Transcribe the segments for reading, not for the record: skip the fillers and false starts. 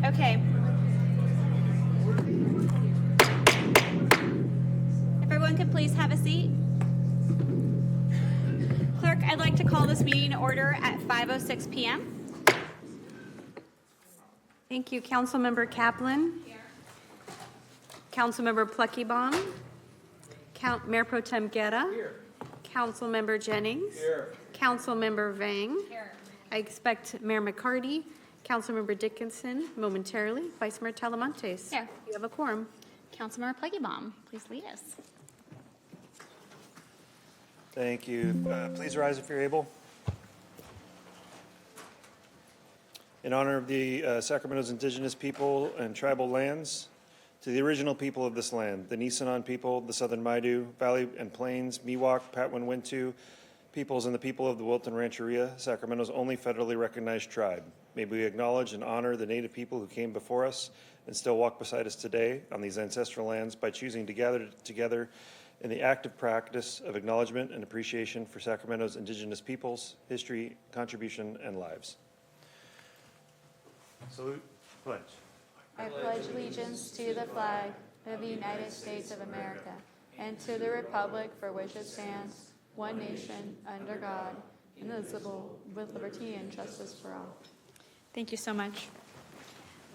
Okay. If everyone could please have a seat. Clerk, I'd like to call this meeting to order at 5:06 p.m. Thank you. Councilmember Kaplan. Here. Councilmember Pluckybaum. Mayor Pro Tem Guerra. Here. Councilmember Jennings. Here. Councilmember Vang. Here. I expect Mayor McCarty, Councilmember Dickinson momentarily. Vice Mayor Talamontes. Here. You have a quorum. Councilmember Pluckybaum, please lead us. Thank you. Please rise if you're able. In honor of the Sacramento's indigenous people and tribal lands, to the original people of this land, the Nisenan people, the Southern Maidu, Valley and Plains, Miwok, Patwin-Wintu peoples, and the people of the Wilton Rancheria, Sacramento's only federally recognized tribe. May we acknowledge and honor the Native people who came before us and still walk beside us today on these ancestral lands by choosing to gather together in the active practice of acknowledgement and appreciation for Sacramento's indigenous peoples, history, contribution, and lives. Salute, pledge. I pledge allegiance to the flag of the United States of America and to the republic for which it stands, one nation, under God, indivisible, with liberty and justice for all. Thank you so much.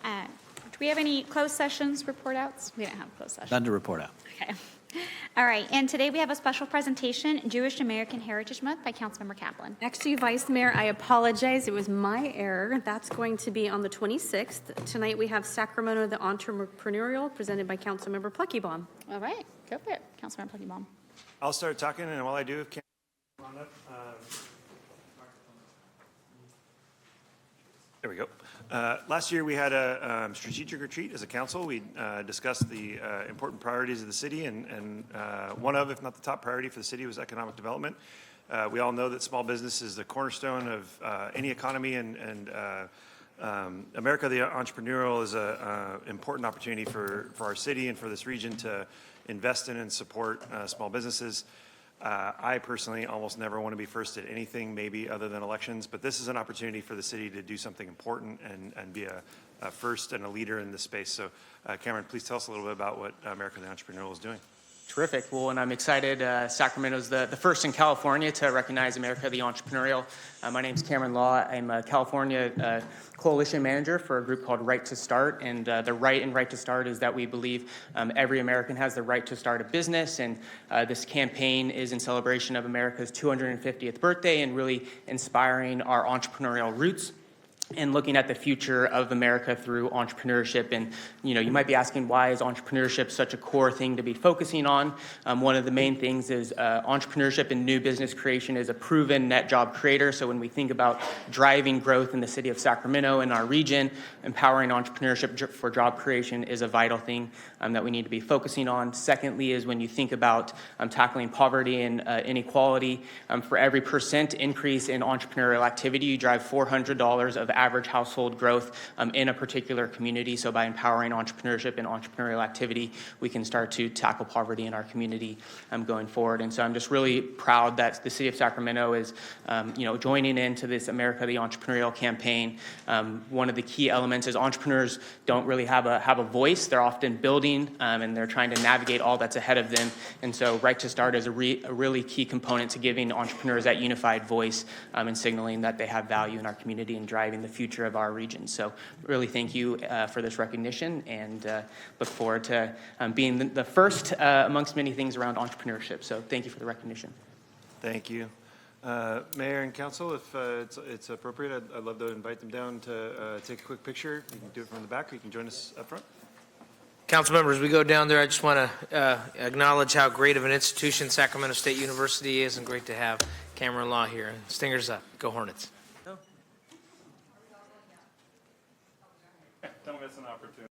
Do we have any closed sessions report outs? We don't have closed sessions. None to report out. Okay. All right. And today we have a special presentation, Jewish American Heritage Month by Councilmember Kaplan. Next to you, Vice Mayor, I apologize. It was my error. That's going to be on the 26th. Tonight we have Sacramento the Entrepreneurial, presented by Councilmember Pluckybaum. All right. Go for it, Councilmember Pluckybaum. I'll start talking, and while I do, come on up. There we go. Last year we had a strategic retreat as a council. We discussed the important priorities of the city, and one of, if not the top priority for the city, was economic development. We all know that small business is the cornerstone of any economy, and America the Entrepreneurial is an important opportunity for our city and for this region to invest in and support small businesses. I personally almost never want to be first at anything, maybe other than elections, but this is an opportunity for the city to do something important and be a first and a leader in this space. So Cameron, please tell us a little bit about what America the Entrepreneurial is doing. Terrific. Well, and I'm excited. Sacramento's the first in California to recognize America the Entrepreneurial. My name's Cameron Law. I'm a California coalition manager for a group called Right to Start. And the right in Right to Start is that we believe every American has the right to start a business. And this campaign is in celebration of America's 250th birthday and really inspiring our entrepreneurial roots and looking at the future of America through entrepreneurship. And, you might be asking, why is entrepreneurship such a core thing to be focusing on? One of the main things is entrepreneurship and new business creation is a proven net job creator. So when we think about driving growth in the city of Sacramento and our region, empowering entrepreneurship for job creation is a vital thing that we need to be focusing on. Secondly is when you think about tackling poverty and inequality, for every % increase in entrepreneurial activity, you drive $400 of average household growth in a particular community. So by empowering entrepreneurship and entrepreneurial activity, we can start to tackle poverty in our community going forward. And so I'm just really proud that the city of Sacramento is, joining into this America the Entrepreneurial campaign. One of the key elements is entrepreneurs don't really have a voice. They're often building and they're trying to navigate all that's ahead of them. And so Right to Start is a really key component to giving entrepreneurs that unified voice and signaling that they have value in our community and driving the future of our region. So really thank you for this recognition, and look forward to being the first amongst many things around entrepreneurship. So thank you for the recognition. Thank you. Mayor and council, if it's appropriate, I'd love to invite them down to take a quick picture. You can do it from the back, or you can join us up front. Council members, we go down there. I just want to acknowledge how great of an institution Sacramento State University is, and great to have Cameron Law here. Stingers up. Go Hornets. Don't miss an opportunity.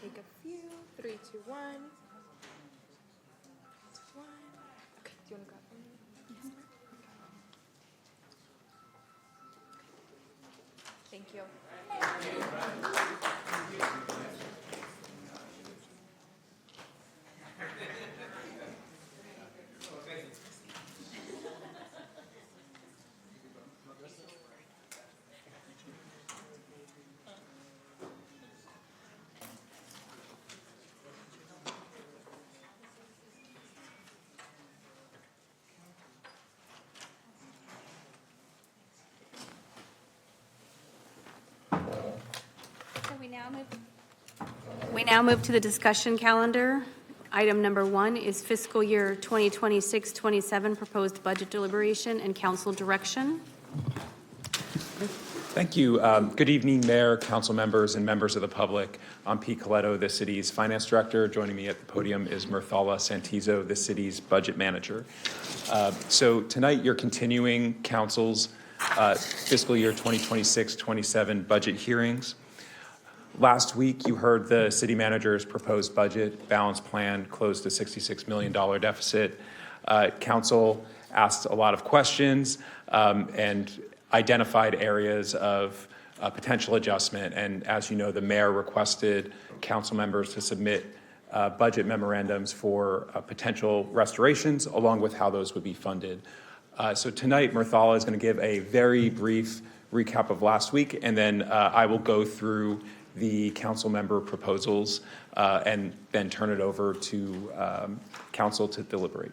take a few. 3, 2, 1. 2, 1. Okay, do you want to grab one? Yes. Thank you. We now move to the discussion calendar. Item number 1 is fiscal year 2026-27 proposed budget deliberation and council direction. Thank you. Good evening, Mayor, council members, and members of the public. I'm Pete Coletto, the city's finance director. Joining me at the podium is Murthala Santizo, the city's budget manager. So tonight you're continuing council's fiscal year 2026-27 budget hearings. Last week, you heard the city manager's proposed budget balance plan closed a $66 million deficit. Council asked a lot of questions and identified areas of potential adjustment. And as you know, the mayor requested council members to submit budget memorandums for potential restorations, along with how those would be funded. So tonight, Murthala is going to give a very brief recap of last week, and then I will go through the council member proposals and then turn it over to council to deliberate.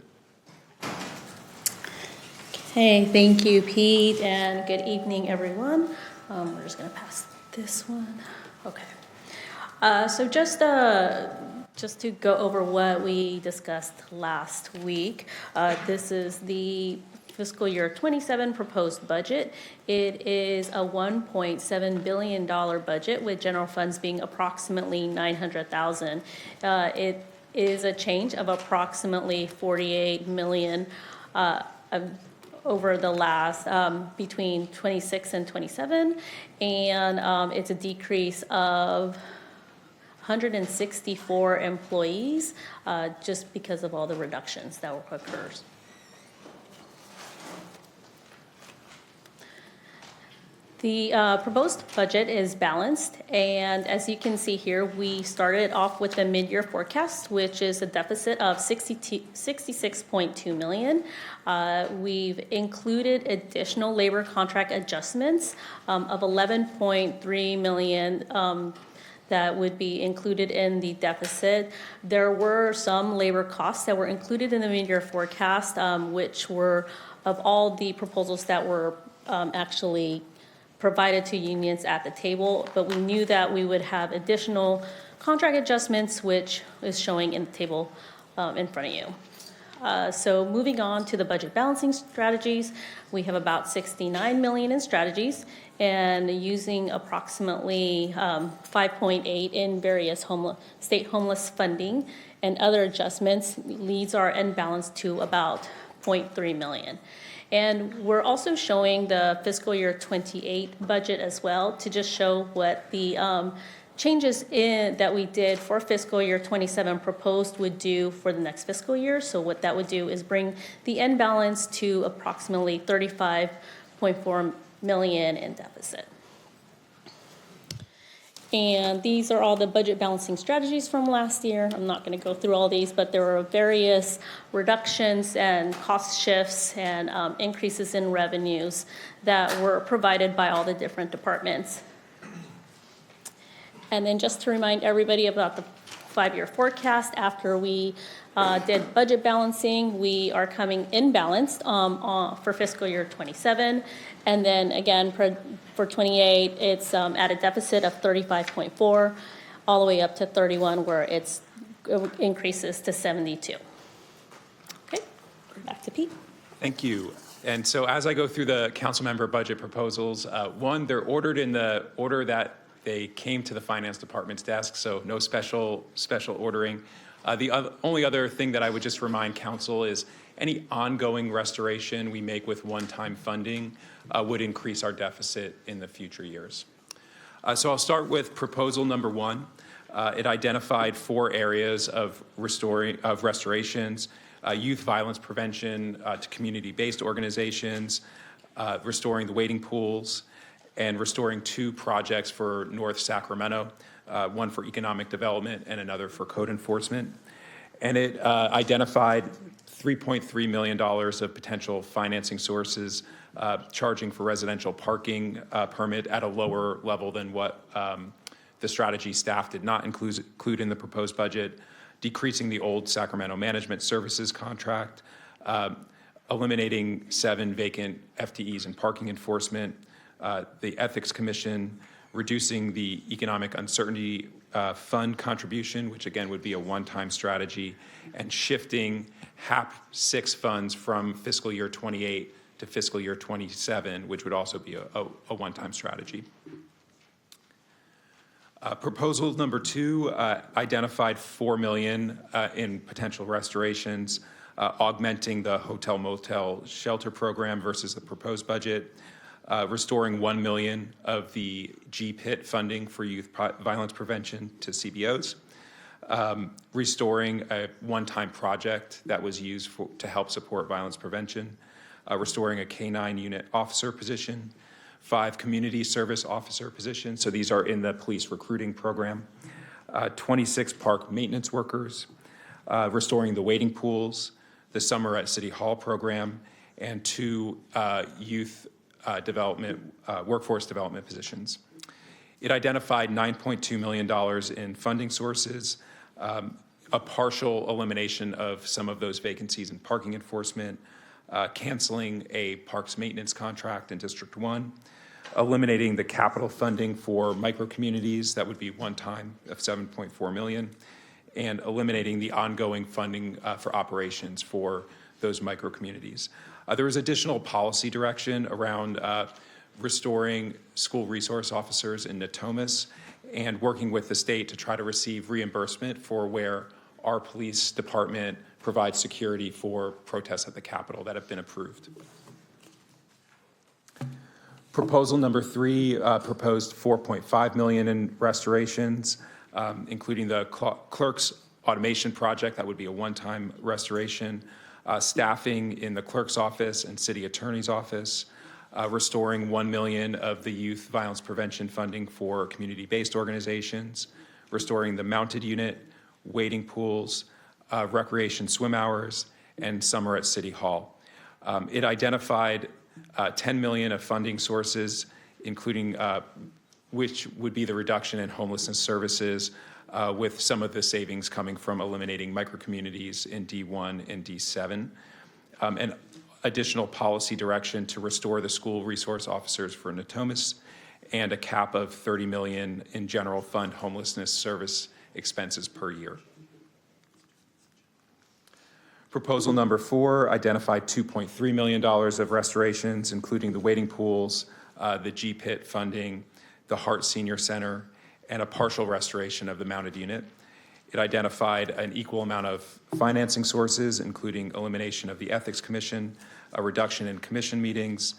Okay, thank you, Pete, and good evening, everyone. We're just going to pass this one. Okay. So just to go over what we discussed last week, this is the fiscal year 27 proposed budget. It is a $1.7 billion budget, with general funds being approximately $900,000. It is a change of approximately $48 million over the last between 26 and 27, and it's a decrease of 164 employees just because of all the reductions that will occur. The proposed budget is balanced, and as you can see here, we started off with the mid-year forecast, which is a deficit of $66.2 million. We've included additional labor contract adjustments of $11.3 million that would be included in the deficit. There were some labor costs that were included in the mid-year forecast, which were of all the proposals that were actually provided to unions at the table, but we knew that we would have additional contract adjustments, which is showing in the table in front of you. So moving on to the budget balancing strategies, we have about $69 million in strategies, and using approximately 5.8 in various state homeless funding and other adjustments leads our end balance to about 0.3 million. And we're also showing the fiscal year 28 budget as well, to just show what the changes that we did for fiscal year 27 proposed would do for the next fiscal year. So what that would do is bring the end balance to approximately 35.4 million in deficit. And these are all the budget balancing strategies from last year. I'm not going to go through all these, but there were various reductions and cost shifts and increases in revenues that were provided by all the different departments. And then just to remind everybody about the 5-year forecast, after we did budget balancing, we are coming in balanced for fiscal year 27. And then again, for 28, it's at a deficit of 35.4, all the way up to 31, where it increases to 72. Okay, back to Pete. Thank you. And so as I go through the council member budget proposals, one, they're ordered in the order that they came to the finance department's desk, so no special ordering. The only other thing that I would just remind council is any ongoing restoration we make with one-time funding would increase our deficit in the future years. So I'll start with proposal number 1. It identified 4 areas of restorations, youth violence prevention to community-based organizations, restoring the wading pools, and restoring 2 projects for North Sacramento, one for economic development and another for code enforcement. And it identified $3.3 million of potential financing sources, charging for residential parking permit at a lower level than what the strategy staff did not include in the proposed budget, decreasing the old Sacramento Management Services contract, eliminating 7 vacant FTEs in parking enforcement, the Ethics Commission, reducing the Economic Uncertainty Fund contribution, which again would be a one-time strategy, and shifting HAP 6 funds from fiscal year 28 to fiscal year 27, which would also be a one-time strategy. Proposal number 2 identified $4 million in potential restorations, augmenting the hotel motel shelter program versus the proposed budget, restoring $1 million of the GPIT funding for youth violence prevention to CBOs, restoring a one-time project that was used to help support violence prevention, restoring a K-9 unit officer position, 5 community service officer positions, so these are in the police recruiting program, 26 park maintenance workers, restoring the wading pools, the Summer at City Hall program, and 2 youth workforce development positions. It identified $9.2 million in funding sources, a partial elimination of some of those vacancies in parking enforcement, canceling a parks maintenance contract in District 1, eliminating the capital funding for micro-communities, that would be one time of $7.4 million, and eliminating the ongoing funding for operations for those micro-communities. There was additional policy direction around restoring school resource officers in Natomas and working with the state to try to receive reimbursement for where our police department provides security for protests at the Capitol that have been approved. Proposal number 3 proposed $4.5 million in restorations, including the clerk's automation project. That would be a one-time restoration. Staffing in the clerk's office and city attorney's office, restoring $1 million of the youth violence prevention funding for community-based organizations, restoring the mounted unit, wading pools, recreation swim hours, and summer at City Hall. It identified $10 million of funding sources, including which would be the reduction in homelessness services, with some of the savings coming from eliminating microcommunities in D1 and D7, and additional policy direction to restore the school resource officers for Natomas, and a cap of $30 million in general fund homelessness service expenses per year. Proposal number 4 identified $2.3 million of restorations, including the wading pools, the GPIT funding, the Hart Senior Center, and a partial restoration of the mounted unit. It identified an equal amount of financing sources, including elimination of the Ethics Commission, a reduction in commission meetings,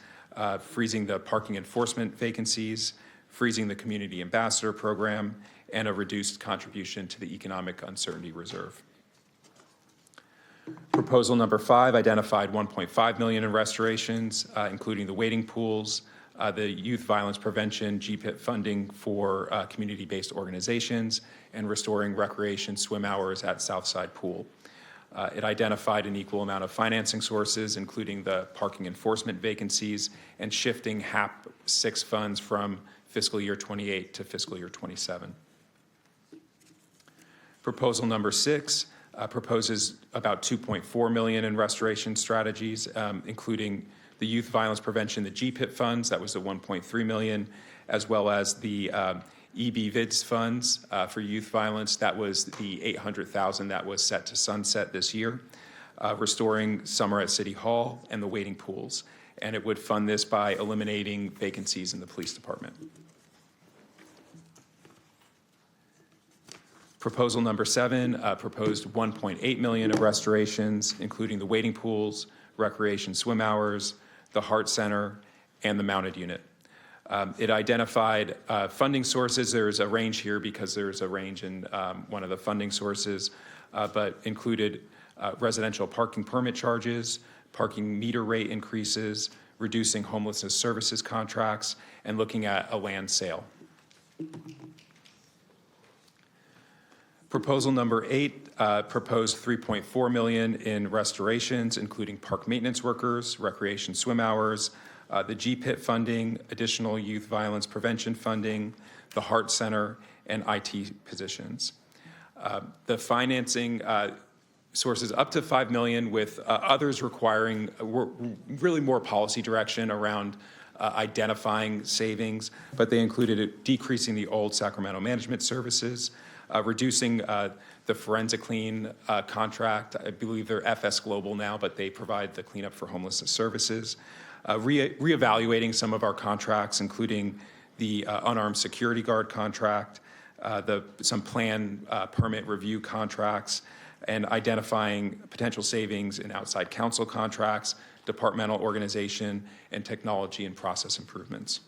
freezing the parking enforcement vacancies, freezing the Community Ambassador Program, and a reduced contribution to the Economic Uncertainty Reserve. Proposal number 5 identified $1.5 million in restorations, including the wading pools, the youth violence prevention, GPIT funding for community-based organizations, and restoring recreation swim hours at Southside Pool. It identified an equal amount of financing sources, including the parking enforcement vacancies, and shifting HAP 6 funds from fiscal year 28 to fiscal year 27. Proposal number 6 proposes about $2.4 million in restoration strategies, including the youth violence prevention, the GPIT funds, that was the $1.3 million, as well as the EB-VIDS funds for youth violence, that was the $800,000 that was set to sunset this year, restoring summer at City Hall and the wading pools. And it would fund this by eliminating vacancies in the police department. Proposal number 7 proposed $1.8 million of restorations, including the wading pools, recreation swim hours, the Hart Center, and the mounted unit. It identified funding sources. There's a range here because there's a range in one of the funding sources, but included residential parking permit charges, parking meter rate increases, reducing homelessness services contracts, and looking at a land sale. Proposal number 8 proposed $3.4 million in restorations, including park maintenance workers, recreation swim hours, the GPIT funding, additional youth violence prevention funding, the Heart Center, and IT positions. The financing sources up to $5 million, with others requiring really more policy direction around identifying savings, but they included decreasing the old Sacramento management services, reducing the forensic clean contract. I believe they're FS Global now, but they provide the cleanup for homelessness services. Reevaluating some of our contracts, including the unarmed security guard contract, some plan permit review contracts, and identifying potential savings in outside counsel contracts, departmental organization, and technology and process improvements.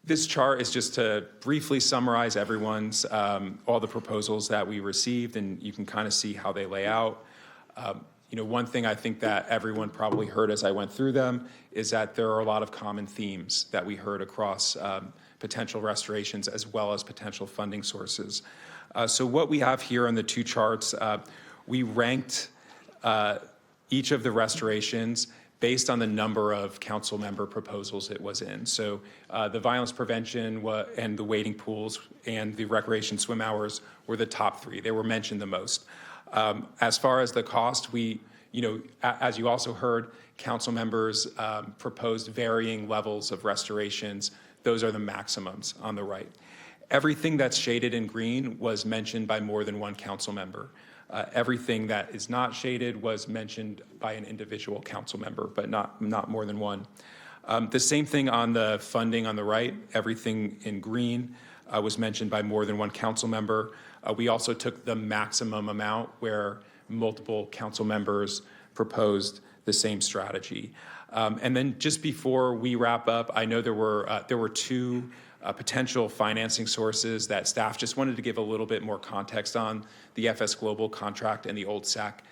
This chart is just to briefly summarize everyone's, all the proposals that we received, and you can kind of see how they lay out. One thing I think that everyone probably heard as I went through them is that there are a lot of common themes that we heard across potential restorations as well as potential funding sources. So what we have here on the two charts, we ranked each of the restorations based on the number of council member proposals it was in. So the violence prevention and the wading pools and the recreation swim hours were the top 3. They were mentioned the most. As far as the cost, as you also heard, council members proposed varying levels of restorations. Those are the maximums on the right. Everything that's shaded in green was mentioned by more than one council member. Everything that is not shaded was mentioned by an individual council member, but not more than one. The same thing on the funding on the right. Everything in green was mentioned by more than one council member. We also took the maximum amount where multiple council members proposed the same strategy. And then just before we wrap up, I know there were 2 potential financing sources that staff just wanted to give a little bit more context on: the FS Global contract and the old SAC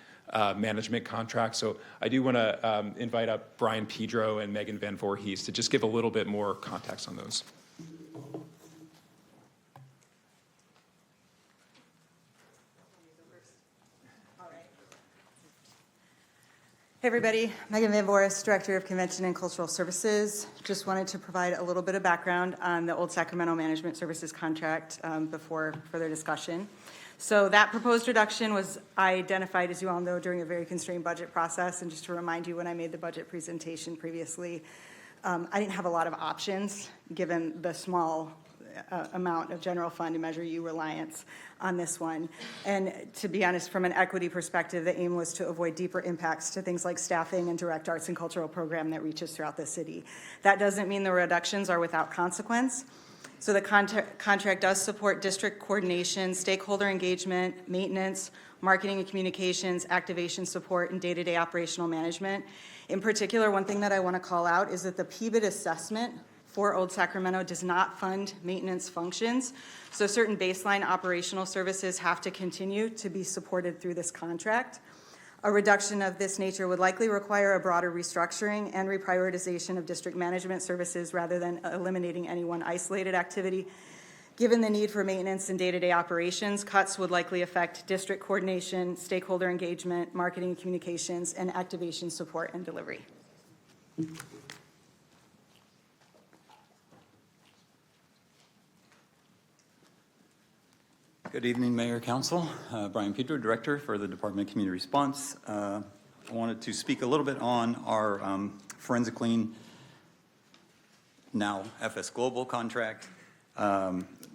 management contract. So I do want to invite up Brian Pedro and Megan Van Voorhees to just give a little bit more context on those. Hey everybody, Megan Van Voorhees, Director of Convention and Cultural Services. Just wanted to provide a little bit of background on the old Sacramento Management Services contract before further discussion. So that proposed reduction was identified, as you all know, during a very constrained budget process. And just to remind you, when I made the budget presentation previously, I didn't have a lot of options given the small amount of general fund and Measure U reliance on this one. And to be honest, from an equity perspective, the aim was to avoid deeper impacts to things like staffing and direct arts and cultural program that reaches throughout the city. That doesn't mean the reductions are without consequence. So the contract does support district coordination, stakeholder engagement, maintenance, marketing and communications, activation support, and day-to-day operational management. In particular, one thing that I want to call out is that the PBIT assessment for Old Sacramento does not fund maintenance functions. So certain baseline operational services have to continue to be supported through this contract. A reduction of this nature would likely require a broader restructuring and reprioritization of district management services rather than eliminating any one isolated activity. Given the need for maintenance and day-to-day operations, cuts would likely affect district coordination, stakeholder engagement, marketing and communications, and activation support and delivery. Good evening, Mayor, Council. Brian Pedro, Director for the Department of Community Response. I wanted to speak a little bit on our forensic clean, now FS Global contract.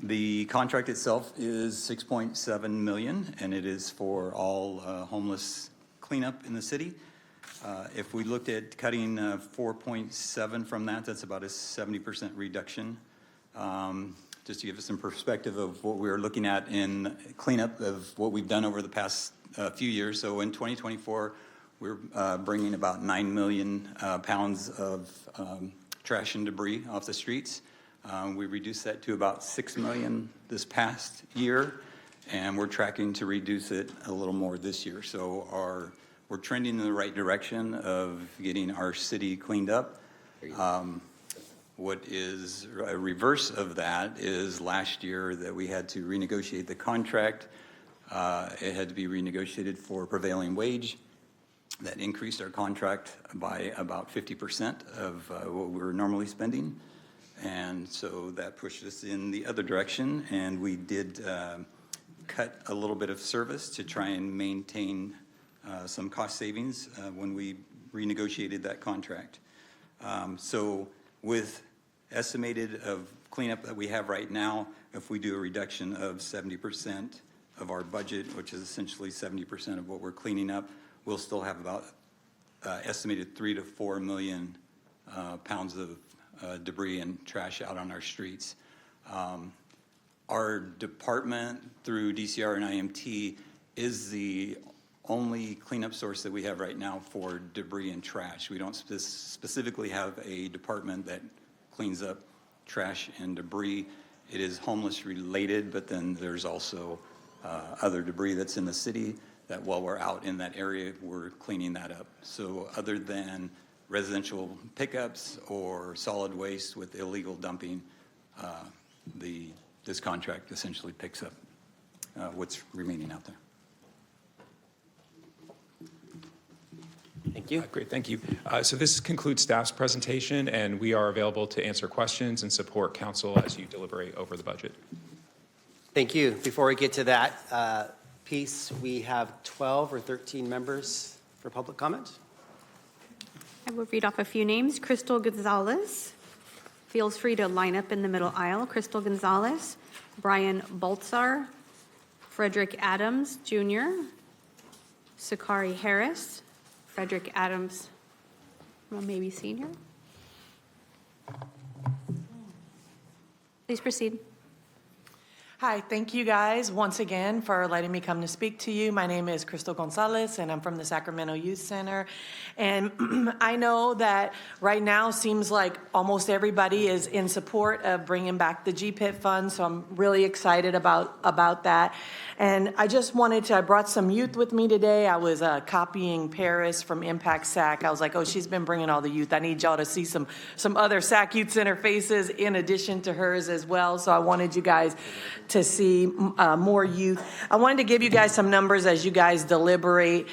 The contract itself is $6.7 million, and it is for all homeless cleanup in the city. If we looked at cutting 4.7 from that, that's about a 70% reduction. Just to give us some perspective of what we're looking at in cleanup of what we've done over the past few years. So in 2024, we're bringing about 9 million pounds of trash and debris off the streets. We reduced that to about 6 million this past year, and we're tracking to reduce it a little more this year. So we're trending in the right direction of getting our city cleaned up. What is a reverse of that is last year that we had to renegotiate the contract. It had to be renegotiated for prevailing wage. That increased our contract by about 50% of what we were normally spending. And so that pushed us in the other direction, and we did cut a little bit of service to try and maintain some cost savings when we renegotiated that contract. So with estimated of cleanup that we have right now, if we do a reduction of 70% of our budget, which is essentially 70% of what we're cleaning up, we'll still have about estimated 3 to 4 million pounds of debris and trash out on our streets. Our department through DCR and IMT is the only cleanup source that we have right now for debris and trash. We don't specifically have a department that cleans up trash and debris. It is homeless related, but then there's also other debris that's in the city that while we're out in that area, we're cleaning that up. So other than residential pickups or solid waste with illegal dumping, this contract essentially picks up what's remaining out there. Thank you. Great, thank you. So this concludes staff's presentation, and we are available to answer questions and support council as you deliberate over the budget. Thank you. Before we get to that piece, we have 12 or 13 members for public comment. I will read off a few names. Crystal Gonzalez. Feels free to line up in the middle aisle. Crystal Gonzalez, Brian Baltzar, Frederick Adams Jr., Sakari Harris, Frederick Adams, well, maybe senior. Please proceed. Hi, thank you guys once again for letting me come to speak to you. My name is Crystal Gonzalez, and I'm from the Sacramento Youth Center. And I know that right now seems like almost everybody is in support of bringing back the GPIT fund, so I'm really excited about that. And I just I brought some youth with me today. I was copying Paris from Impact SAC. I was like, oh, she's been bringing all the youth. I need y'all to see some other SAC Youth Center faces in addition to hers as well. So I wanted you guys to see more youth. I wanted to give you guys some numbers as you guys deliberate,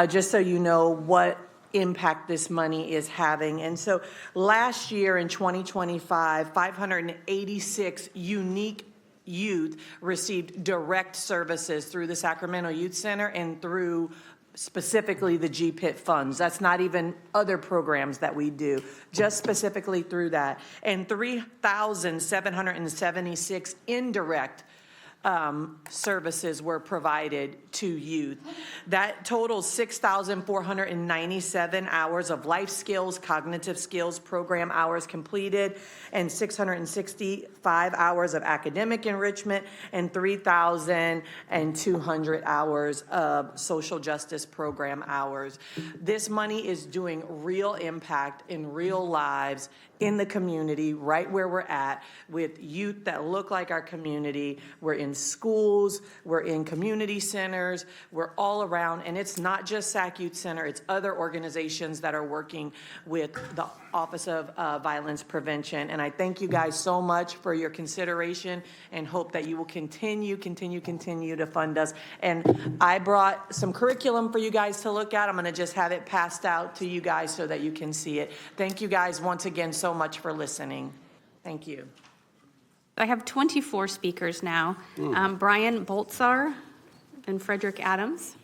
just so you know what impact this money is having. And so last year in 2025, 586 unique youth received direct services through the Sacramento Youth Center and through specifically the GPIT funds. That's not even other programs that we do, just specifically through that. And 3,776 indirect services were provided to youth. That totals 6,497 hours of life skills, cognitive skills program hours completed, and 665 hours of academic enrichment, and 3,200 hours of social justice program hours. This money is doing real impact in real lives in the community, right where we're at, with youth that look like our community. We're in schools, we're in community centers, we're all around, and it's not just SAC Youth Center, it's other organizations that are working with the Office of Violence Prevention. And I thank you guys so much for your consideration and hope that you will continue to fund us. And I brought some curriculum for you guys to look at. I'm gonna just have it passed out to you guys so that you can see it. Thank you guys once again so much for listening. Thank you. I have 24 speakers now. Brian Baltzar and Frederick Adams.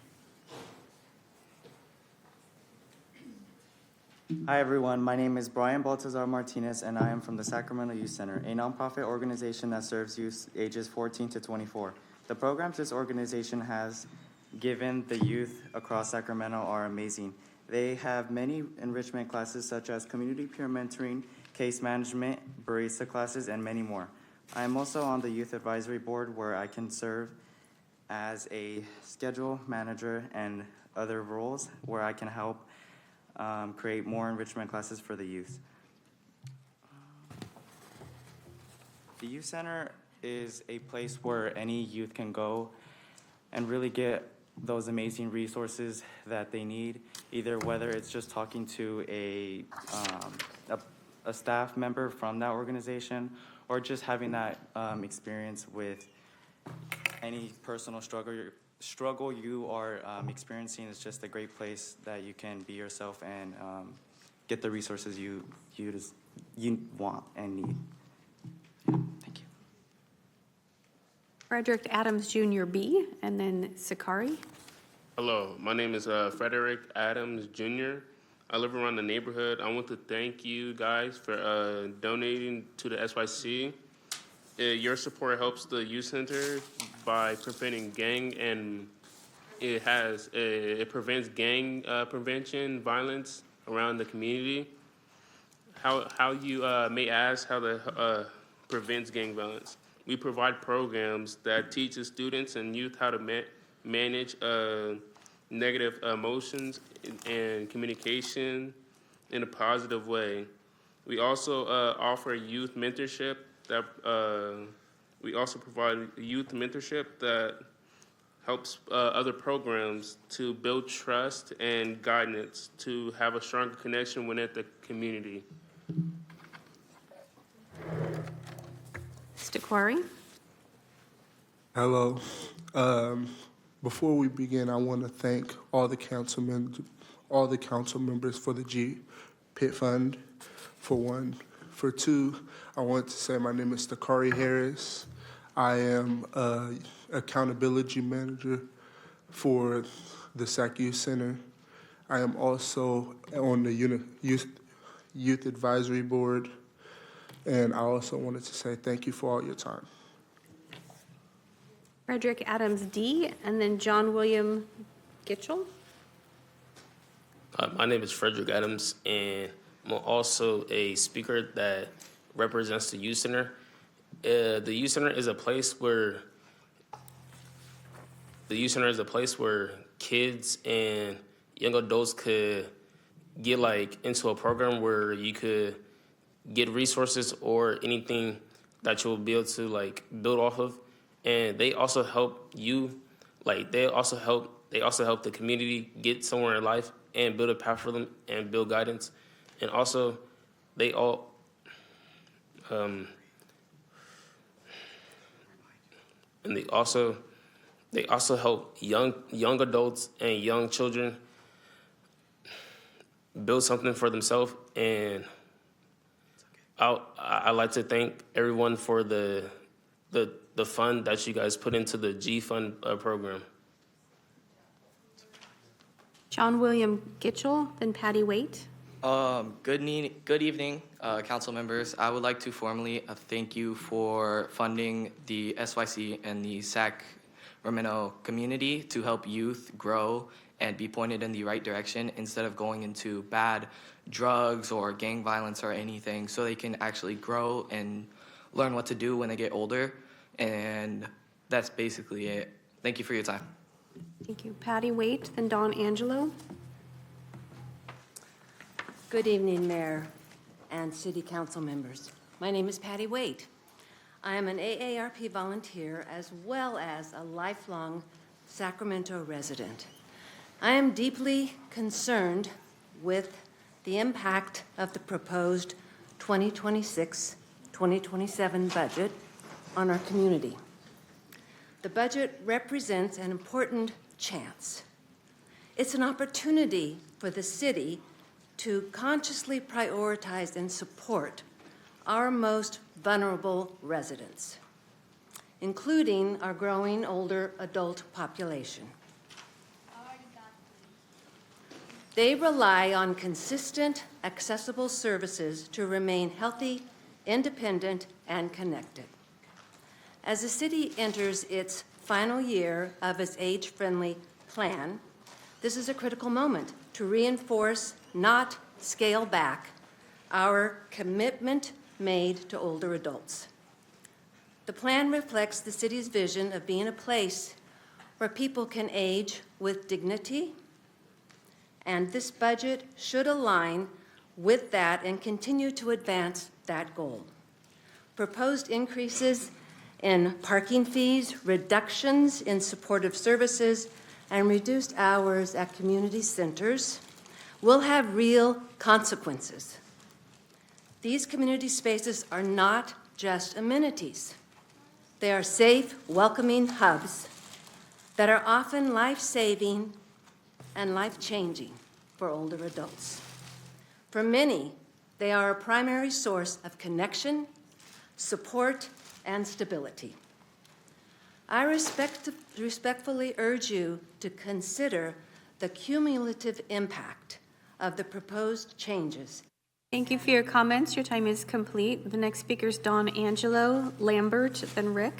Hi everyone, my name is Brian Baltazar Martinez and I am from the Sacramento Youth Center, a nonprofit organization that serves youth ages 14 to 24. The programs this organization has given the youth across Sacramento are amazing. They have many enrichment classes such as community peer mentoring, case management, barista classes, and many more. I am also on the Youth Advisory Board where I can serve as a schedule manager and other roles where I can help create more enrichment classes for the youth. The youth center is a place where any youth can go and really get those amazing resources that they need, either whether it's just talking to a staff member from that organization, or just having that experience with any personal struggle you are experiencing. Is just a great place that you can be yourself and get the resources you want and need. Thank you. Frederick Adams Jr. B, and then Sakari. Hello, my name is Frederick Adams Jr. I live around the neighborhood. I want to thank you guys for donating to the SYC. Your support helps the youth center by preventing gang, and it prevents gang prevention violence around the community. How you may ask how that prevents gang violence. We provide programs that teaches students and youth how to manage negative emotions and communication in a positive way. We also offer youth mentorship that we also provide youth mentorship that helps other programs to build trust and guidance to have a stronger connection within the community. Staquari. Hello. Before we begin, I want to thank all the council members for the G Pit Fund, for one. For two, I want to say my name is Takari Harris. I am accountability manager for the SAC Youth Center. I am also on the Youth Advisory Board, and I also wanted to say thank you for all your time. Frederick Adams D, and then John William Gitchell. My name is Frederick Adams, and I'm also a speaker that represents the youth center. The youth center is a place where kids and young adults could get into a program where you could get resources or anything that you'll be able to build off of. And they also help you, they also help the community get somewhere in life and build a path for them and build guidance. And also, they also help young adults and young children build something for themselves. And I like to thank everyone for the fund that you guys put into the G Fund program. John William Gitchell, then Patty Waite. Good evening, council members. I would like to formally thank you for funding the SYC and the Sacramento community to help youth grow and be pointed in the right direction instead of going into bad drugs or gang violence or anything, so they can actually grow and learn what to do when they get older. And that's basically it. Thank you for your time. Thank you. Patty Waite, then Don Angelo. Good evening, Mayor and City Council members. My name is Patty Waite. I am an AARP volunteer as well as a lifelong Sacramento resident. I am deeply concerned with the impact of the proposed 2026-2027 budget on our community. The budget represents an important chance. It's an opportunity for the city to consciously prioritize and support our most vulnerable residents, including our growing older adult population. They rely on consistent, accessible services to remain healthy, independent, and connected. As the city enters its final year of its age-friendly plan, this is a critical moment to reinforce, not scale back, our commitment made to older adults. The plan reflects the city's vision of being a place where people can age with dignity, and this budget should align with that and continue to advance that goal. proposed increases in parking fees, reductions in supportive services, and reduced hours at community centers will have real consequences. These community spaces are not just amenities. They are safe, welcoming hubs that are often life-saving and life-changing for older adults. For many, they are a primary source of connection, support, and stability. I respectfully urge you to consider the cumulative impact of the proposed changes. Thank you for your comments. Your time is complete. The next speaker is Don Angelo, Lambert, then Rick.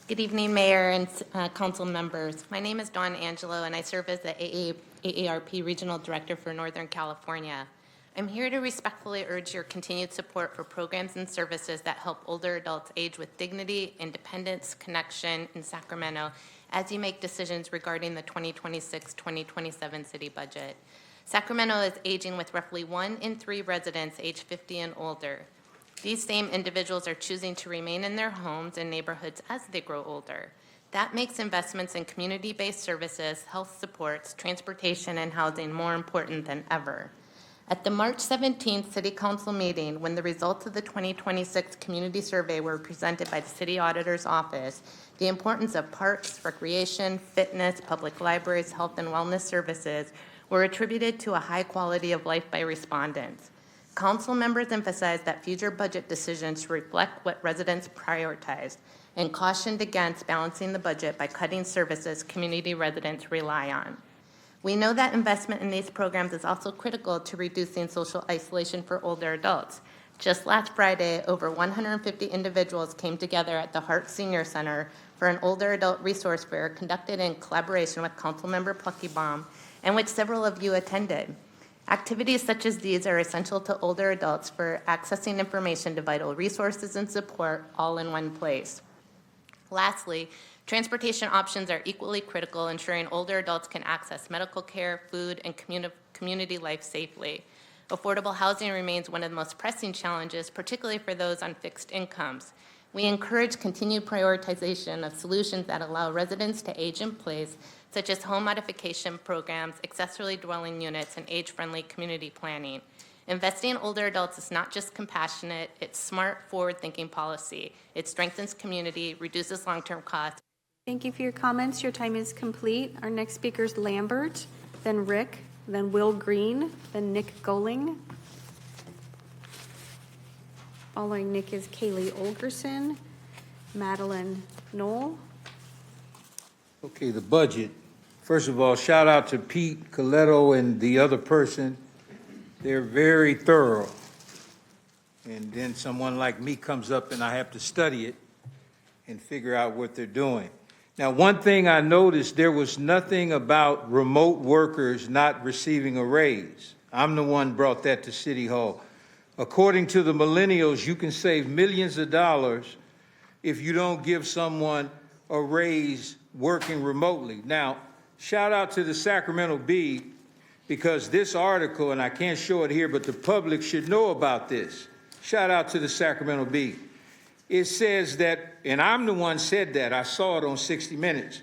Good evening, Mayor and council members. My name is Dawn Angelo, and I serve as the AARP Regional Director for Northern California. I'm here to respectfully urge your continued support for programs and services that help older adults age with dignity, independence, connection in Sacramento as you make decisions regarding the 2026-2027 city budget. Sacramento is aging with roughly 1 in 3 residents age 50 and older. These same individuals are choosing to remain in their homes and neighborhoods as they grow older. That makes investments in community-based services, health supports, transportation, and housing more important than ever. At the March 17th City Council meeting, when the results of the 2026 community survey were presented by the City Auditor's Office, the importance of parks, recreation, fitness, public libraries, health and wellness services were attributed to a high quality of life by respondents. Council members emphasized that future budget decisions reflect what residents prioritize and cautioned against balancing the budget by cutting services community residents rely on. We know that investment in these programs is also critical to reducing social isolation for older adults. Just last Friday, over 150 individuals came together at the Hart Senior Center for an older adult resource fair conducted in collaboration with Councilmember Pluckybaum, and which several of you attended. Activities such as these are essential to older adults for accessing information to vital resources and support all in one place. Lastly, transportation options are equally critical, ensuring older adults can access medical care, food, and community life safely. Affordable housing remains one of the most pressing challenges, particularly for those on fixed incomes. We encourage continued prioritization of solutions that allow residents to age in place, such as home modification programs, accessory dwelling units, and age-friendly community planning. Investing in older adults is not just compassionate, it's smart, forward-thinking policy. It strengthens community, reduces long-term costs. Thank you for your comments. Your time is complete. Our next speaker is Lambert, then Rick, then Will Green, then Nick Goling. Following Nick is Kaylee Olgerson, Madeline Knoll. Okay, the budget. First of all, shout out to Pete Coletto and the other person. They're very thorough. And then someone like me comes up and I have to study it and figure out what they're doing. Now, one thing I noticed, there was nothing about remote workers not receiving a raise. I'm the one brought that to City Hall. According to the millennials, you can save millions of dollars if you don't give someone a raise working remotely. Now, shout out to the Sacramento Bee, because this article, and I can't show it here, but the public should know about this. Shout out to the Sacramento Bee. It says that, and I'm the one said that, I saw it on 60 Minutes.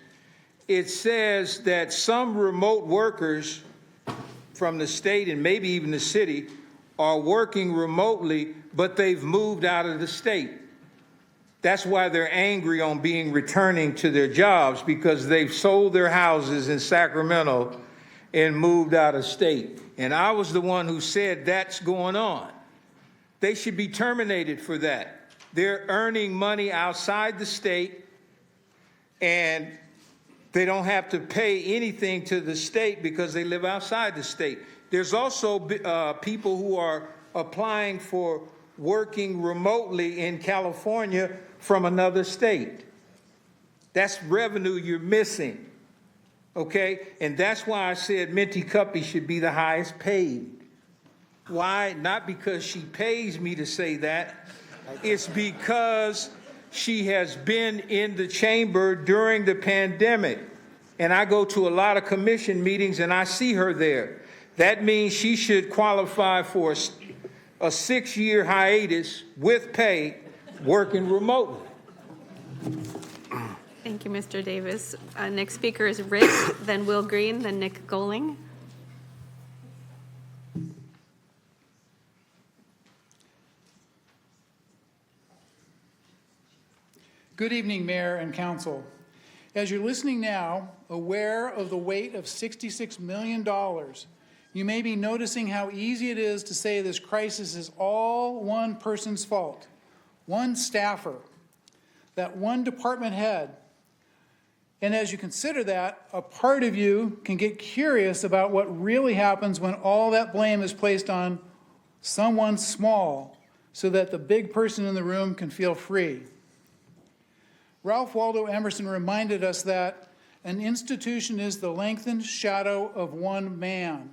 It says that some remote workers from the state and maybe even the city are working remotely, but they've moved out of the state. That's why they're angry on being returning to their jobs, because they've sold their houses in Sacramento and moved out of state. And I was the one who said that's going on. They should be terminated for that. They're earning money outside the state, and they don't have to pay anything to the state because they live outside the state. There's also people who are applying for working remotely in California from another state. That's revenue you're missing, okay? And that's why I said Minty Cuppy should be the highest paid. Why? Not because she pays me to say that. It's because she has been in the chamber during the pandemic. And I go to a lot of commission meetings and I see her there. That means she should qualify for a 6-year hiatus with pay, working remotely. Thank you, Mr. Davis. Next speaker is Rick, then Will Green, then Nick Goling. Good evening, Mayor and Council. As you're listening now, aware of the weight of $66 million, you may be noticing how easy it is to say this crisis is all one person's fault, one staffer, that one department head. And as you consider that, a part of you can get curious about what really happens when all that blame is placed on someone small so that the big person in the room can feel free. Ralph Waldo Emerson reminded us that an institution is the lengthened shadow of one man,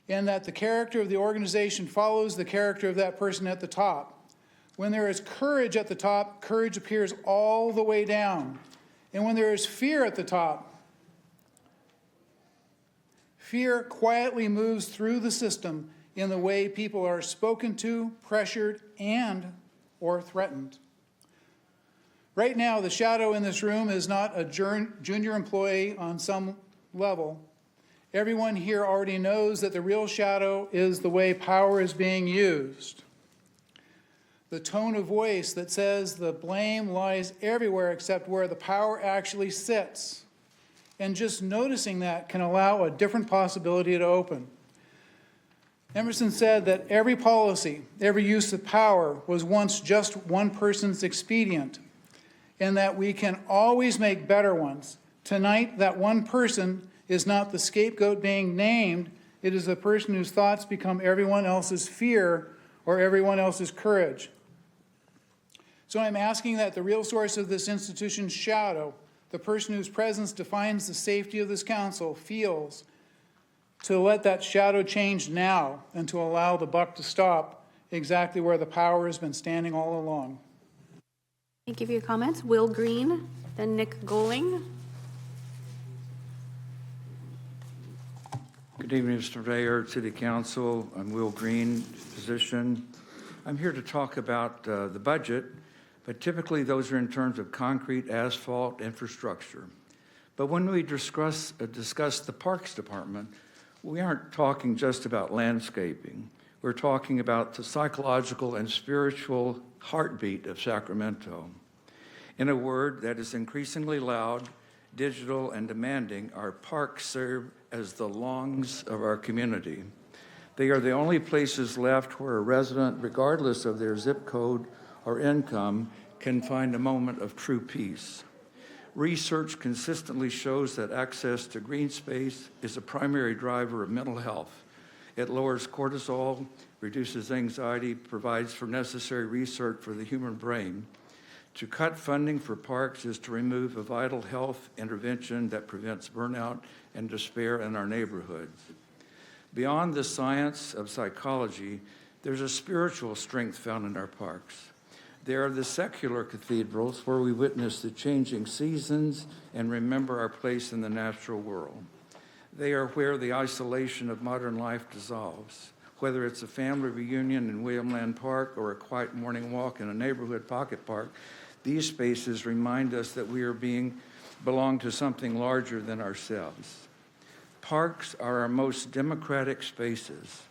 and that the character of the organization follows the character of that person at the top. When there is courage at the top, courage appears all the way down. And when there is fear at the top, fear quietly moves through the system in the way people are spoken to, pressured, and or threatened. Right now, the shadow in this room is not a junior employee on some level. Everyone here already knows that the real shadow is the way power is being used. The tone of voice that says the blame lies everywhere except where the power actually sits. And just noticing that can allow a different possibility to open. Emerson said that every policy, every use of power was once just one person's expedient, and that we can always make better ones. Tonight, that one person is not the scapegoat being named, it is the person whose thoughts become everyone else's fear or everyone else's courage. So I'm asking that the real source of this institution's shadow, the person whose presence defines the safety of this council, feels, to let that shadow change now and to allow the buck to stop exactly where the power has been standing all along. Thank you for your comments. Will Green, then Nick Goling. Good evening, Mr. Mayor, City Council. I'm Will Green, physician. I'm here to talk about the budget, but typically those are in terms of concrete, asphalt, infrastructure. But when we discuss the Parks Department, we aren't talking just about landscaping. We're talking about the psychological and spiritual heartbeat of Sacramento. In a word that is increasingly loud, digital, and demanding, our parks serve as the lungs of our community. They are the only places left where a resident, regardless of their zip code or income, can find a moment of true peace. Research consistently shows that access to green space is a primary driver of mental health. It lowers cortisol, reduces anxiety, provides for necessary research for the human brain. To cut funding for parks is to remove a vital health intervention that prevents burnout and despair in our neighborhoods. Beyond the science of psychology, there's a spiritual strength found in our parks. They are the secular cathedrals where we witness the changing seasons and remember our place in the natural world. They are where the isolation of modern life dissolves. Whether it's a family reunion in William Land Park or a quiet morning walk in a neighborhood pocket park, these spaces remind us that we belong to something larger than ourselves. Parks are our most democratic spaces.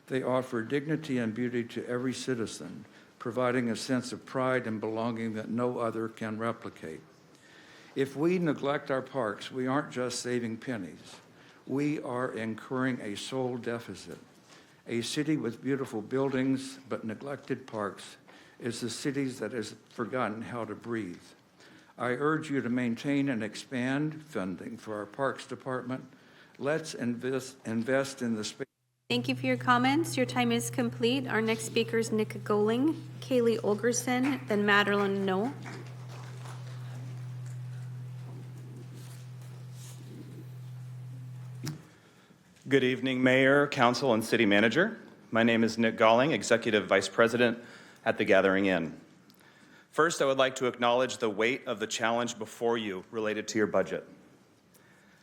They offer dignity and beauty to every citizen, providing a sense of pride and belonging that no other can replicate. If we neglect our parks, we aren't just saving pennies. We are incurring a soul deficit. A city with beautiful buildings but neglected parks is a city that has forgotten how to breathe. I urge you to maintain and expand funding for our Parks Department. Let's invest in the space. Thank you for your comments. Your time is complete. Our next speaker is Nick Goling, Kaylee Olgerson, then Madeline No. Good evening, Mayor, Council, and City Manager. My name is Nick Galling, Executive Vice President at the Gathering Inn. First, I would like to acknowledge the weight of the challenge before you related to your budget.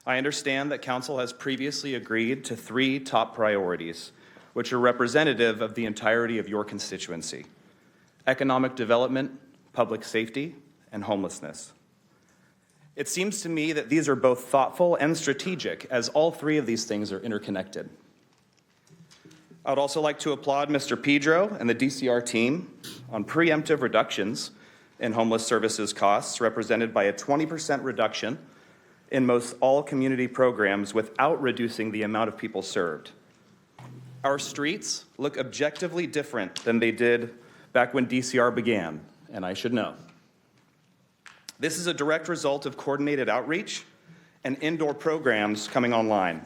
I understand that Council has previously agreed to 3 top priorities, which are representative of the entirety of your constituency: economic development, public safety, and homelessness. It seems to me that these are both thoughtful and strategic, as all three of these things are interconnected. I would also like to applaud Mr. Pedro and the DCR team on preemptive reductions in homeless services costs, represented by a 20% reduction in most all community programs without reducing the amount of people served. Our streets look objectively different than they did back when DCR began, and I should know. This is a direct result of coordinated outreach and indoor programs coming online.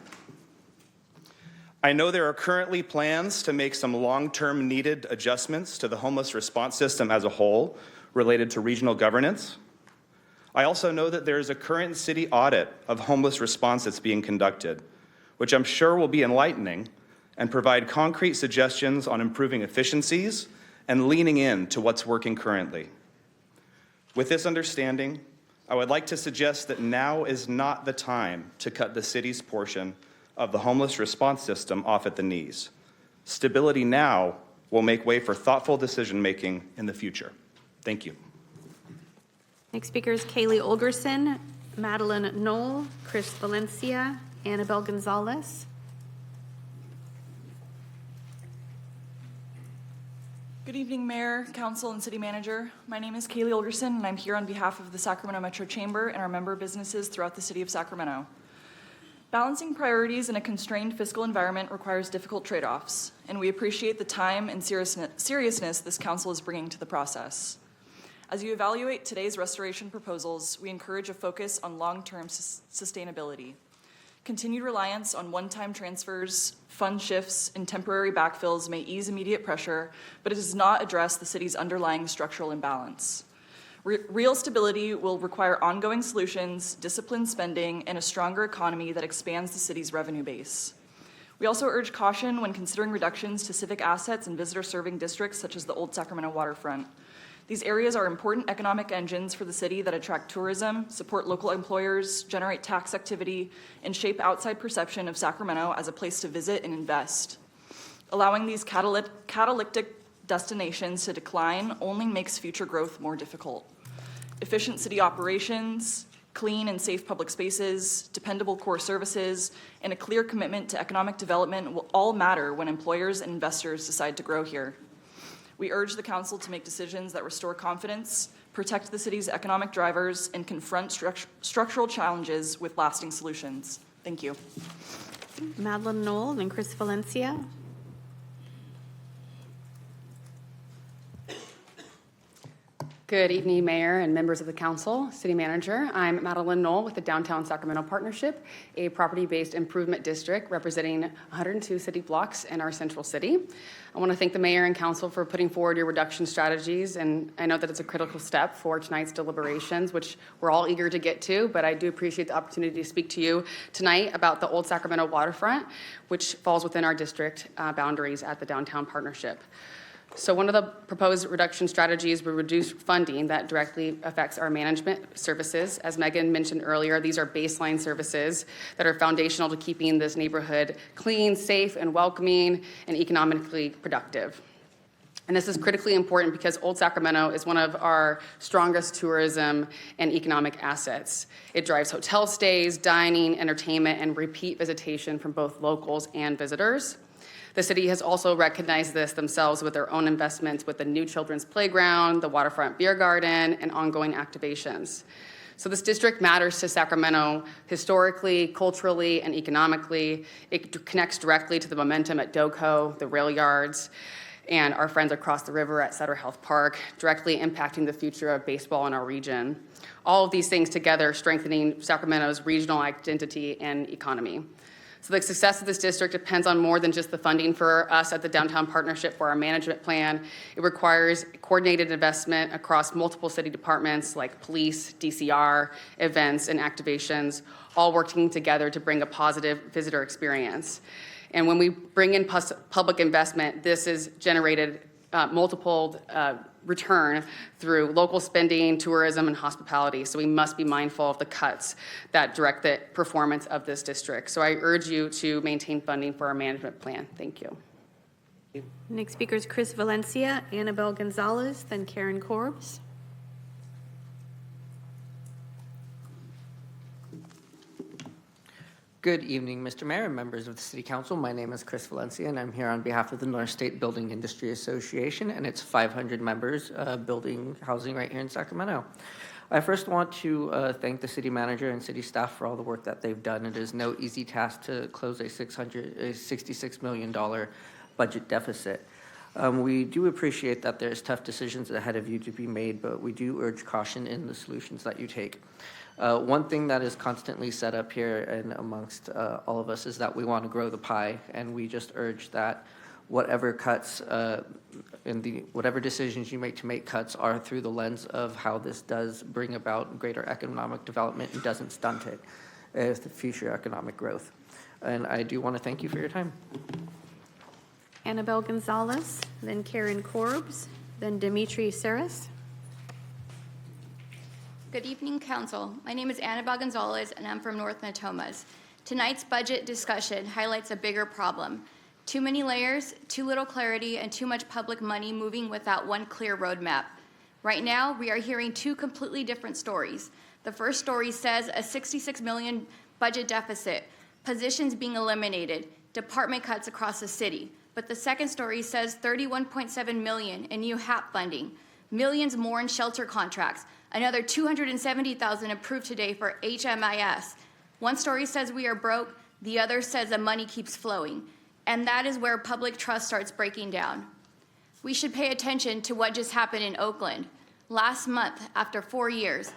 I know there are currently plans to make some long-term needed adjustments to the homeless response system as a whole related to regional governance. I also know that there is a current city audit of homeless response that's being conducted, which I'm sure will be enlightening and provide concrete suggestions on improving efficiencies and leaning into what's working currently. With this understanding, I would like to suggest that now is not the time to cut the city's portion of the homeless response system off at the knees. Stability now will make way for thoughtful decision-making in the future. Thank you. Next speaker is Kaylee Olgerson, Madeline Knoll, Chris Valencia, Annabelle Gonzalez. Good evening, Mayor, Council, and City Manager. My name is Kaylee Olgerson, and I'm here on behalf of the Sacramento Metro Chamber and our member businesses throughout the City of Sacramento. Balancing priorities in a constrained fiscal environment requires difficult trade-offs, and we appreciate the time and seriousness this Council is bringing to the process. As you evaluate today's restoration proposals, we encourage a focus on long-term sustainability. Continued reliance on one-time transfers, fund shifts, and temporary backfills may ease immediate pressure, but it does not address the city's underlying structural imbalance. Real stability will require ongoing solutions, disciplined spending, and a stronger economy that expands the city's revenue base. We also urge caution when considering reductions to civic assets and visitor-serving districts such as the Old Sacramento waterfront. These areas are important economic engines for the city that attract tourism, support local employers, generate tax activity, and shape outside perception of Sacramento as a place to visit and invest. Allowing these catalytic destinations to decline only makes future growth more difficult. Efficient city operations, clean and safe public spaces, dependable core services, and a clear commitment to economic development will all matter when employers and investors decide to grow here. We urge the Council to make decisions that restore confidence, protect the city's economic drivers, and confront structural challenges with lasting solutions. Thank you. Madeline Knoll and Chris Valencia. Good evening, Mayor and members of the Council, City Manager. I'm Madeline Knoll with the Downtown Sacramento Partnership, a property-based improvement district representing 102 city blocks in our central city. I want to thank the Mayor and Council for putting forward your reduction strategies, and I know that it's a critical step for tonight's deliberations, which we're all eager to get to, but I do appreciate the opportunity to speak to you tonight about the Old Sacramento waterfront, which falls within our district boundaries at the Downtown Partnership. So one of the proposed reduction strategies will reduce funding that directly affects our management services. As Megan mentioned earlier, these are baseline services that are foundational to keeping this neighborhood clean, safe, and welcoming, and economically productive. And this is critically important because Old Sacramento is one of our strongest tourism and economic assets. It drives hotel stays, dining, entertainment, and repeat visitation from both locals and visitors. The city has also recognized this themselves with their own investments with the new children's playground, the waterfront beer garden, and ongoing activations. So this district matters to Sacramento historically, culturally, and economically. It connects directly to the momentum at DOCO, the rail yards, and our friends across the river at Sutter Health Park, directly impacting the future of baseball in our region. All of these things together strengthening Sacramento's regional identity and economy. So the success of this district depends on more than just the funding for us at the Downtown Partnership for our management plan. It requires coordinated investment across multiple city departments like police, DCR, events, and activations, all working together to bring a positive visitor experience. And when we bring in public investment, this is generated multiple return through local spending, tourism, and hospitality. So we must be mindful of the cuts that direct the performance of this district. So I urge you to maintain funding for our management plan. Thank you. Next speaker is Chris Valencia, Annabelle Gonzalez, then Karen Corbs. Good evening, Mr. Mayor and members of the City Council. My name is Chris Valencia, and I'm here on behalf of the North State Building Industry Association and its 500 members building housing right here in Sacramento. I first want to thank the city manager and city staff for all the work that they've done. It is no easy task to close a $66 million budget deficit. We do appreciate that there's tough decisions ahead of you to be made, but we do urge caution in the solutions that you take. One thing that is constantly set up here and amongst all of us is that we want to grow the pie, and we just urge that whatever cuts whatever decisions you make to make cuts are through the lens of how this does bring about greater economic development and doesn't stunt it the future economic growth. And I do want to thank you for your time. Annabelle Gonzalez, then Karen Corbs, then Dimitri Saras. Good evening, Council. My name is Annabelle Gonzalez, and I'm from North Natomas. Tonight's budget discussion highlights a bigger problem. Too many layers, too little clarity, and too much public money moving without one clear roadmap. Right now, we are hearing two completely different stories. The first story says a $66 million budget deficit, positions being eliminated, department cuts across the city. But the second story says $31.7 million in new HAP funding, millions more in shelter contracts, another $270,000 approved today for HMIS. One story says we are broke, the other says the money keeps flowing. And that is where public trust starts breaking down. We should pay attention to what just happened in Oakland. Last month, after 4 years,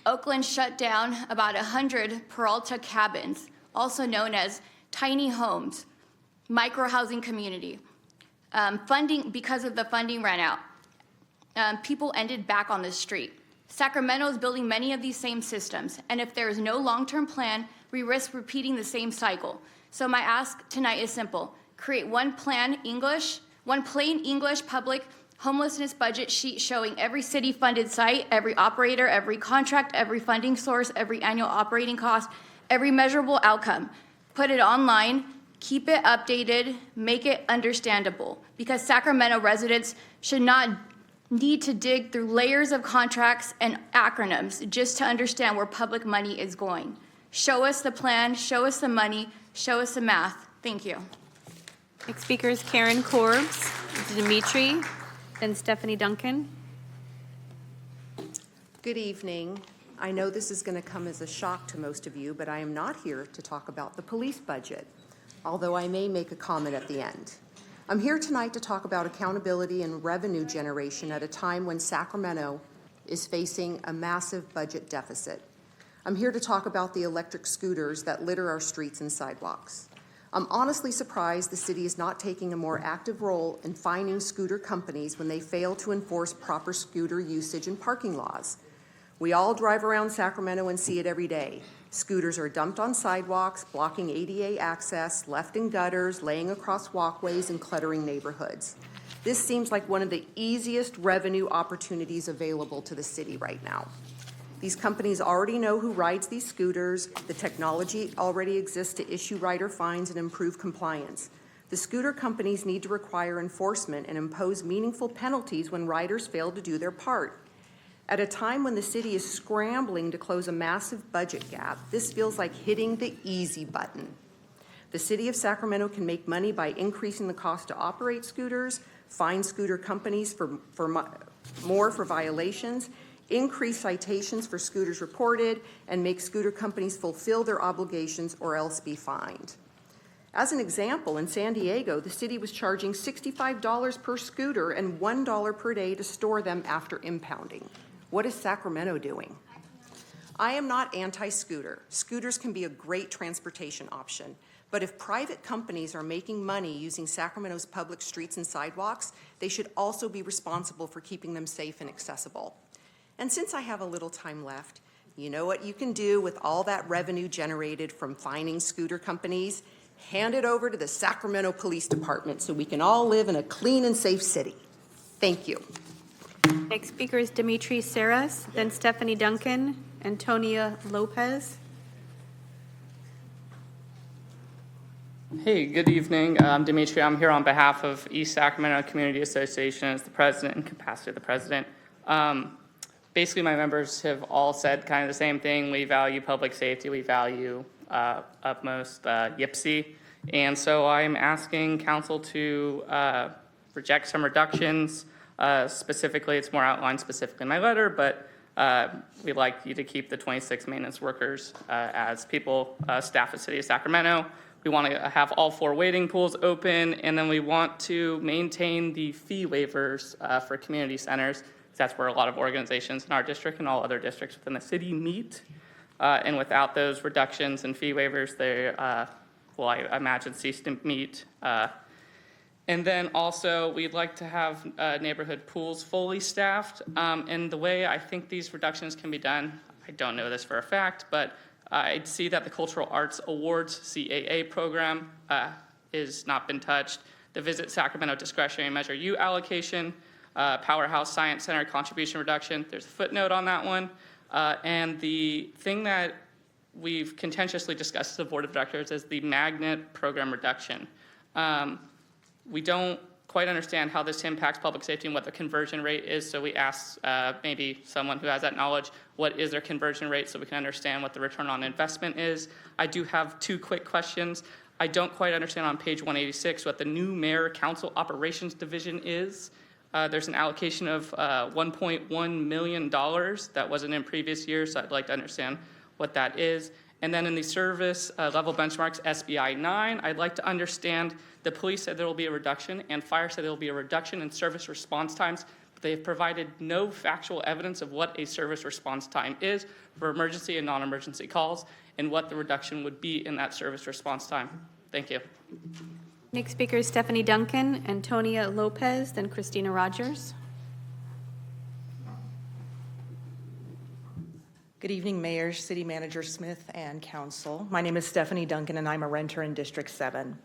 Oakland shut down about 100 Peralta cabins, also known as tiny homes, micro-housing community. Because of the funding ran out, people ended back on the street. Sacramento is building many of these same systems, and if there is no long-term plan, we risk repeating the same cycle. So my ask tonight is simple. Create one plain English public homelessness budget sheet showing every city-funded site, every operator, every contract, every funding source, every annual operating cost, every measurable outcome. Put it online, keep it updated, make it understandable, because Sacramento residents should not need to dig through layers of contracts and acronyms just to understand where public money is going. Show us the plan, show us the money, show us the math. Thank you. Next speaker is Karen Corbs, Dimitri, then Stephanie Duncan. Good evening. I know this is going to come as a shock to most of you, but I am not here to talk about the police budget, although I may make a comment at the end. I'm here tonight to talk about accountability and revenue generation at a time when Sacramento is facing a massive budget deficit. I'm here to talk about the electric scooters that litter our streets and sidewalks. I'm honestly surprised the city is not taking a more active role in fining scooter companies when they fail to enforce proper scooter usage and parking laws. We all drive around Sacramento and see it every day. Scooters are dumped on sidewalks, blocking ADA access, left in gutters, laying across walkways, and cluttering neighborhoods. This seems like one of the easiest revenue opportunities available to the city right now. These companies already know who rides these scooters. The technology already exists to issue rider fines and improve compliance. The scooter companies need to require enforcement and impose meaningful penalties when riders fail to do their part. At a time when the city is scrambling to close a massive budget gap, this feels like hitting the easy button. The city of Sacramento can make money by increasing the cost to operate scooters, fine scooter companies for violations, increase citations for scooters reported, and make scooter companies fulfill their obligations or else be fined. As an example, in San Diego, the city was charging $65 per scooter and $1 per day to store them after impounding. What is Sacramento doing? I am not anti-scooter. Scooters can be a great transportation option. But if private companies are making money using Sacramento's public streets and sidewalks, they should also be responsible for keeping them safe and accessible. And since I have a little time left, you know what you can do with all that revenue generated from fining scooter companies? Hand it over to the Sacramento Police Department so we can all live in a clean and safe city. Thank you. Next speaker is Dimitri Saras, then Stephanie Duncan, Antonia Lopez. Hey, good evening. I'm Dimitri. I'm here on behalf of East Sacramento Community Association as the president and capacity of the president. Basically, my members have all said kind of the same thing. We value public safety. We value utmost YPSI. And so I'm asking council to reject some reductions. Specifically, it's more outlined specifically in my letter, but we'd like you to keep the 26 maintenance workers as people, staff at City of Sacramento. We want to have all 4 waiting pools open, and then we want to maintain the fee waivers for community centers. That's where a lot of organizations in our district and all other districts within the city meet. And without those reductions and fee waivers, they will, I imagine, cease to meet. And then also, we'd like to have neighborhood pools fully staffed. And the way I think these reductions can be done, I don't know this for a fact, but I see that the Cultural Arts Awards CAA program has not been touched. The Visit Sacramento Discretionary Measure U allocation, Powerhouse Science Center contribution reduction, there's a footnote on that one. And the thing that we've contentiously discussed as the board of directors is the magnet program reduction. We don't quite understand how this impacts public safety and what the conversion rate is, so we asked maybe someone who has that knowledge, what is their conversion rate, so we can understand what the return on investment is. I do have 2 quick questions. I don't quite understand on page 186 what the new mayor council operations division is. There's an allocation of $1.1 million that wasn't in previous years, so I'd like to understand what that is. And then in the service level benchmarks, SBI 9, I'd like to understand, the police said there will be a reduction and fire said there will be a reduction in service response times. But they have provided no factual evidence of what a service response time is for emergency and non-emergency calls and what the reduction would be in that service response time. Thank you. Next speaker is Stephanie Duncan, Antonia Lopez, then Christina Rogers. Good evening, Mayor, City Manager Smith, and Council. My name is Stephanie Duncan, and I'm a renter in District 7.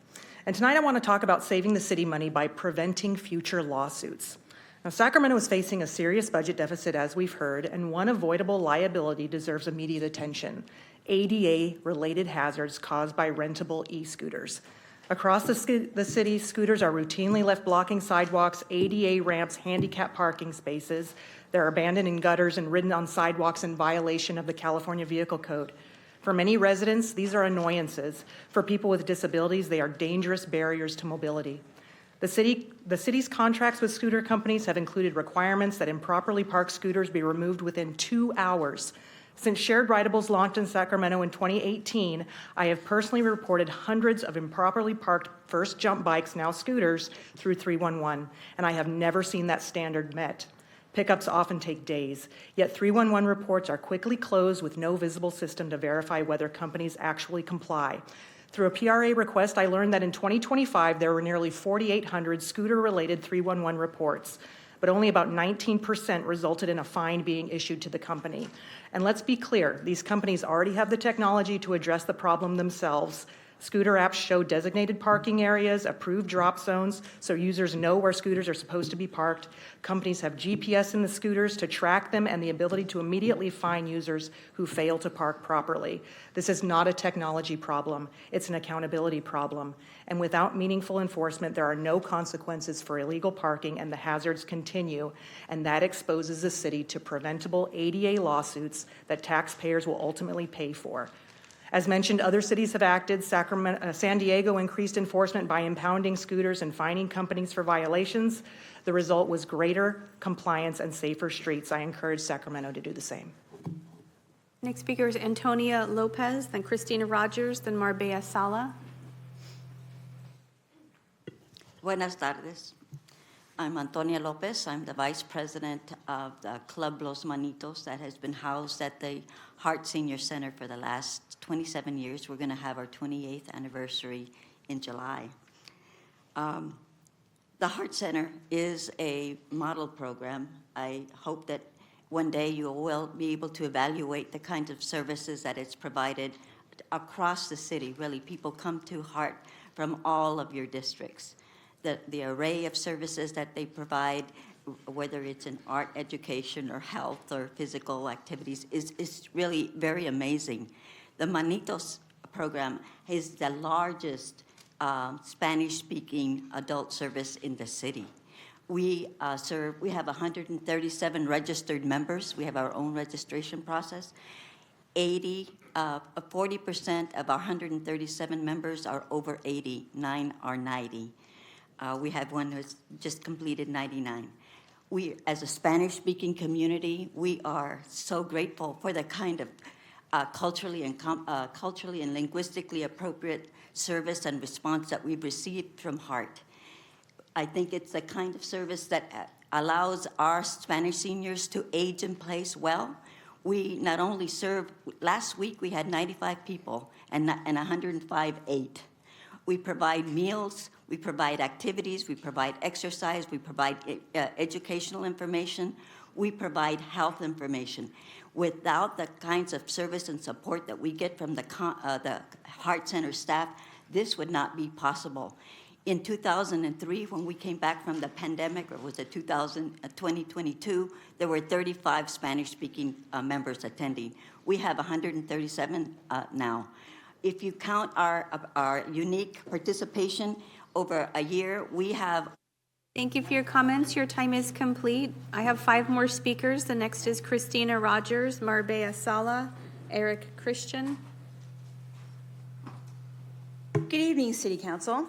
And tonight I want to talk about saving the city money by preventing future lawsuits. Now, Sacramento is facing a serious budget deficit, as we've heard, and one avoidable liability deserves immediate attention: ADA-related hazards caused by rentable e-scooters. Across the city, scooters are routinely left blocking sidewalks, ADA ramps, handicap parking spaces. They're abandoned in gutters and ridden on sidewalks in violation of the California Vehicle Code. For many residents, these are annoyances. For people with disabilities, they are dangerous barriers to mobility. The city's contracts with scooter companies have included requirements that improperly parked scooters be removed within 2 hours. Since Shared Rideables launched in Sacramento in 2018, I have personally reported hundreds of improperly parked first jump bikes, now scooters, through 311, and I have never seen that standard met. Pickups often take days, yet 311 reports are quickly closed with no visible system to verify whether companies actually comply. Through a PRA request, I learned that in 2025, there were nearly 4,800 scooter-related 311 reports, but only about 19% resulted in a fine being issued to the company. And let's be clear, these companies already have the technology to address the problem themselves. Scooter apps show designated parking areas, approved drop zones, so users know where scooters are supposed to be parked. Companies have GPS in the scooters to track them and the ability to immediately fine users who fail to park properly. This is not a technology problem, it's an accountability problem. And without meaningful enforcement, there are no consequences for illegal parking and the hazards continue, and that exposes the city to preventable ADA lawsuits that taxpayers will ultimately pay for. As mentioned, other cities have acted. San Diego increased enforcement by impounding scooters and fining companies for violations. The result was greater compliance and safer streets. I encourage Sacramento to do the same. Next speaker is Antonia Lopez, then Christina Rogers, then Marbella Sala. Buenas tardes. I'm Antonia Lopez. I'm the vice president of the Club Los Manitos that has been housed at the Hart Senior Center for the last 27 years. We're going to have our 28th anniversary in July. The Hart Center is a model program. I hope that one day you will be able to evaluate the kinds of services that it's provided across the city. Really, people come to Hart from all of your districts. The array of services that they provide, whether it's in art, education, or health, or physical activities, is really very amazing. The Manitos program is the largest Spanish-speaking adult service in the city. We have 137 registered members. We have our own registration process. 40% of our 137 members are over 80, 9 are 90. We have one who's just completed 99. We, as a Spanish-speaking community, we are so grateful for the kind of culturally and linguistically appropriate service and response that we've received from HEART. I think it's the kind of service that allows our Spanish seniors to age in place well. We not only serve, last week we had 95 people and 105 ate. We provide meals, we provide activities, we provide exercise, we provide educational information, we provide health information. Without the kinds of service and support that we get from the Heart Center staff, this would not be possible. In 2003, when we came back from the pandemic, or was it 2022, there were 35 Spanish-speaking members attending. We have 137 now. If you count our unique participation over a year, we have. Thank you for your comments. Your time is complete. I have 5 more speakers. The next is Christina Rogers, Marbella Sala, Eric Christian. Good evening, City Council.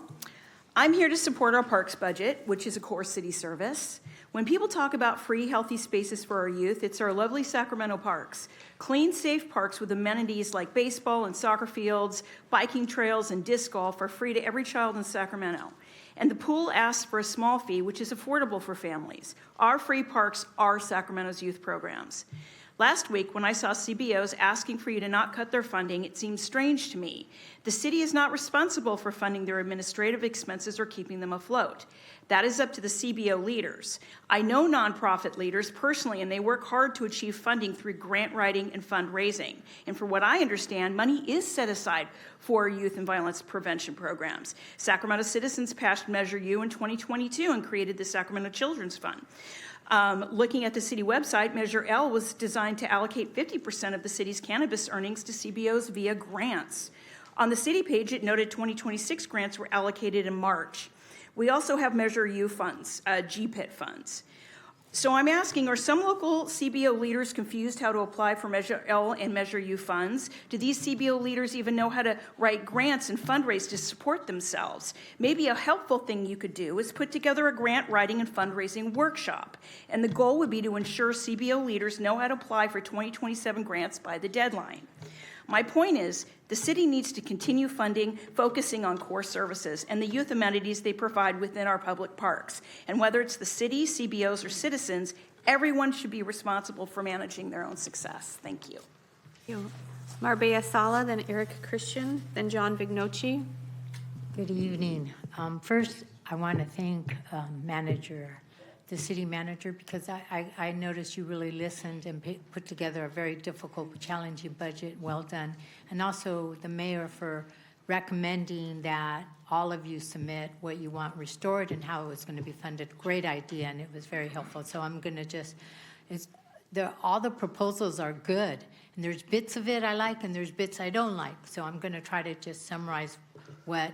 I'm here to support our parks budget, which is a core city service. When people talk about free, healthy spaces for our youth, it's our lovely Sacramento parks. Clean, safe parks with amenities like baseball and soccer fields, biking trails, and disc golf are free to every child in Sacramento. And the pool asks for a small fee, which is affordable for families. Our free parks are Sacramento's youth programs. Last week, when I saw CBOs asking for you to not cut their funding, it seemed strange to me. The city is not responsible for funding their administrative expenses or keeping them afloat. That is up to the CBO leaders. I know nonprofit leaders personally, and they work hard to achieve funding through grant writing and fundraising. And for what I understand, money is set aside for youth and violence prevention programs. Sacramento citizens passed Measure U in 2022 and created the Sacramento Children's Fund. Looking at the city website, Measure L was designed to allocate 50% of the city's cannabis earnings to CBOs via grants. On the city page, it noted 2026 grants were allocated in March. We also have Measure U funds, GPIT funds. So I'm asking, are some local CBO leaders confused how to apply for Measure L and Measure U funds? Do these CBO leaders even know how to write grants and fundraise to support themselves? Maybe a helpful thing you could do is put together a grant writing and fundraising workshop. And the goal would be to ensure CBO leaders know how to apply for 2027 grants by the deadline. My point is, the city needs to continue funding, focusing on core services and the youth amenities they provide within our public parks. And whether it's the city, CBOs, or citizens, everyone should be responsible for managing their own success. Thank you. Thank you. Marbella Sala, then Eric Christian, then John Vignocci. Good evening. First, I want to thank the city manager, because I noticed you really listened and put together a very difficult, challenging budget. Well done. And also the mayor for recommending that all of you submit what you want restored and how it was going to be funded. Great idea, and it was very helpful. So I'm going to just, all the proposals are good, and there's bits of it I like and there's bits I don't like. So I'm going to try to just summarize what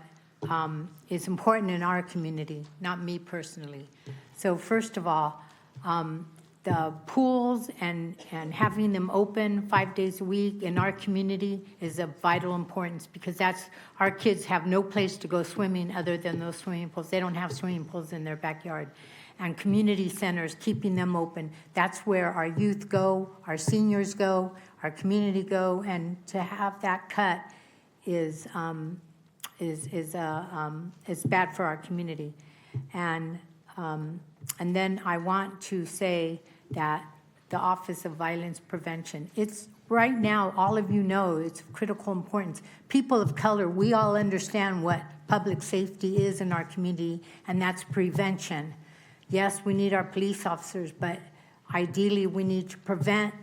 is important in our community, not me personally. So first of all, the pools and having them open 5 days a week in our community is of vital importance, because our kids have no place to go swimming other than those swimming pools. They don't have swimming pools in their backyard. And community centers, keeping them open, that's where our youth go, our seniors go, our community go, and to have that cut is bad for our community. And then I want to say that the Office of Violence Prevention, it's right now, all of you know, it's of critical importance. People of color, we all understand what public safety is in our community, and that's prevention. Yes, we need our police officers, but ideally we need to prevent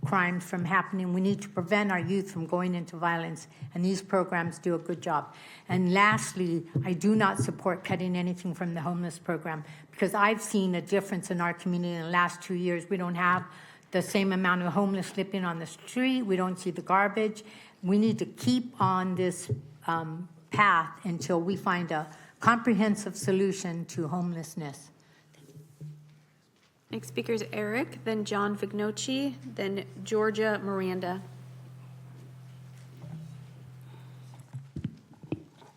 crimes from happening. We need to prevent our youth from going into violence, and these programs do a good job. And lastly, I do not support cutting anything from the homeless program, because I've seen a difference in our community in the last 2 years. We don't have the same amount of homeless sleeping on the street. We don't see the garbage. We need to keep on this path until we find a comprehensive solution to homelessness. Next speaker is Eric, then John Vignoci, then Georgia Miranda.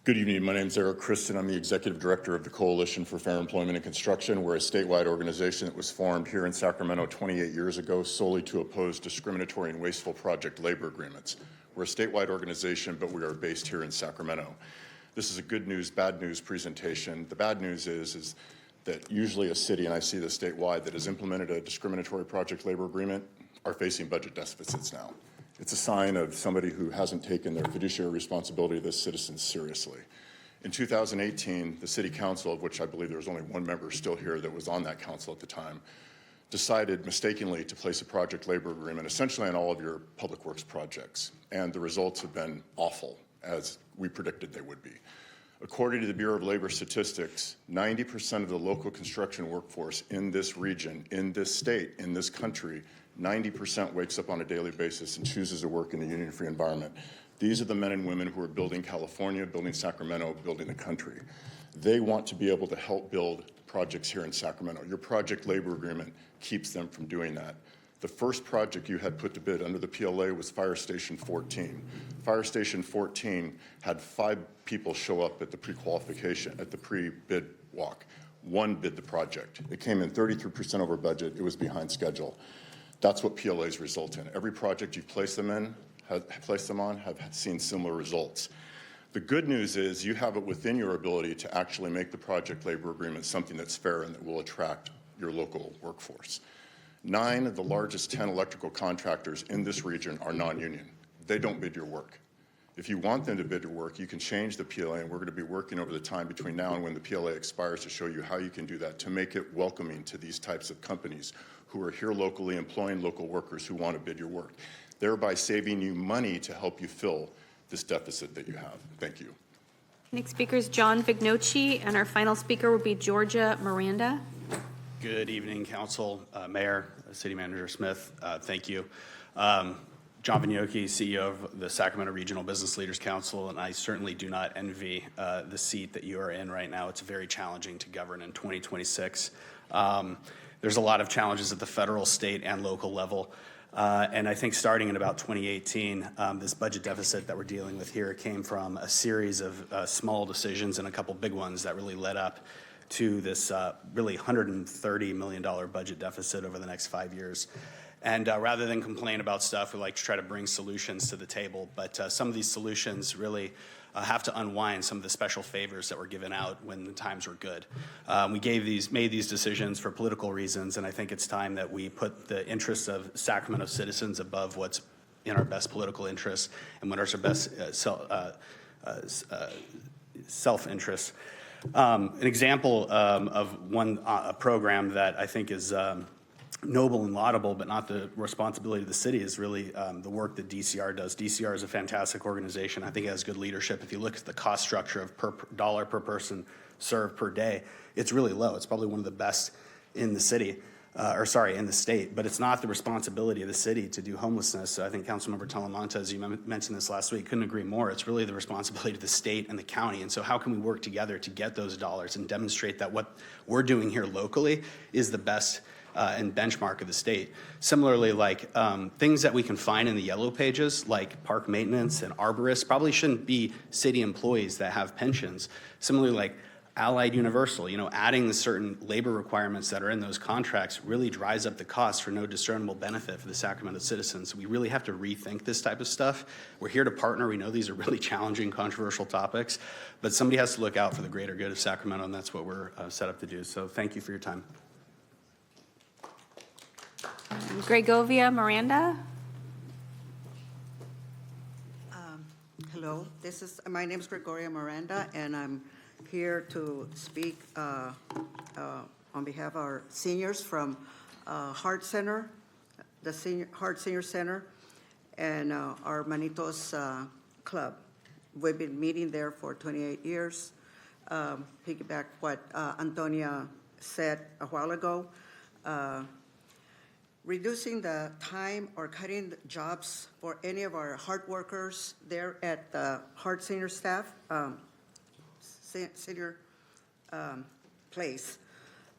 Good evening. My name is Eric Christen. I'm the Executive Director of the Coalition for Fair Employment and Construction. We're a statewide organization that was formed here in Sacramento 28 years ago solely to oppose discriminatory and wasteful project labor agreements. We're a statewide organization, but we are based here in Sacramento. This is a good news, bad news presentation. The bad news is that usually a city, and I see this statewide, that has implemented a discriminatory project labor agreement are facing budget deficits now. It's a sign of somebody who hasn't taken their fiduciary responsibility to the citizens seriously. In 2018, the City Council, of which I believe there was only one member still here that was on that council at the time, decided mistakenly to place a project labor agreement essentially on all of your public works projects. And the results have been awful, as we predicted they would be. According to the Bureau of Labor Statistics, 90% of the local construction workforce in this region, in this state, in this country, 90% wakes up on a daily basis and chooses to work in a union-free environment. These are the men and women who are building California, building Sacramento, building the country. They want to be able to help build projects here in Sacramento. Your project labor agreement keeps them from doing that. The first project you had put to bid under the PLA was Fire Station 14. Fire Station 14 had 5 people show up at the pre-qualification, at the pre-bid walk. 1 bid the project. It came in 33% over budget. It was behind schedule. That's what PLAs result in. Every project you've placed them on have seen similar results. The good news is you have it within your ability to actually make the project labor agreement something that's fair and that will attract your local workforce. 9 of the largest 10 electrical contractors in this region are non-union. They don't bid your work. If you want them to bid your work, you can change the PLA, and we're going to be working over the time between now and when the PLA expires to show you how you can do that to make it welcoming to these types of companies who are here locally, employing local workers who want to bid your work, thereby saving you money to help you fill this deficit that you have. Thank you. Next speaker is John Vignoci, and our final speaker will be Georgia Miranda. Good evening, Council, Mayor, City Manager Smith. Thank you. John Vignoci, CEO of the Sacramento Regional Business Leaders Council, and I certainly do not envy the seat that you are in right now. It's very challenging to govern in 2026. There's a lot of challenges at the federal, state, and local level. And I think starting in about 2018, this budget deficit that we're dealing with here came from a series of small decisions and a couple big ones that really led up to this really $130 million budget deficit over the next 5 years. And rather than complain about stuff, we like to try to bring solutions to the table. But some of these solutions really have to unwind some of the special favors that were given out when the times were good. We made these decisions for political reasons, and I think it's time that we put the interests of Sacramento citizens above what's in our best political interests and what are our best self-interests. An example of one program that I think is noble and laudable, but not the responsibility of the city, is really the work that DCR does. DCR is a fantastic organization. I think it has good leadership. If you look at the cost structure of dollar per person served per day, it's really low. It's probably one of the best in the city, in the state, but it's not the responsibility of the city to do homelessness. I think Councilmember Talamantes, you mentioned this last week, couldn't agree more. It's really the responsibility of the state and the county. And so how can we work together to get those dollars and demonstrate that what we're doing here locally is the best and benchmark of the state. Similarly, like things that we can find in the yellow pages, like park maintenance and arborists, probably shouldn't be city employees that have pensions. Similarly, like Allied Universal, adding the certain labor requirements that are in those contracts really dries up the cost for no discernible benefit for the Sacramento citizens. We really have to rethink this type of stuff. We're here to partner. We know these are really challenging, controversial topics, but somebody has to look out for the greater good of Sacramento, and that's what we're set up to do. So thank you for your time. Gregovia Miranda. Hello, my name is Gregoria Miranda, and I'm here to speak on behalf of our seniors from Heart Center, the Heart Senior Center, and our Manitos Club. We've been meeting there for 28 years. Piggyback what Antonia said a while ago. Reducing the time or cutting jobs for any of our heart workers there at the Heart Senior staff senior place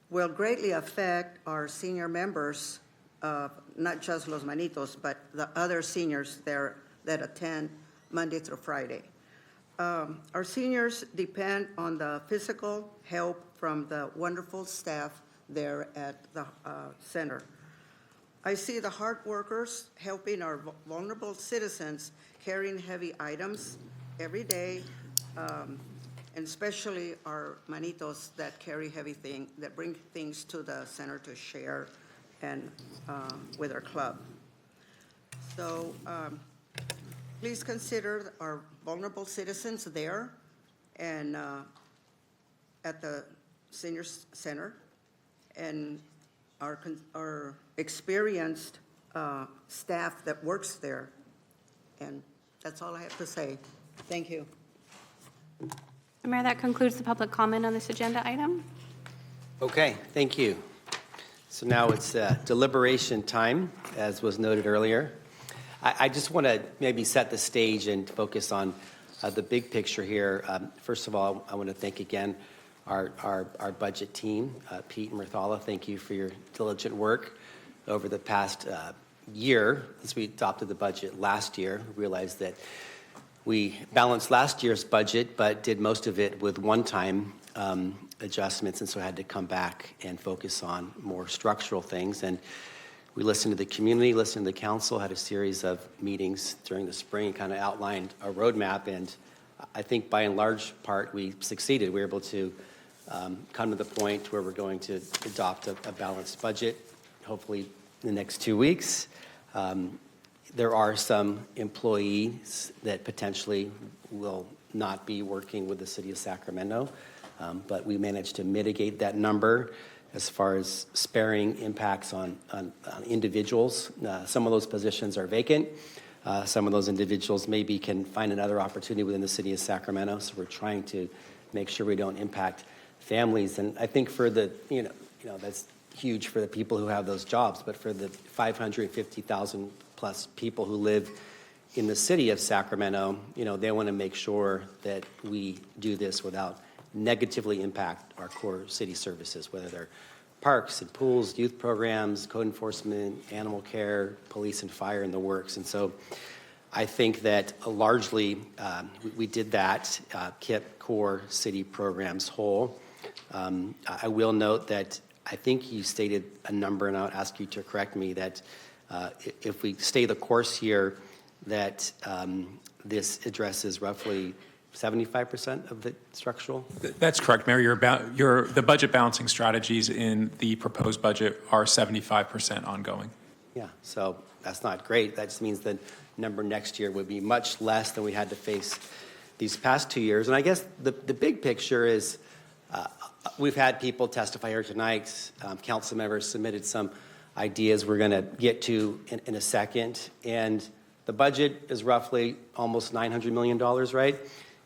will greatly affect our senior members, not just Los Manitos, but the other seniors there that attend Monday through Friday. Our seniors depend on the physical help from the wonderful staff there at the center. I see the hard workers helping our vulnerable citizens carrying heavy items every day, and especially our manitos that carry heavy things, that bring things to the center to share and with our club. So please consider our vulnerable citizens there and at the senior center, and our experienced staff that works there. And that's all I have to say. Thank you. Mayor, that concludes the public comment on this agenda item. Okay, thank you. So now it's deliberation time, as was noted earlier. I just want to maybe set the stage and focus on the big picture here. First of all, I want to thank again our budget team, Pete and Mirthala. Thank you for your diligent work over the past year. As we adopted the budget last year, we realized that we balanced last year's budget, but did most of it with one-time adjustments, and so had to come back and focus on more structural things. And we listened to the community, listened to the council, had a series of meetings during the spring, kind of outlined a roadmap, and I think by and large part we succeeded. We were able to come to the point where we're going to adopt a balanced budget, hopefully in the next 2 weeks. There are some employees that potentially will not be working with the city of Sacramento, but we managed to mitigate that number as far as sparing impacts on individuals. Some of those positions are vacant. Some of those individuals maybe can find another opportunity within the city of Sacramento, so we're trying to make sure we don't impact families. And I think for the, you know, that's huge for the people who have those jobs, but for the 550,000 plus people who live in the city of Sacramento, you know, they want to make sure that we do this without negatively impact our core city services, whether they're parks and pools, youth programs, code enforcement, animal care, police and fire, and the works. And so I think that largely we did that, kept core city programs whole. I will note that I think you stated a number, and I'll ask you to correct me, that if we stay the course here, that this addresses roughly 75% of the structural? That's correct, Mayor. The budget balancing strategies in the proposed budget are 75% ongoing. Yeah, so that's not great. That just means the number next year would be much less than we had to face these past 2 years. And I guess the big picture is we've had people testify here tonight. Council members submitted some ideas we're going to get to in a second. And the budget is roughly almost $900 million, right?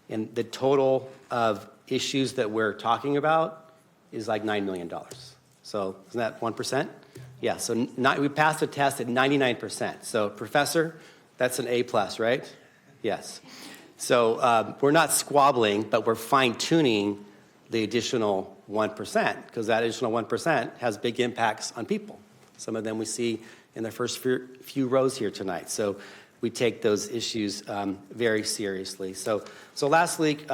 And the total of issues that we're talking about is like $9 million. So isn't that 1%? Yeah, so we passed the test at 99%. So professor, that's an A+, right? Yes. So we're not squabbling, but we're fine-tuning the additional 1%, because that additional 1% has big impacts on people. Some of them we see in the first few rows here tonight. So we take those issues very seriously. So last week,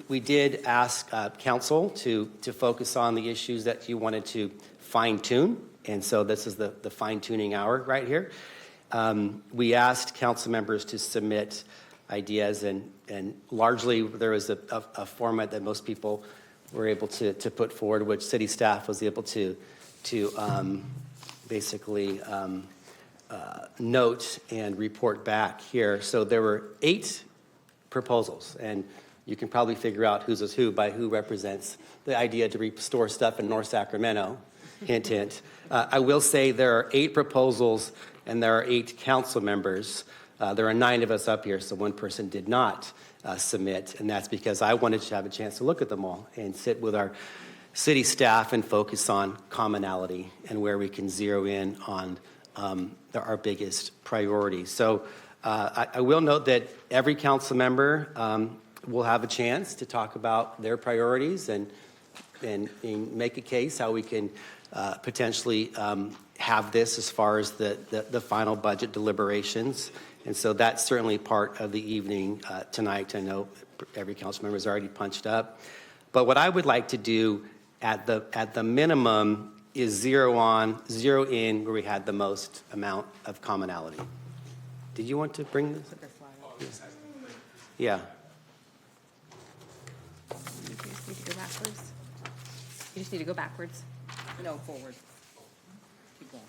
we did ask council to focus on the issues that you wanted to fine-tune, and so this is the fine-tuning hour right here. We asked council members to submit ideas, and largely there was a format that most people were able to put forward, which city staff was able to basically note and report back here. So there were 8 proposals, and you can probably figure out whose is who by who represents the idea to restore stuff in North Sacramento. Hint, hint. I will say there are 8 proposals, and there are 8 council members. There are 9 of us up here, so one person did not submit, and that's because I wanted to have a chance to look at them all and sit with our city staff and focus on commonality and where we can zero in on our biggest priorities. So I will note that every council member we'll have a chance to talk about their priorities and make a case how we can potentially have this as far as the final budget deliberations. And so that's certainly part of the evening tonight. I know every council member is already punched up. But what I would like to do at the minimum is zero in where we had the most amount of commonality. Did you want to bring this? Yeah. You just need to go backwards. You just need to go backwards. No, forward. Keep going.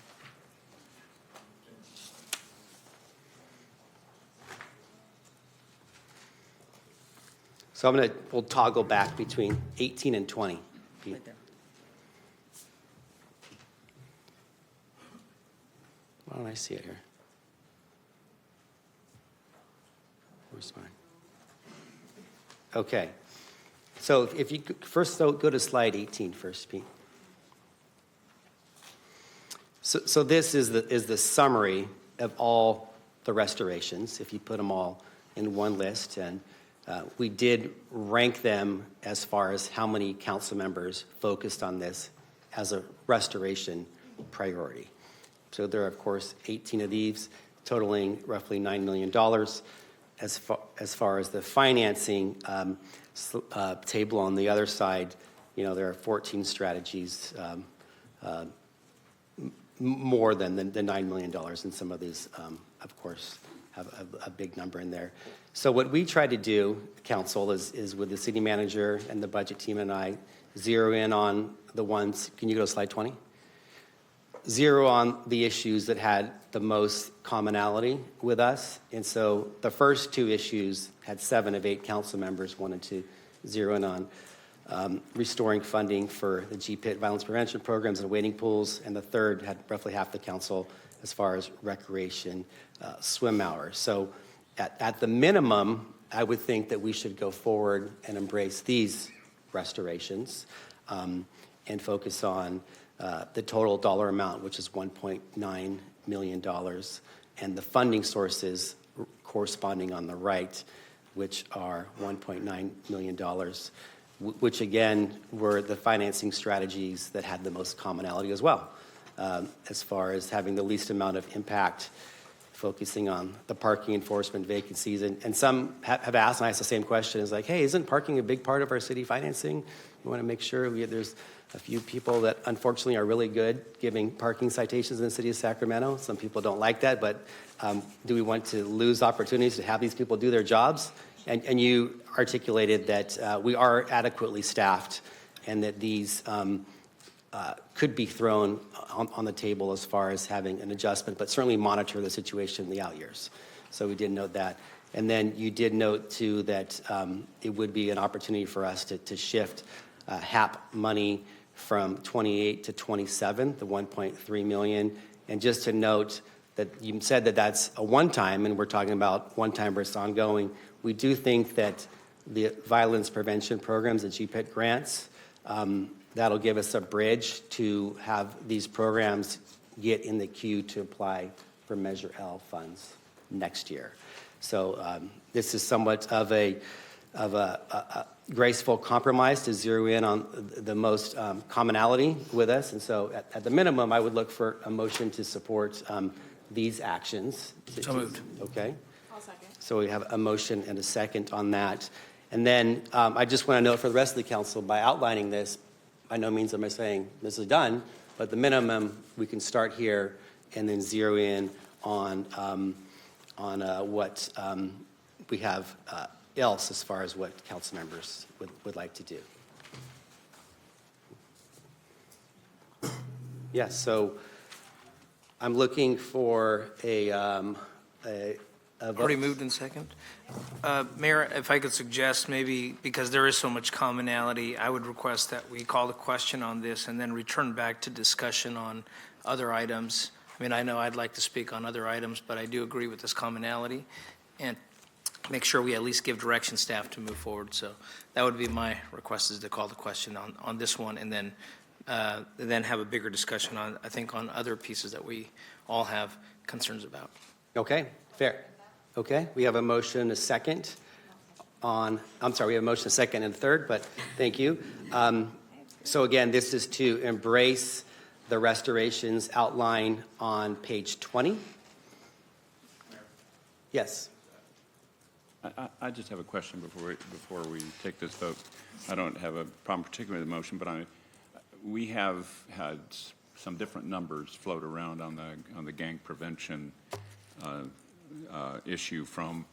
So we'll toggle back between 18 and 20. Right there. Why don't I see it here? Where's mine? Okay. So if you first go to slide 18 first, Pete. So this is the summary of all the restorations, if you put them all in one list. And we did rank them as far as how many council members focused on this as a restoration priority. So there are, of course, 18 of these, totaling roughly $9 million. As far as the financing table on the other side, there are 14 strategies, more than the $9 million, and some of these, of course, have a big number in there. So what we try to do, council, is with the city manager and the budget team and I, zero in on the ones, can you go to slide 20? Zero on the issues that had the most commonality with us. And so the first two issues had 7 of 8 council members wanted to zero in on. Restoring funding for the GPIT violence prevention programs and wading pools. And the third had roughly half the council as far as recreation swim hours. So at the minimum, I would think that we should go forward and embrace these restorations and focus on the total dollar amount, which is $1.9 million, and the funding sources corresponding on the right, which are $1.9 million, which again were the financing strategies that had the most commonality as well, as far as having the least amount of impact, focusing on the parking enforcement vacancies. And some have asked, and I asked the same question, is like, hey, isn't parking a big part of our city financing? We want to make sure there's a few people that unfortunately are really good giving parking citations in the city of Sacramento. Some people don't like that, but do we want to lose opportunities to have these people do their jobs? And you articulated that we are adequately staffed and that these could be thrown on the table as far as having an adjustment, but certainly monitor the situation in the out years. So we did note that. And then you did note, too, that it would be an opportunity for us to shift HAP money from 28 to 27, the 1.3 million. And just to note that you said that that's a one-time, and we're talking about one-time versus ongoing. We do think that the violence prevention programs, the GPIT grants, that'll give us a bridge to have these programs get in the queue to apply for Measure L funds next year. So this is somewhat of a graceful compromise to zero in on the most commonality with us. And so at the minimum, I would look for a motion to support these actions. So moved. Okay. I'll second. So we have a motion and a second on that. And then I just want to note for the rest of the council, by outlining this, by no means am I saying this is done, but the minimum, we can start here and then zero in on what we have else as far as what council members would like to do. Yes, so I'm looking for a Already moved in second. Mayor, if I could suggest maybe, because there is so much commonality, I would request that we call the question on this and then return back to discussion on other items. I mean, I know I'd like to speak on other items, but I do agree with this commonality, and make sure we at least give direction staff to move forward. So that would be my request, is to call the question on this one, and then have a bigger discussion on, I think, on other pieces that we all have concerns about. Okay, fair. Okay, we have a motion, a second on, I'm sorry, we have a motion, a second, and a third, but thank you. So again, this is to embrace the restorations outlined on page 20. Yes. I just have a question before we take this vote. I don't have a problem particularly with the motion, but we have had some different numbers float around on the gang prevention issue, from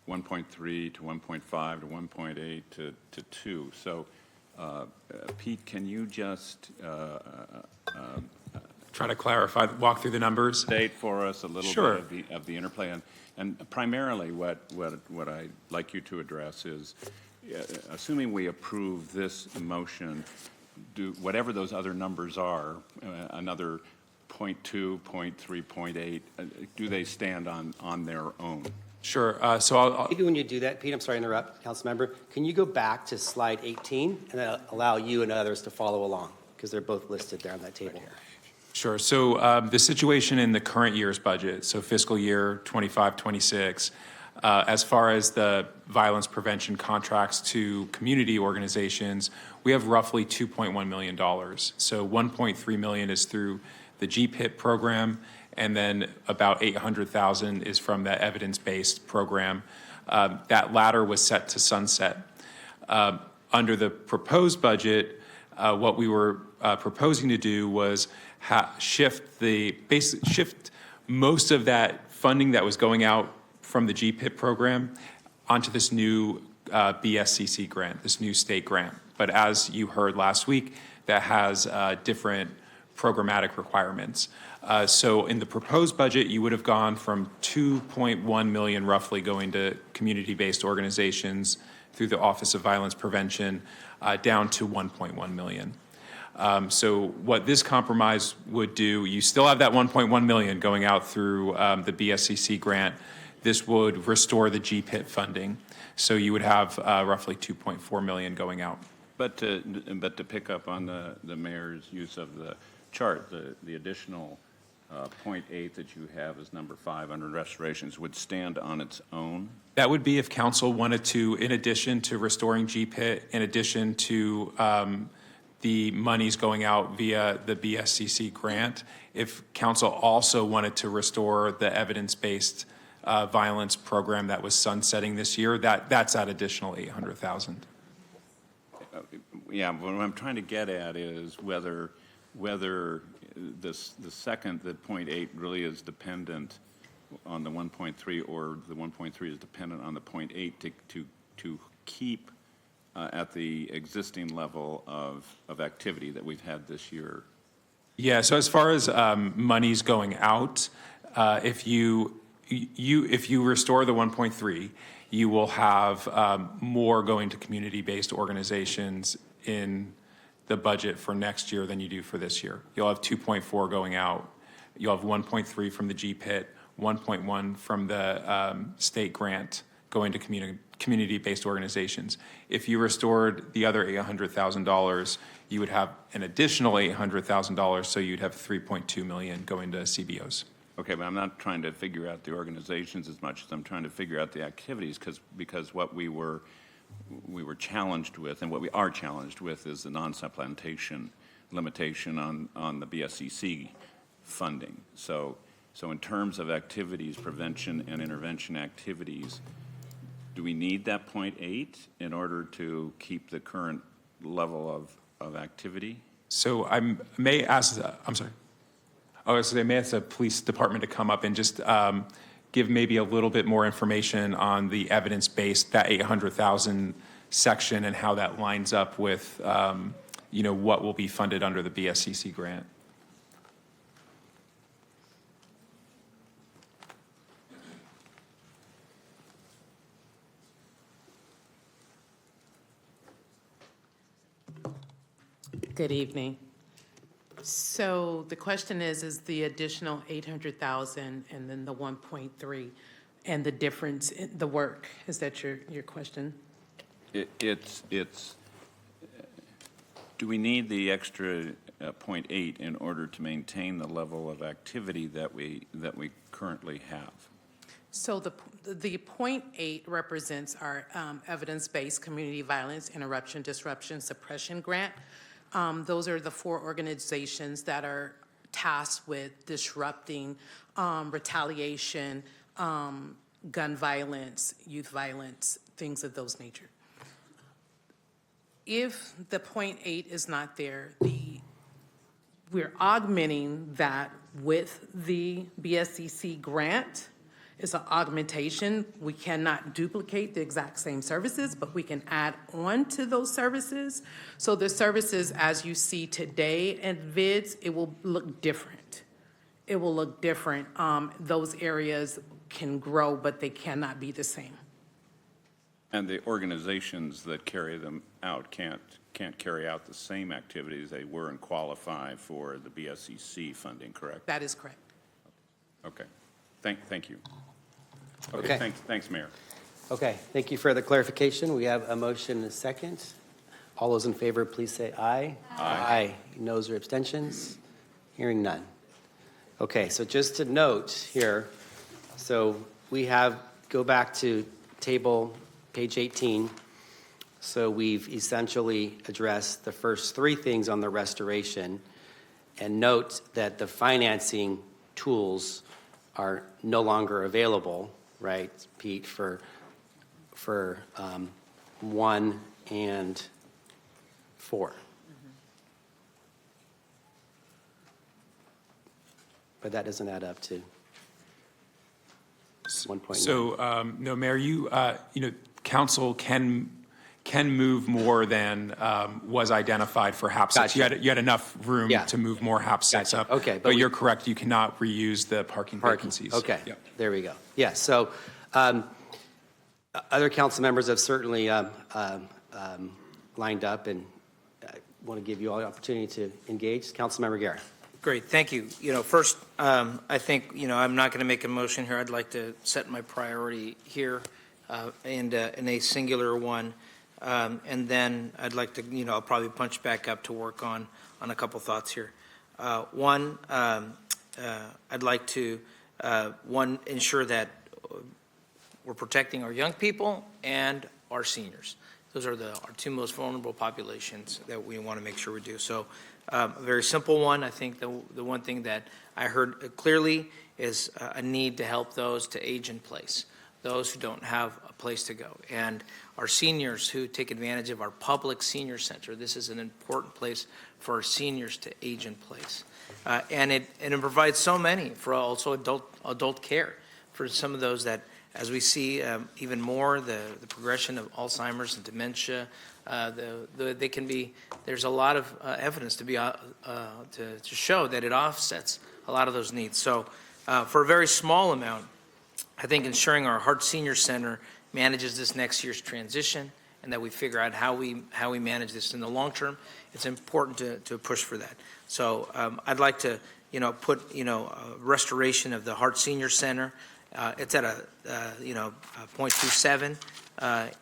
1.3 to 1.5 to 1.8 to 2. So, Pete, can you just Try to clarify, walk through the numbers? state for us a little Sure. bit of the interplay? And primarily what I'd like you to address is, assuming we approve this motion, do whatever those other numbers are, another 0.2, 0.3, 0.8, do they stand on their own? Sure. So I'll Maybe when you do that, Pete, I'm sorry to interrupt, Councilmember, can you go back to slide 18 and then allow you and others to follow along? Because they're both listed there on that table. Sure. So the situation in the current year's budget, so fiscal year 25-26, as far as the violence prevention contracts to community organizations, we have roughly $2.1 million. So $1.3 million is through the GPIT program, and then about $800,000 is from the evidence-based program. That latter was set to sunset. Under the proposed budget, what we were proposing to do was shift most of that funding that was going out from the GPIT program onto this new BSCC grant, this new state grant. But as you heard last week, that has different programmatic requirements. So in the proposed budget, you would have gone from 2.1 million roughly going to community-based organizations through the Office of Violence Prevention down to 1.1 million. So what this compromise would do, you still have that 1.1 million going out through the BSCC grant. This would restore the GPIT funding. So you would have roughly 2.4 million going out. But to pick up on the mayor's use of the chart, the additional 0.8 that you have as number 5 under restorations would stand on its own? That would be if council wanted to, in addition to restoring GPIT, in addition to the monies going out via the BSCC grant, if council also wanted to restore the evidence-based violence program that was sunsetting this year, that's that additional 800,000. Yeah, what I'm trying to get at is whether the second, the 0.8, really is dependent on the 1.3, or the 1.3 is dependent on the 0.8 to keep at the existing level of activity that we've had this year. Yeah, so as far as monies going out, if you restore the 1.3, you will have more going to community-based organizations in the budget for next year than you do for this year. You'll have 2.4 going out. You'll have 1.3 from the GPIT, 1.1 from the state grant going to community-based organizations. If you restored the other $800,000, you would have an additional $800,000, so you'd have 3.2 million going to CBOs. Okay, but I'm not trying to figure out the organizations as much as I'm trying to figure out the activities, because what we were challenged with, and what we are challenged with, is the non-supplantation limitation on the BSCC funding. So in terms of activities, prevention and intervention activities, do we need that 0.8 in order to keep the current level of activity? So I may ask, I'm sorry. Oh, so they may ask the police department to come up and just give maybe a little bit more information on the evidence-based, that 800,000 section, and how that lines up with, what will be funded under the BSCC grant. Good evening. So the question is the additional 800,000 and then the 1.3 and the difference in the work? Is that your question? It's do we need the extra 0.8 in order to maintain the level of activity that we currently have? So the .8 represents our evidence-based community violence interruption, disruption, suppression grant. Those are the 4 organizations that are tasked with disrupting retaliation, gun violence, youth violence, things of those nature. If the .8 is not there, we're augmenting that with the BSCC grant. It's an augmentation. We cannot duplicate the exact same services, but we can add on to those services. So the services, as you see today in VIDs, it will look different. It will look different. Those areas can grow, but they cannot be the same. And the organizations that carry them out can't carry out the same activities they were and qualify for the BSCC funding, correct? That is correct. Okay. Thank you. Okay. Thanks, Mayor. Okay, thank you for the clarification. We have a motion and a second. All those in favor, please say aye. Aye. Noes or abstentions? Hearing none. Okay, so just to note here, so we have, go back to table page 18. So we've essentially addressed the first 3 things on the restoration, and note that the financing tools are no longer available, right, Pete, for 1 and 4. But that doesn't add up to 1.9. So, no, Mayor, council can move more than was identified for HAP 6. Gotcha. You had enough room to move more HAP 6 up. Okay, but you're correct. You cannot reuse the parking vacancies. Okay, Yep. there we go. Yeah, so other council members have certainly lined up, and I want to give you all the opportunity to engage. Councilmember Guerra. Great, thank you. First, I think, I'm not going to make a motion here. I'd like to set my priority here in a singular one. And then I'd like to, I'll probably punch back up to work on a couple thoughts here. One, I'd like to, ensure that we're protecting our young people and our seniors. Those are our 2 most vulnerable populations that we want to make sure we do. So a very simple one. I think the one thing that I heard clearly is a need to help those to age in place, those who don't have a place to go. And our seniors who take advantage of our public senior center, this is an important place for our seniors to age in place. And it provides so many for also adult care for some of those that, as we see even more, the progression of Alzheimer's and dementia, they can be, there's a lot of evidence to show that it offsets a lot of those needs. So for a very small amount, I think ensuring our Hart Senior Center manages this next year's transition, and that we figure out how we manage this in the long term, it's important to push for that. So I'd like to put restoration of the Hart Senior Center. It's at a 0.27,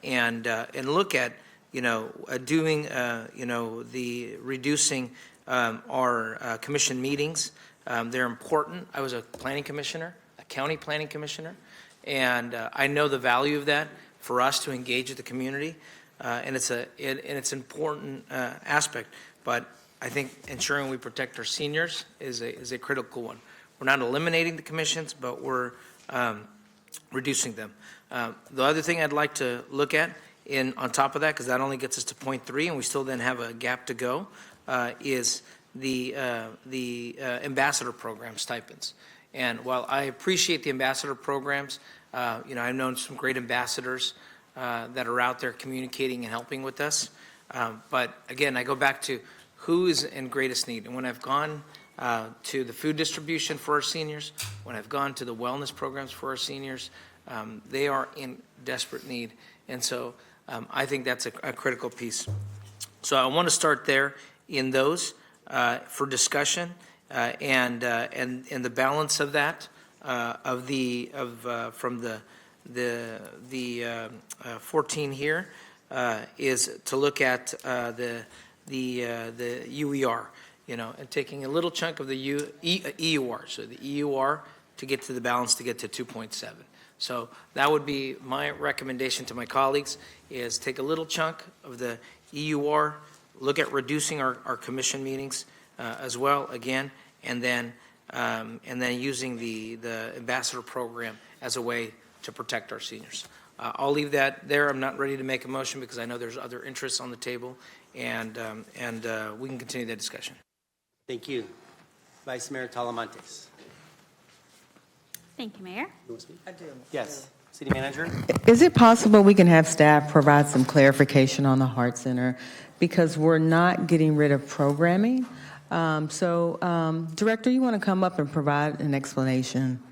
and look at doing the reducing our commission meetings. They're important. I was a planning commissioner, a county planning commissioner, and I know the value of that for us to engage with the community, and it's an important aspect. But I think ensuring we protect our seniors is a critical one. We're not eliminating the commissions, but we're reducing them. The other thing I'd like to look at on top of that, because that only gets us to 0.3, and we still then have a gap to go, is the ambassador program stipends. And while I appreciate the ambassador programs, I've known some great ambassadors that are out there communicating and helping with us. But again, I go back to who is in greatest need. And when I've gone to the food distribution for our seniors, when I've gone to the wellness programs for our seniors, they are in desperate need. And so I think that's a critical piece. So I want to start there in those for discussion, and the balance of that from the 14 here is to look at the UER, and taking a little chunk of the EUR. So the EUR to get to the balance to get to 2.7. So that would be my recommendation to my colleagues, is take a little chunk of the EUR, look at reducing our commission meetings as well, again, and then using the ambassador program as a way to protect our seniors. I'll leave that there. I'm not ready to make a motion because I know there's other interests on the table, and we can continue that discussion. Thank you. Vice Mayor Talamantes. Thank you, Mayor. I do. Yes. City Manager? Is it possible we can have staff provide some clarification on the Heart Center? Because we're not getting rid of programming. Director, you want to come up and provide an explanation?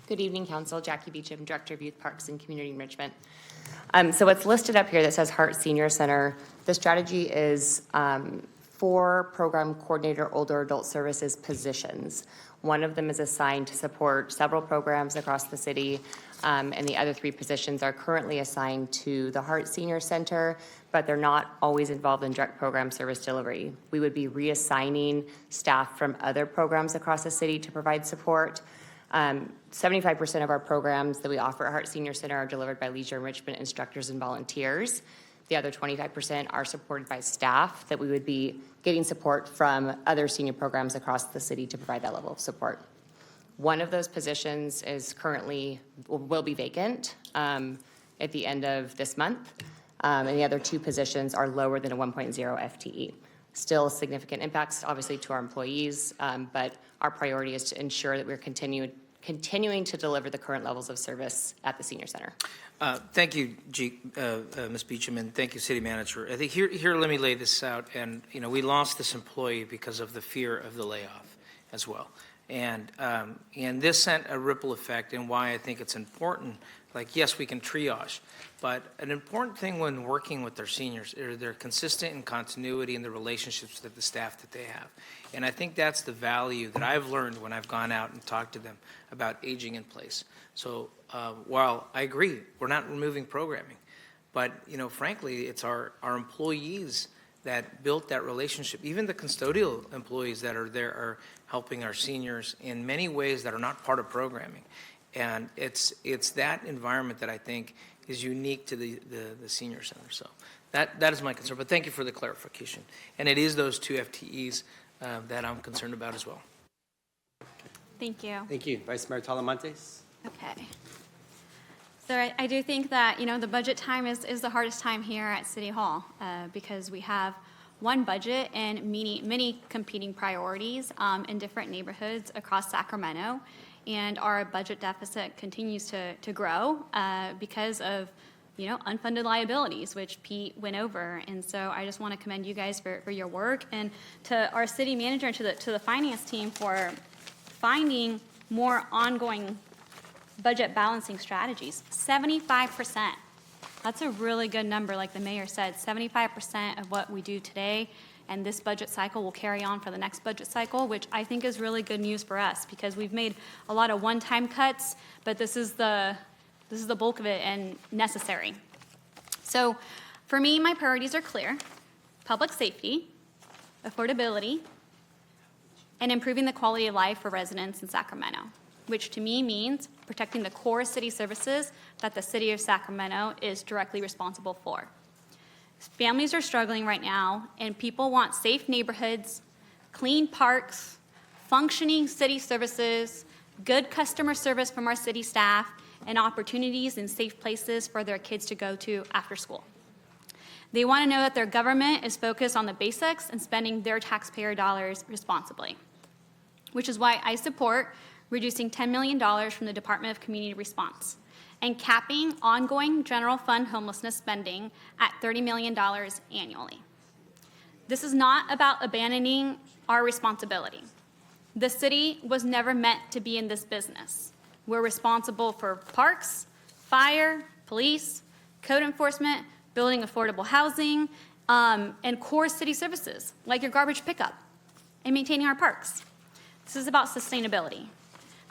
Good evening, Council. Jackie Beecham, Director of Youth Parks and Community Enrichment. So what's listed up here that says Heart Senior Center, the strategy is 4 program coordinator older adult services positions. One of them is assigned to support several programs across the city, and the other 3 positions are currently assigned to the Heart Senior Center, but they're not always involved in direct program service delivery. We would be reassigning staff from other programs across the city to provide support. 75% of our programs that we offer at Heart Senior Center are delivered by leisure enrichment instructors and volunteers. The other 25% are supported by staff that we would be getting support from other senior programs across the city to provide that level of support. One of those positions is currently, will be vacant at the end of this month, and the other 2 positions are lower than a 1.0 FTE. Still significant impacts, obviously, to our employees, but our priority is to ensure that we're continuing to deliver the current levels of service at the senior center. Thank you, Ms. Beecham, and thank you, City Manager. I think here, let me lay this out. And we lost this employee because of the fear of the layoff as well. And this sent a ripple effect, and why I think it's important. Like, yes, we can triage, but an important thing when working with their seniors is they're consistent in continuity in the relationships with the staff that they have. And I think that's the value that I've learned when I've gone out and talked to them about aging in place. So while I agree, we're not removing programming, but frankly, it's our employees that built that relationship. Even the custodial employees that are there are helping our seniors in many ways that are not part of programming. And it's that environment that I think is unique to the senior center. So that is my concern. But thank you for the clarification. And it is those 2 FTEs that I'm concerned about as well. Thank you. Thank you. Vice Mayor Talamantes? Okay. So I do think that, the budget time is the hardest time here at City Hall because we have one budget and many competing priorities in different neighborhoods across Sacramento. And our budget deficit continues to grow because of, unfunded liabilities, which Pete went over. And so I just want to commend you guys for your work, and to our city manager and to the finance team for finding more ongoing budget balancing strategies. 75%. That's a really good number, like the mayor said. 75% of what we do today and this budget cycle will carry on for the next budget cycle, which I think is really good news for us because we've made a lot of one-time cuts, but this is the bulk of it and necessary. So for me, my priorities are clear: public safety, affordability, and improving the quality of life for residents in Sacramento, which to me means protecting the core city services that the city of Sacramento is directly responsible for. Families are struggling right now, and people want safe neighborhoods, clean parks, functioning city services, good customer service from our city staff, and opportunities and safe places for their kids to go to after school. They want to know that their government is focused on the basics and spending their taxpayer dollars responsibly, which is why I support reducing $10 million from the Department of Community Response and capping ongoing general fund homelessness spending at $30 million annually. This is not about abandoning our responsibility. The city was never meant to be in this business. We're responsible for parks, fire, police, code enforcement, building affordable housing, and core city services like your garbage pickup and maintaining our parks. This is about sustainability.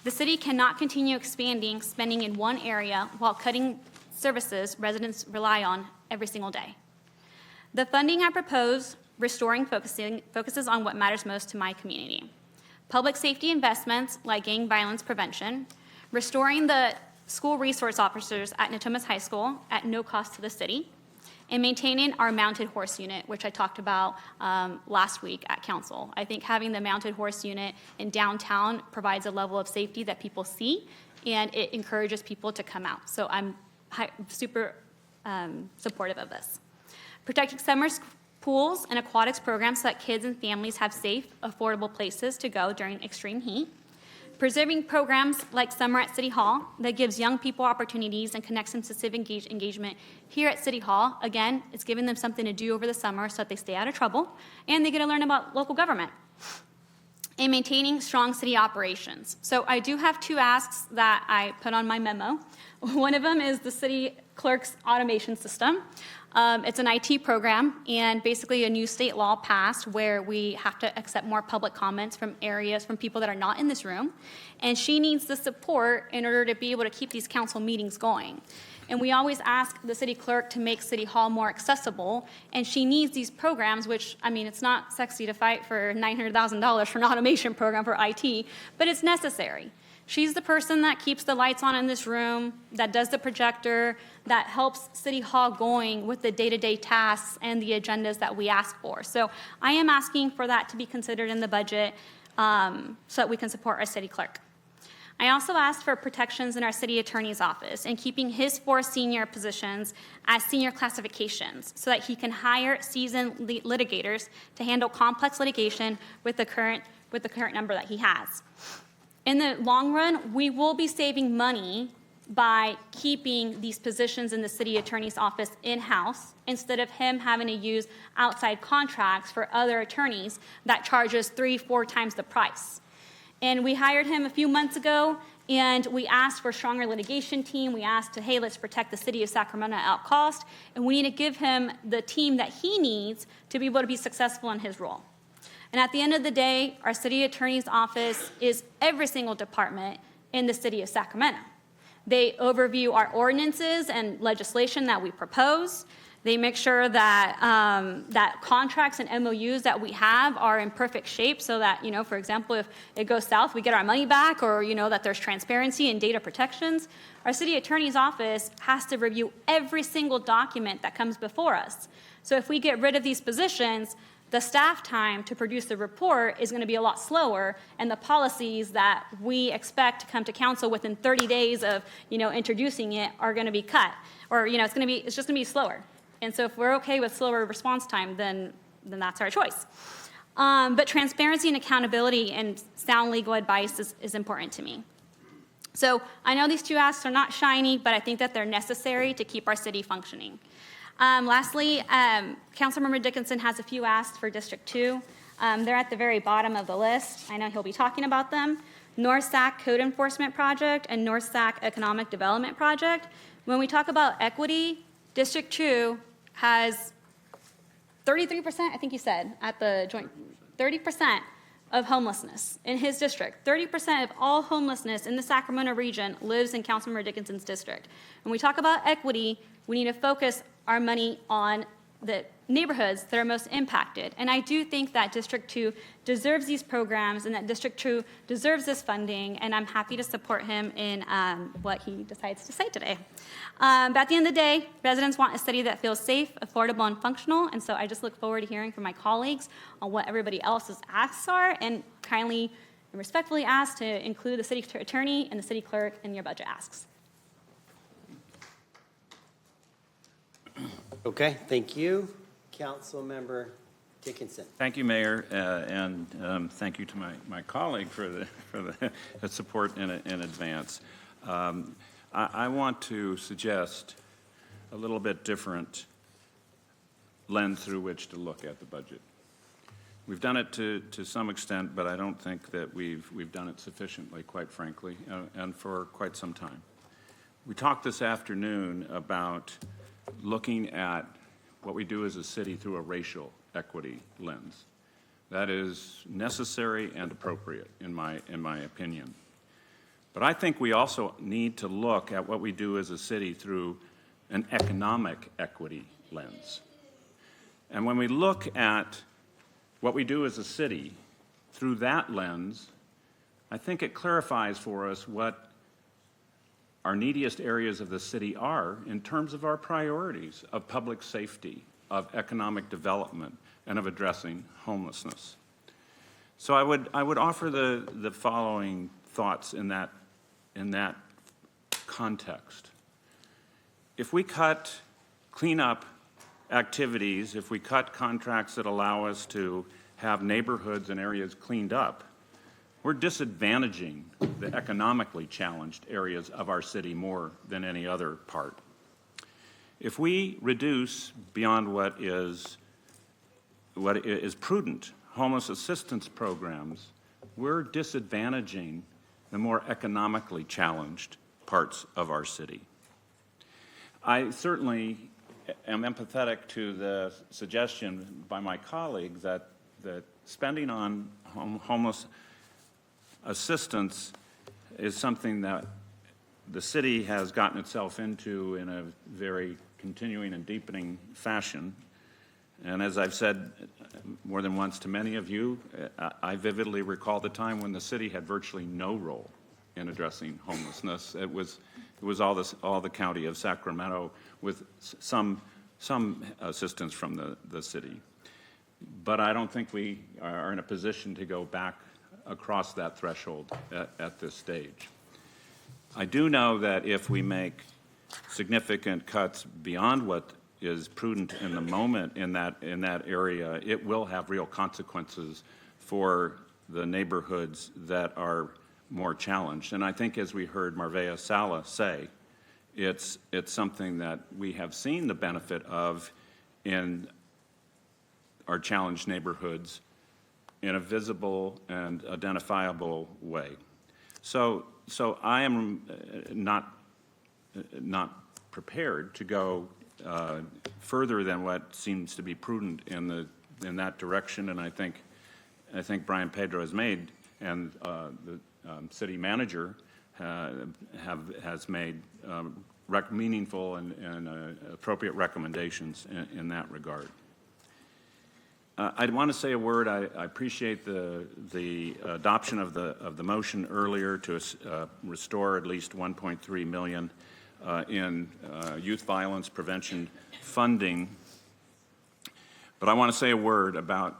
The city cannot continue expanding spending in one area while cutting services residents rely on every single day. The funding I propose focuses on what matters most to my community. Public safety investments like gang violence prevention, restoring the school resource officers at Natomas High School at no cost to the city, and maintaining our mounted horse unit, which I talked about last week at council. I think having the mounted horse unit in downtown provides a level of safety that people see, and it encourages people to come out. So I'm super supportive of this. Protecting summer pools and aquatics programs so that kids and families have safe, affordable places to go during extreme heat. Preserving programs like Summer at City Hall that gives young people opportunities and connects them to civic engagement here at City Hall. Again, it's giving them something to do over the summer so that they stay out of trouble and they get to learn about local government. And maintaining strong city operations. So I do have 2 asks that I put on my memo. One of them is the city clerk's automation system. It's an IT program, and basically a new state law passed where we have to accept more public comments from people that are not in this room. And she needs the support in order to be able to keep these council meetings going. And we always ask the city clerk to make City Hall more accessible, and she needs these programs, which, I mean, it's not sexy to fight for $900,000 for an automation program for IT, but it's necessary. She's the person that keeps the lights on in this room, that does the projector, that helps City Hall going with the day-to-day tasks and the agendas that we ask for. So I am asking for that to be considered in the budget so that we can support our city clerk. I also asked for protections in our city attorney's office and keeping his 4 senior positions as senior classifications so that he can hire seasoned litigators to handle complex litigation with the current number that he has. In the long run, we will be saving money by keeping these positions in the city attorney's office in-house instead of him having to use outside contracts for other attorneys that charges 3-4 times the price. And we hired him a few months ago, and we asked for a stronger litigation team. We asked, hey, let's protect the city of Sacramento at all cost, and we need to give him the team that he needs to be able to be successful in his role. And at the end of the day, our city attorney's office is every single department in the city of Sacramento. They overview our ordinances and legislation that we propose. They make sure that that contracts and MOUs that we have are in perfect shape so that, you know, for example, if it goes south, we get our money back, or, you know, that there's transparency and data protections. Our city attorney's office has to review every single document that comes before us. So if we get rid of these positions, the staff time to produce the report is going to be a lot slower, and the policies that we expect to come to council within 30 days of, you know, introducing it are going to be cut, or, you know, it's just going to be slower. And so if we're okay with slower response time, then that's our choice. But transparency and accountability and sound legal advice is important to me. So I know these 2 asks are not shiny, but I think that they're necessary to keep our city functioning. Lastly, Councilmember Dickinson has a few asks for District 2. They're at the very bottom of the list. I know he'll be talking about them. North Sac Code Enforcement Project and North Sac Economic Development Project. When we talk about equity, District 2 has 33%, I think you said, at the joint, 30% of homelessness in his district. 30% of all homelessness in the Sacramento region lives in Councilmember Dickinson's district. When we talk about equity, we need to focus our money on the neighborhoods that are most impacted. And I do think that District 2 deserves these programs and that District 2 deserves this funding, and I'm happy to support him in what he decides to say today. But at the end of the day, residents want a city that feels safe, affordable, and functional, and so I just look forward to hearing from my colleagues on what everybody else's asks are, and kindly and respectfully ask to include the city attorney and the city clerk in your budget asks. Okay, thank you. Councilmember Dickinson. Thank you, Mayor, and thank you to my colleague for the support in advance. I want to suggest a little bit different lens through which to look at the budget. We've done it to some extent, but I don't think that we've done it sufficiently, quite frankly, and for quite some time. We talked this afternoon about looking at what we do as a city through a racial equity lens. That is necessary and appropriate, in my opinion. But I think we also need to look at what we do as a city through an economic equity lens. And when we look at what we do as a city through that lens, I think it clarifies for us what our neediest areas of the city are in terms of our priorities of public safety, of economic development, and of addressing homelessness. So I would offer the following thoughts in that context. If we cut cleanup activities, if we cut contracts that allow us to have neighborhoods and areas cleaned up, we're disadvantaging the economically challenged areas of our city more than any other part. If we reduce beyond what is prudent homeless assistance programs, we're disadvantaging the more economically challenged parts of our city. I certainly am empathetic to the suggestion by my colleague that spending on homeless assistance is something that the city has gotten itself into in a very continuing and deepening fashion. And as I've said more than once to many of you, I vividly recall the time when the city had virtually no role in addressing homelessness. It was all the county of Sacramento with some assistance from the city. But I don't think we are in a position to go back across that threshold at this stage. I do know that if we make significant cuts beyond what is prudent in the moment in that area, it will have real consequences for the neighborhoods that are more challenged. And I think, as we heard Marvea Sala say, it's something that we have seen the benefit of in our challenged neighborhoods in a visible and identifiable way. So I am not prepared to go further than what seems to be prudent in that direction, and I think Brian Pedro has made, and the city manager has made meaningful and appropriate recommendations in that regard. I'd want to say a word. I appreciate the adoption of the motion earlier to restore at least $1.3 million in youth violence prevention funding. But I want to say a word about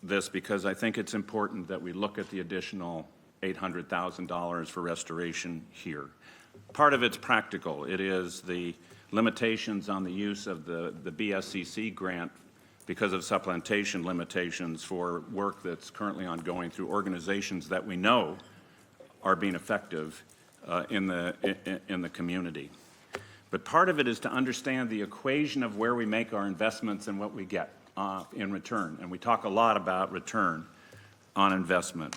this because I think it's important that we look at the additional $800,000 for restoration here. Part of it's practical. It is the limitations on the use of the BSCC grant because of supplementation limitations for work that's currently ongoing through organizations that we know are being effective in the community. But part of it is to understand the equation of where we make our investments and what we get in return. And we talk a lot about return on investment.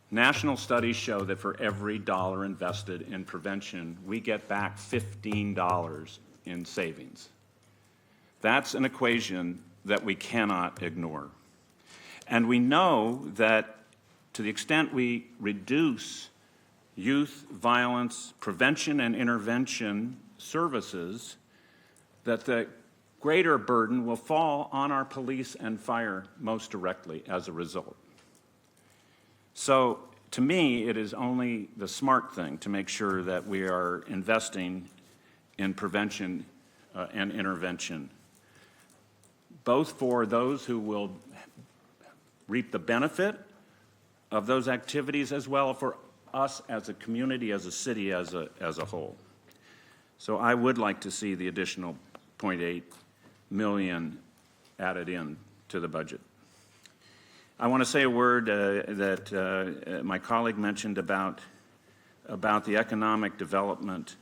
National studies show that for every dollar invested in prevention, we get back $15 in savings. That's an equation that we cannot ignore. And we know that to the extent we reduce youth violence prevention and intervention services, that the greater burden will fall on our police and fire most directly as a result. So to me, it is only the smart thing to make sure that we are investing in prevention and intervention, both for those who will reap the benefit of those activities as well for us as a community, as a city, as a whole. So I would like to see the additional $0.8 million added in to the budget. I want to say a word that my colleague mentioned about the economic development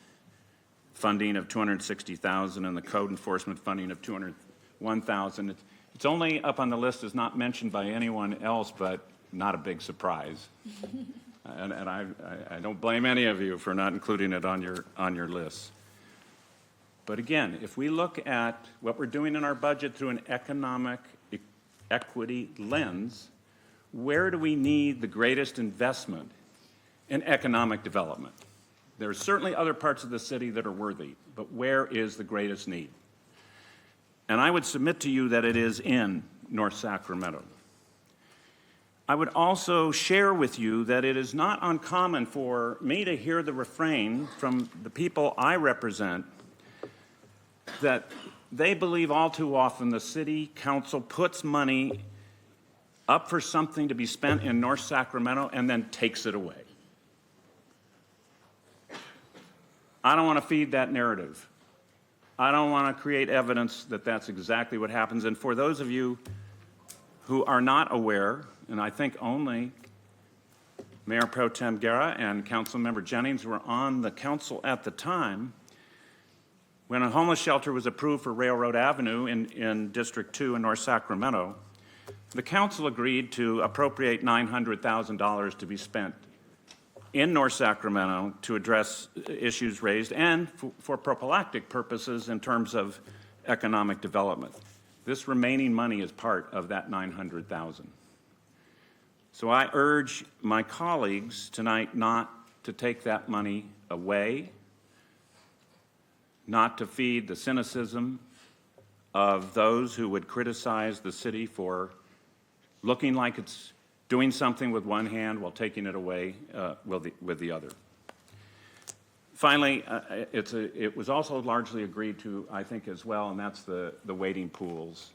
funding of $260,000 and the code enforcement funding of $201,000. It's only up on the list, is not mentioned by anyone else, but not a big surprise. And I don't blame any of you for not including it on your list. But again, if we look at what we're doing in our budget through an economic equity lens, where do we need the greatest investment in economic development? There are certainly other parts of the city that are worthy, but where is the greatest need? And I would submit to you that it is in North Sacramento. I would also share with you that it is not uncommon for me to hear the refrain from the people I represent that they believe all too often the city council puts money up for something to be spent in North Sacramento and then takes it away. I don't want to feed that narrative. I don't want to create evidence that that's exactly what happens. And for those of you who are not aware, and I think only Mayor Pro Tem Guerra and Councilmember Jennings were on the council at the time, when a homeless shelter was approved for Railroad Avenue in District 2 in North Sacramento, the council agreed to appropriate $900,000 to be spent in North Sacramento to address issues raised and for prophylactic purposes in terms of economic development. This remaining money is part of that $900,000. So I urge my colleagues tonight not to take that money away, not to feed the cynicism of those who would criticize the city for looking like it's doing something with one hand while taking it away with the other. Finally, it was also largely agreed to, I think, as well, and that's the wading pools.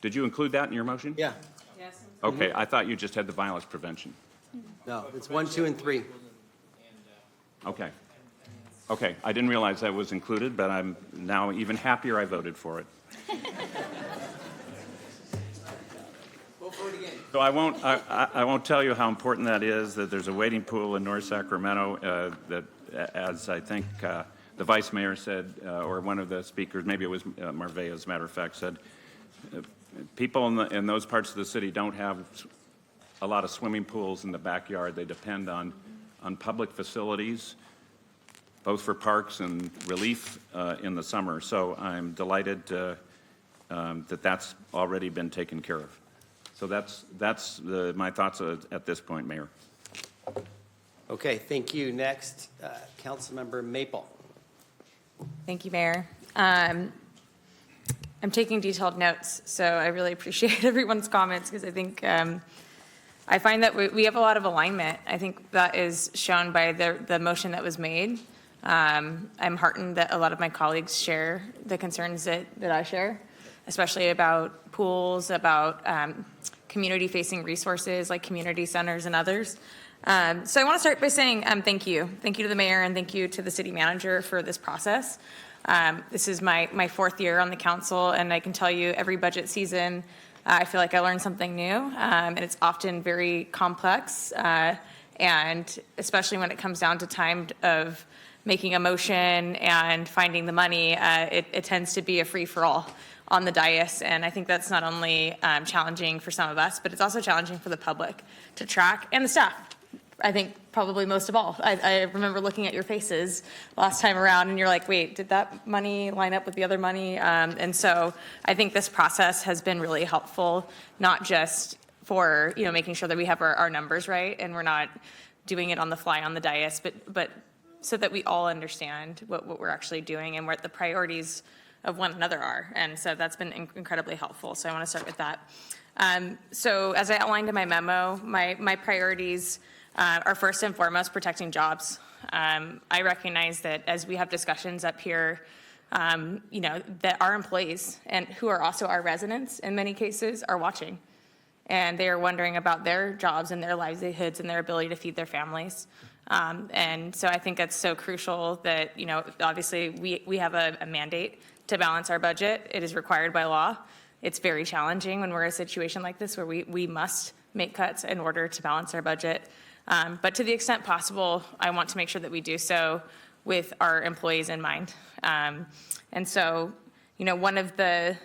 Did you include that in your motion? Yeah. Yes. Okay, I thought you just had the violence prevention. No, it's 1, 2, and 3. Okay. Okay, I didn't realize that was included, but I'm now even happier I voted for it. So I won't tell you how important that is, that there's a wading pool in North Sacramento that, as I think the vice mayor said, or one of the speakers, maybe it was Marvea, as a matter of fact, said, people in those parts of the city don't have a lot of swimming pools in the backyard. They depend on public facilities, both for parks and relief in the summer. So I'm delighted that that's already been taken care of. So that's my thoughts at this point, Mayor. Okay, thank you. Next, Councilmember Maple. Thank you, Mayor. I'm taking detailed notes, so I really appreciate everyone's comments because I think I find that we have a lot of alignment. I think that is shown by the motion that was made. I'm heartened that a lot of my colleagues share the concerns that I share, especially about pools, about community-facing resources like community centers and others. So I want to start by saying thank you. Thank you to the mayor and thank you to the city manager for this process. This is my fourth year on the council, and I can tell you every budget season, I feel like I learn something new, and it's often very complex, and especially when it comes down to time of making a motion and finding the money, it tends to be a free-for-all on the dais, and I think that's not only challenging for some of us, but it's also challenging for the public to track, and the staff. I think probably most of all. I remember looking at your faces last time around, and you're like, wait, did that money line up with the other money? And so I think this process has been really helpful, not just for making sure that we have our numbers right, and we're not doing it on the fly on the dais, but so that we all understand what we're actually doing and what the priorities of one another are. And so that's been incredibly helpful. So I want to start with that. So as I outlined in my memo, my priorities are first and foremost protecting jobs. I recognize that as we have discussions up here, that our employees, and who are also our residents in many cases, are watching. And they are wondering about their jobs and their livelihoods and their ability to feed their families. And so I think it's so crucial that, obviously we have a mandate to balance our budget. It is required by law. It's very challenging when we're in a situation like this where we must make cuts in order to balance our budget. But to the extent possible, I want to make sure that we do so with our employees in mind. And so, one of the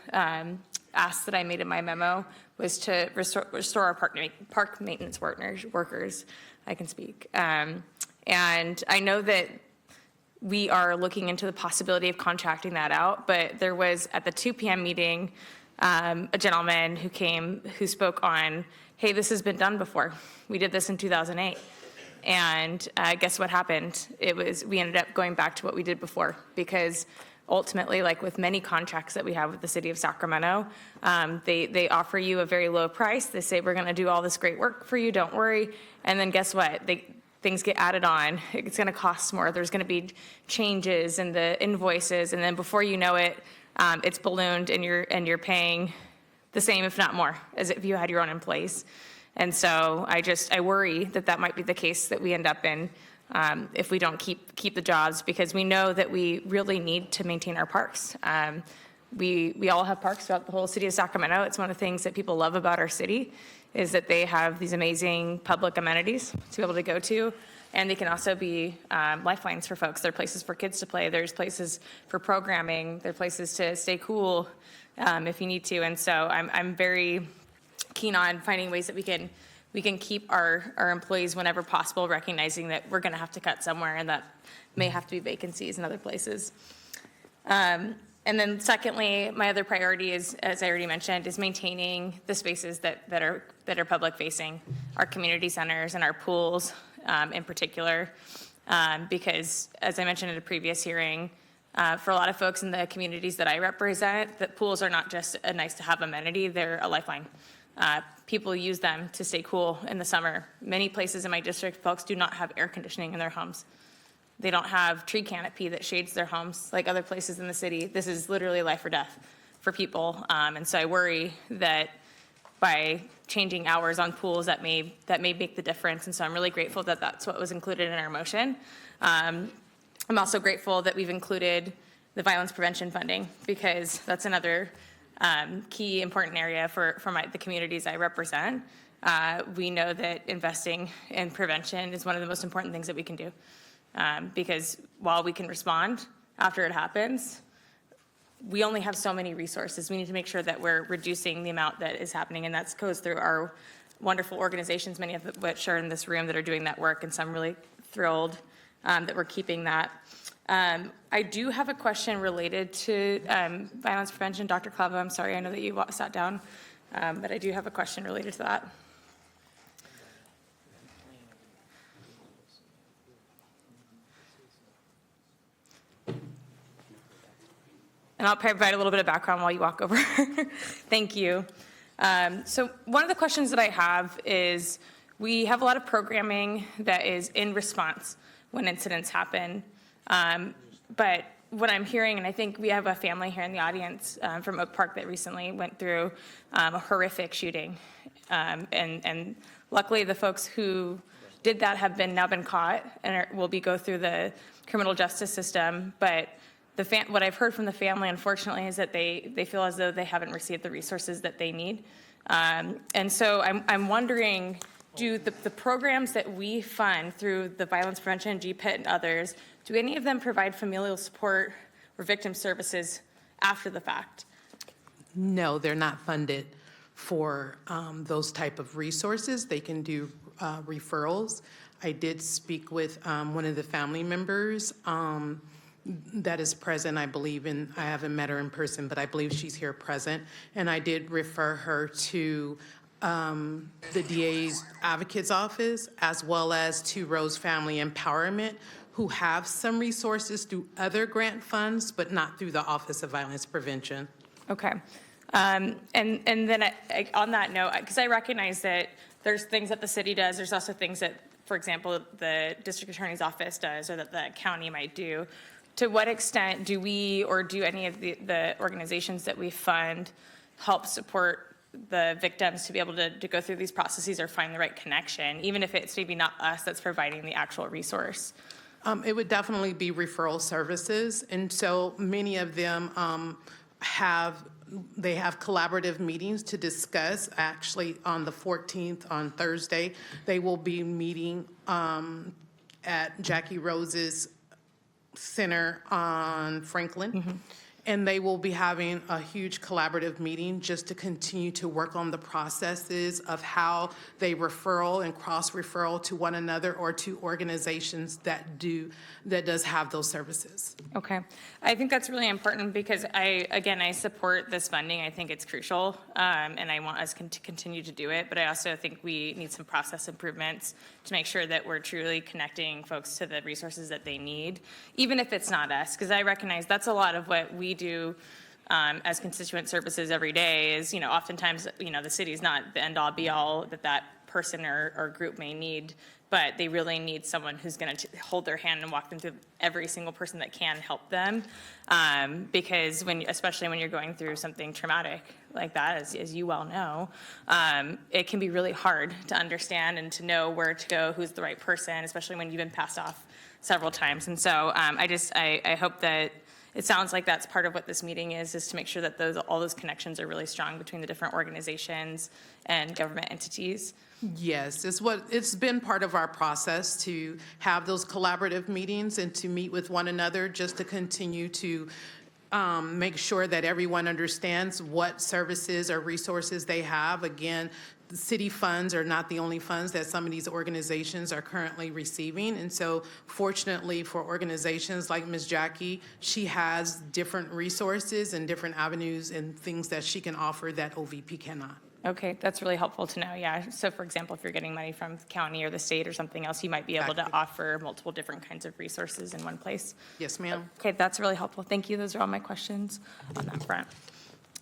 asks that I made in my memo was to restore our park maintenance workers. I can speak. And I know that we are looking into the possibility of contracting that out, but there was, at the 2 p.m. meeting, a gentleman who spoke on, hey, this has been done before. We did this in 2008. And guess what happened? We ended up going back to what we did before, because ultimately, like with many contracts that we have with the city of Sacramento, they offer you a very low price. They say, we're going to do all this great work for you, don't worry. And then guess what? Things get added on. It's going to cost more. There's going to be changes in the invoices. And then before you know it, it's ballooned and you're paying the same, if not more, as if you had your own employees. And so I worry that might be the case that we end up in if we don't keep the jobs, because we know that we really need to maintain our parks. We all have parks throughout the whole city of Sacramento. It's one of the things that people love about our city is that they have these amazing public amenities to be able to go to. And they can also be lifelines for folks. There are places for kids to play. There's places for programming. There are places to stay cool if you need to. And so I'm very keen on finding ways that we can keep our employees whenever possible, recognizing that we're going to have to cut somewhere and that may have to be vacancies in other places. And then secondly, my other priority is, as I already mentioned, is maintaining the spaces that are public facing, our community centers and our pools in particular, because as I mentioned in a previous hearing, for a lot of folks in the communities that I represent, that pools are not just a nice to have amenity, they're a lifeline. People use them to stay cool in the summer. Many places in my district, folks do not have air conditioning in their homes. They don't have tree canopy that shades their homes like other places in the city. This is literally life or death for people. And so I worry that by changing hours on pools, that may make the difference. And so I'm really grateful that that's what was included in our motion. I'm also grateful that we've included the violence prevention funding, because that's another key important area for the communities I represent. We know that investing in prevention is one of the most important things that we can do. Because while we can respond after it happens, we only have so many resources. We need to make sure that we're reducing the amount that is happening, and that goes through our wonderful organizations, many of which are in this room, that are doing that work, and so I'm really thrilled that we're keeping that. I do have a question related to violence prevention. Dr. Clavo, I'm sorry, I know that you sat down, but I do have a question related to that. And I'll provide a little bit of background while you walk over. Thank you. So one of the questions that I have is, we have a lot of programming that is in response when incidents happen. But what I'm hearing, and I think we have a family here in the audience from Oak Park that recently went through a horrific shooting. And luckily the folks who did that have now been caught and will go through the criminal justice system. But what I've heard from the family, unfortunately, is that they feel as though they haven't received the resources that they need. And so I'm wondering, do the programs that we fund through the Violence Prevention, GPIT, and others, do any of them provide familial support or victim services after the fact? No, they're not funded for those type of resources. They can do referrals. I did speak with one of the family members that is present, I believe, and I haven't met her in person, but I believe she's here present. And I did refer her to the DA's Advocate's Office, as well as to Rose Family Empowerment, who have some resources through other grant funds, but not through the Office of Violence Prevention. Okay. And then on that note, because I recognize that there's things that the city does, there's also things that, for example, the district attorney's office does, or that the county might do. To what extent do we, or do any of the organizations that we fund, help support the victims to be able to go through these processes or find the right connection, even if it's maybe not us that's providing the actual resource? It would definitely be referral services, and so many of them have collaborative meetings to discuss. Actually, on the 14th, on Thursday, they will be meeting at Jackie Rose's Center on Franklin. And they will be having a huge collaborative meeting just to continue to work on the processes of how they referral and cross-referral to one another or to organizations that does have those services. Okay. I think that's really important because I support this funding. I think it's crucial, and I want us to continue to do it. But I also think we need some process improvements to make sure that we're truly connecting folks to the resources that they need, even if it's not us, because I recognize that's a lot of what we do as constituent services every day is, oftentimes, the city's not the end-all be-all that person or group may need, but they really need someone who's going to hold their hand and walk them through every single person that can help them. Because especially when you're going through something traumatic like that, as you well know, it can be really hard to understand and to know where to go, who's the right person, especially when you've been passed off several times. And so I hope that it sounds like that's part of what this meeting is to make sure that all those connections are really strong between the different organizations and government entities. Yes, it's been part of our process to have those collaborative meetings and to meet with one another just to continue to make sure that everyone understands what services or resources they have. Again, the city funds are not the only funds that some of these organizations are currently receiving. And so fortunately for organizations like Ms. Jackie, she has different resources and different avenues and things that she can offer that OVP cannot. Okay, that's really helpful to know, yeah. So for example, if you're getting money from the county or the state or something else, you might be able to offer multiple different kinds of resources in one place. Yes, ma'am. Okay, that's really helpful. Thank you. Those are all my questions on that front.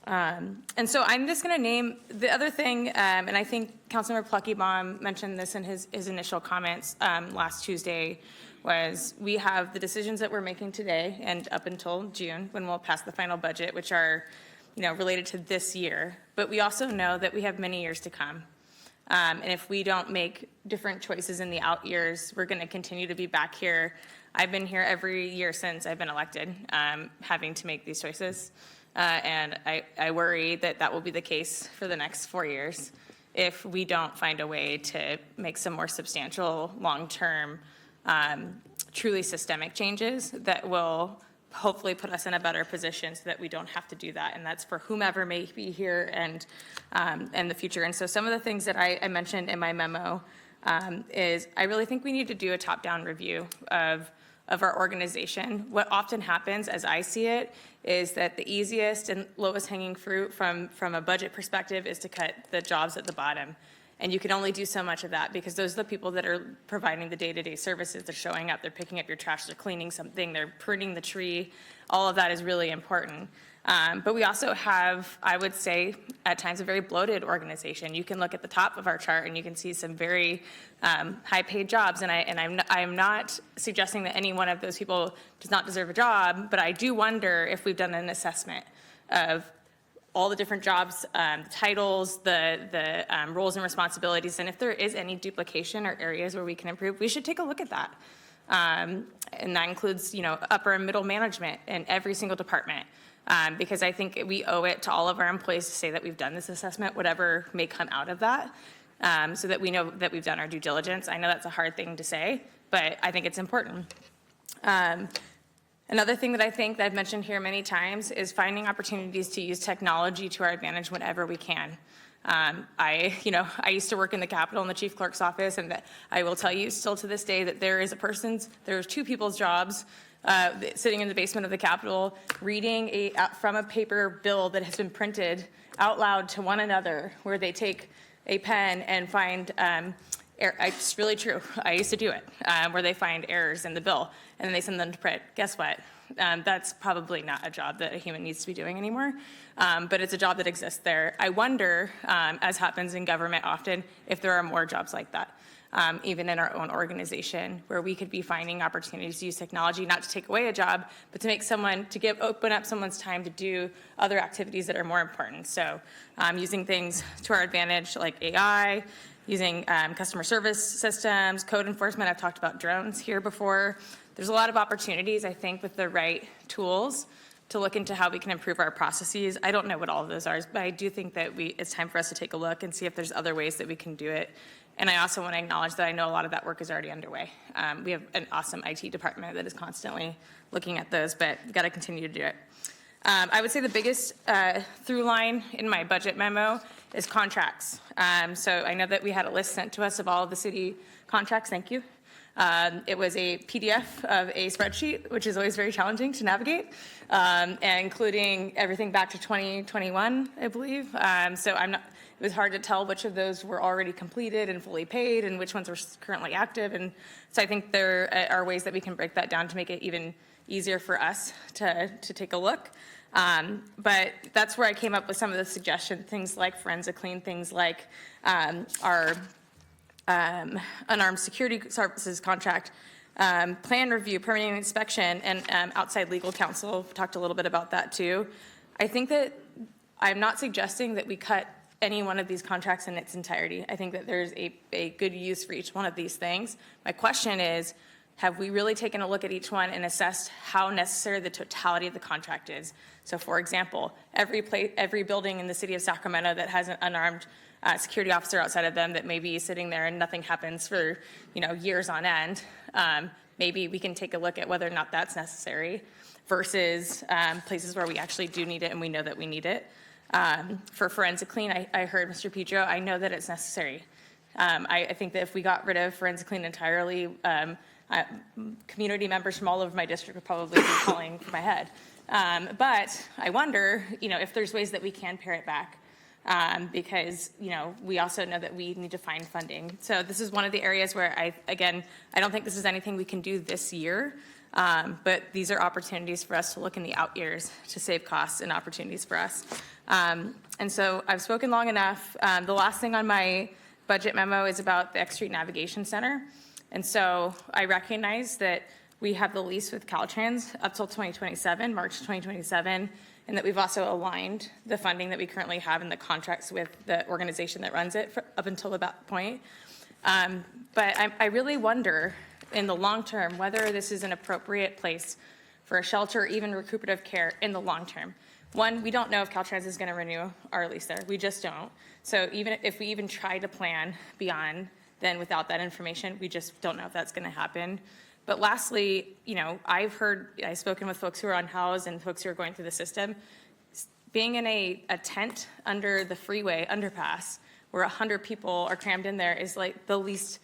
And so I'm just going to name the other thing, and I think Councilmember Pluckybaum mentioned this in his initial comments last Tuesday, was we have the decisions that we're making today and up until June when we'll pass the final budget, which are related to this year. But we also know that we have many years to come. And if we don't make different choices in the out years, we're going to continue to be back here. I've been here every year since I've been elected, having to make these choices. And I worry that will be the case for the next 4 years if we don't find a way to make some more substantial, long-term, truly systemic changes that will hopefully put us in a better position so that we don't have to do that. And that's for whomever may be here and the future. And so some of the things that I mentioned in my memo is I really think we need to do a top-down review of our organization. What often happens, as I see it, is that the easiest and lowest hanging fruit from a budget perspective is to cut the jobs at the bottom. And you can only do so much of that because those are the people that are providing the day-to-day services. They're showing up, they're picking up your trash, they're cleaning something, they're pruning the tree. All of that is really important. But we also have, I would say, at times a very bloated organization. You can look at the top of our chart and you can see some very high-paid jobs. And I'm not suggesting that any one of those people does not deserve a job, but I do wonder if we've done an assessment of all the different jobs, titles, the roles and responsibilities, and if there is any duplication or areas where we can improve, we should take a look at that. And that includes, upper and middle management in every single department. Because I think we owe it to all of our employees to say that we've done this assessment, whatever may come out of that, so that we know that we've done our due diligence. I know that's a hard thing to say, but I think it's important. Another thing that I think that I've mentioned here many times is finding opportunities to use technology to our advantage whenever we can. I used to work in the Capitol in the chief clerk's office, and I will tell you still to this day that there's two people's jobs sitting in the basement of the Capitol reading from a paper bill that has been printed out loud to one another, where they take a pen and find it's really true. I used to do it, where they find errors in the bill, and then they send them to print. Guess what? That's probably not a job that a human needs to be doing anymore, but it's a job that exists there. I wonder, as happens in government often, if there are more jobs like that, even in our own organization, where we could be finding opportunities to use technology, not to take away a job, but to make open up someone's time to do other activities that are more important. So using things to our advantage like AI, using customer service systems, code enforcement. I've talked about drones here before. There's a lot of opportunities, I think, with the right tools to look into how we can improve our processes. I don't know what all of those are, but I do think that it's time for us to take a look and see if there's other ways that we can do it. And I also want to acknowledge that I know a lot of that work is already underway. We have an awesome IT department that is constantly looking at those, but we've got to continue to do it. I would say the biggest through line in my budget memo is contracts. So I know that we had a list sent to us of all of the city contracts. Thank you. It was a PDF of a spreadsheet, which is always very challenging to navigate, and including everything back to 2021, I believe. So it was hard to tell which of those were already completed and fully paid and which ones were currently active. And so I think there are ways that we can break that down to make it even easier for us to take a look. But that's where I came up with some of the suggestions, things like forensic clean, things like our unarmed security services contract, plan review, permitting inspection, and outside legal counsel. Talked a little bit about that too. I think that I'm not suggesting that we cut any one of these contracts in its entirety. I think that there's a good use for each one of these things. My question is, have we really taken a look at each one and assessed how necessary the totality of the contract is? So for example, every building in the city of Sacramento that has an unarmed security officer outside of them that may be sitting there and nothing happens for years on end, maybe we can take a look at whether or not that's necessary versus places where we actually do need it and we know that we need it. For forensic clean, I heard Mr. Pedro, I know that it's necessary. I think that if we got rid of forensic clean entirely, community members from all over my district would probably be calling for my head. But I wonder, if there's ways that we can pare it back. Because, we also know that we need to find funding. So this is one of the areas where I don't think this is anything we can do this year, but these are opportunities for us to look in the out years to save costs and opportunities for us. And so I've spoken long enough. The last thing on my budget memo is about the X Street Navigation Center. And so I recognize that we have the lease with Caltrans up till 2027, March 2027, and that we've also aligned the funding that we currently have in the contracts with the organization that runs it up until that point. But I really wonder in the long term whether this is an appropriate place for a shelter or even recuperative care in the long term. One, we don't know if Caltrans is going to renew our lease there. We just don't. So even if we even try to plan beyond, then without that information, we just don't know if that's going to happen. But lastly, I've spoken with folks who are unhoused and folks who are going through the system. Being in a tent under the freeway underpass where 100 people are crammed in there is like the least,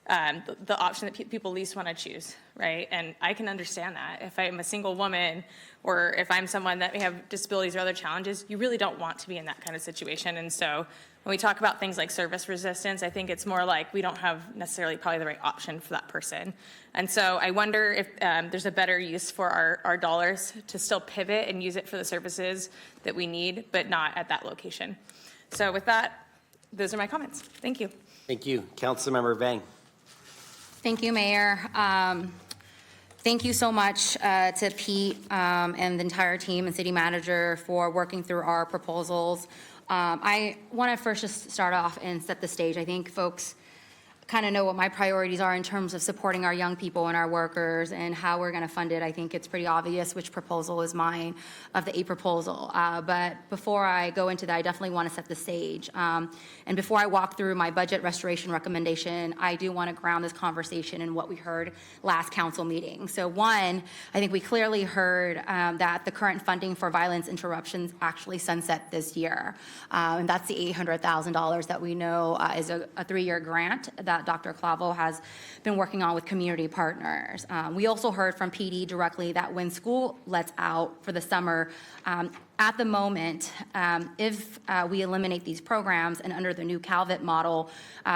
the option that people least want to choose, right? And I can understand that. If I'm a single woman or if I'm someone that may have disabilities or other challenges, you really don't want to be in that kind of situation. And so when we talk about things like service resistance, I think it's more like we don't have necessarily probably the right option for that person. And so I wonder if there's a better use for our dollars to still pivot and use it for the services that we need, but not at that location. So with that, those are my comments. Thank you. Thank you. Councilmember Vang. Thank you, Mayor. Thank you so much to Pete and the entire team and city manager for working through our proposals. I want to first just start off and set the stage. I think folks kind of know what my priorities are in terms of supporting our young people and our workers and how we're going to fund it. I think it's pretty obvious which proposal is mine of the 8 proposal. But before I go into that, I definitely want to set the stage. And before I walk through my budget restoration recommendation, I do want to ground this conversation in what we heard last council meeting. So one, I think we clearly heard that the current funding for violence interruptions actually sunset this year. And that's the $800,000 that we know is a 3-year grant that Dr. Clavo has been working on with community partners. We also heard from PD directly that when school lets out for the summer, at the moment, if we eliminate these programs and under the new CalVIT model,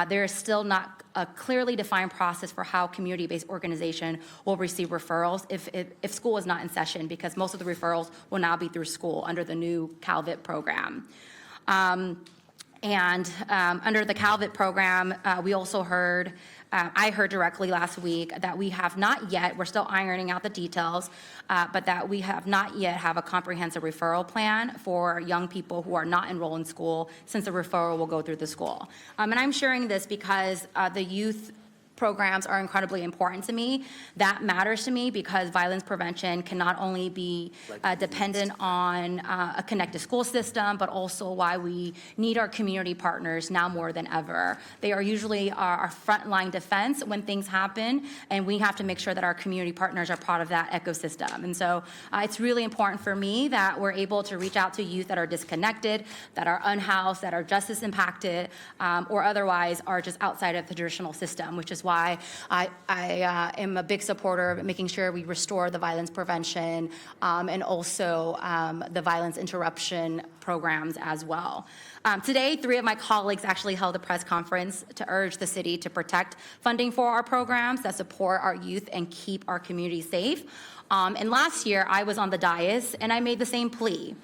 there is still not a clearly defined process for how community-based organization will receive referrals if school is not in session, because most of the referrals will now be through school under the new CalVIT program. And under the CalVIT program, we also heard, I heard directly last week that we have not yet, we're still ironing out the details, but that we have not yet have a comprehensive referral plan for young people who are not enrolled in school, since the referral will go through the school. And I'm sharing this because the youth programs are incredibly important to me. That matters to me because violence prevention can not only be dependent on a connected school system, but also why we need our community partners now more than ever. They are usually our frontline defense when things happen, and we have to make sure that our community partners are part of that ecosystem. And so it's really important for me that we're able to reach out to youth that are disconnected, that are unhoused, that are justice impacted, or otherwise are just outside of the traditional system, which is why I am a big supporter of making sure we restore the violence prevention and also the violence interruption programs as well. Today, 3 of my colleagues actually held a press conference to urge the city to protect funding for our programs that support our youth and keep our community safe. And last year, I was on the dais, and I made the same plea.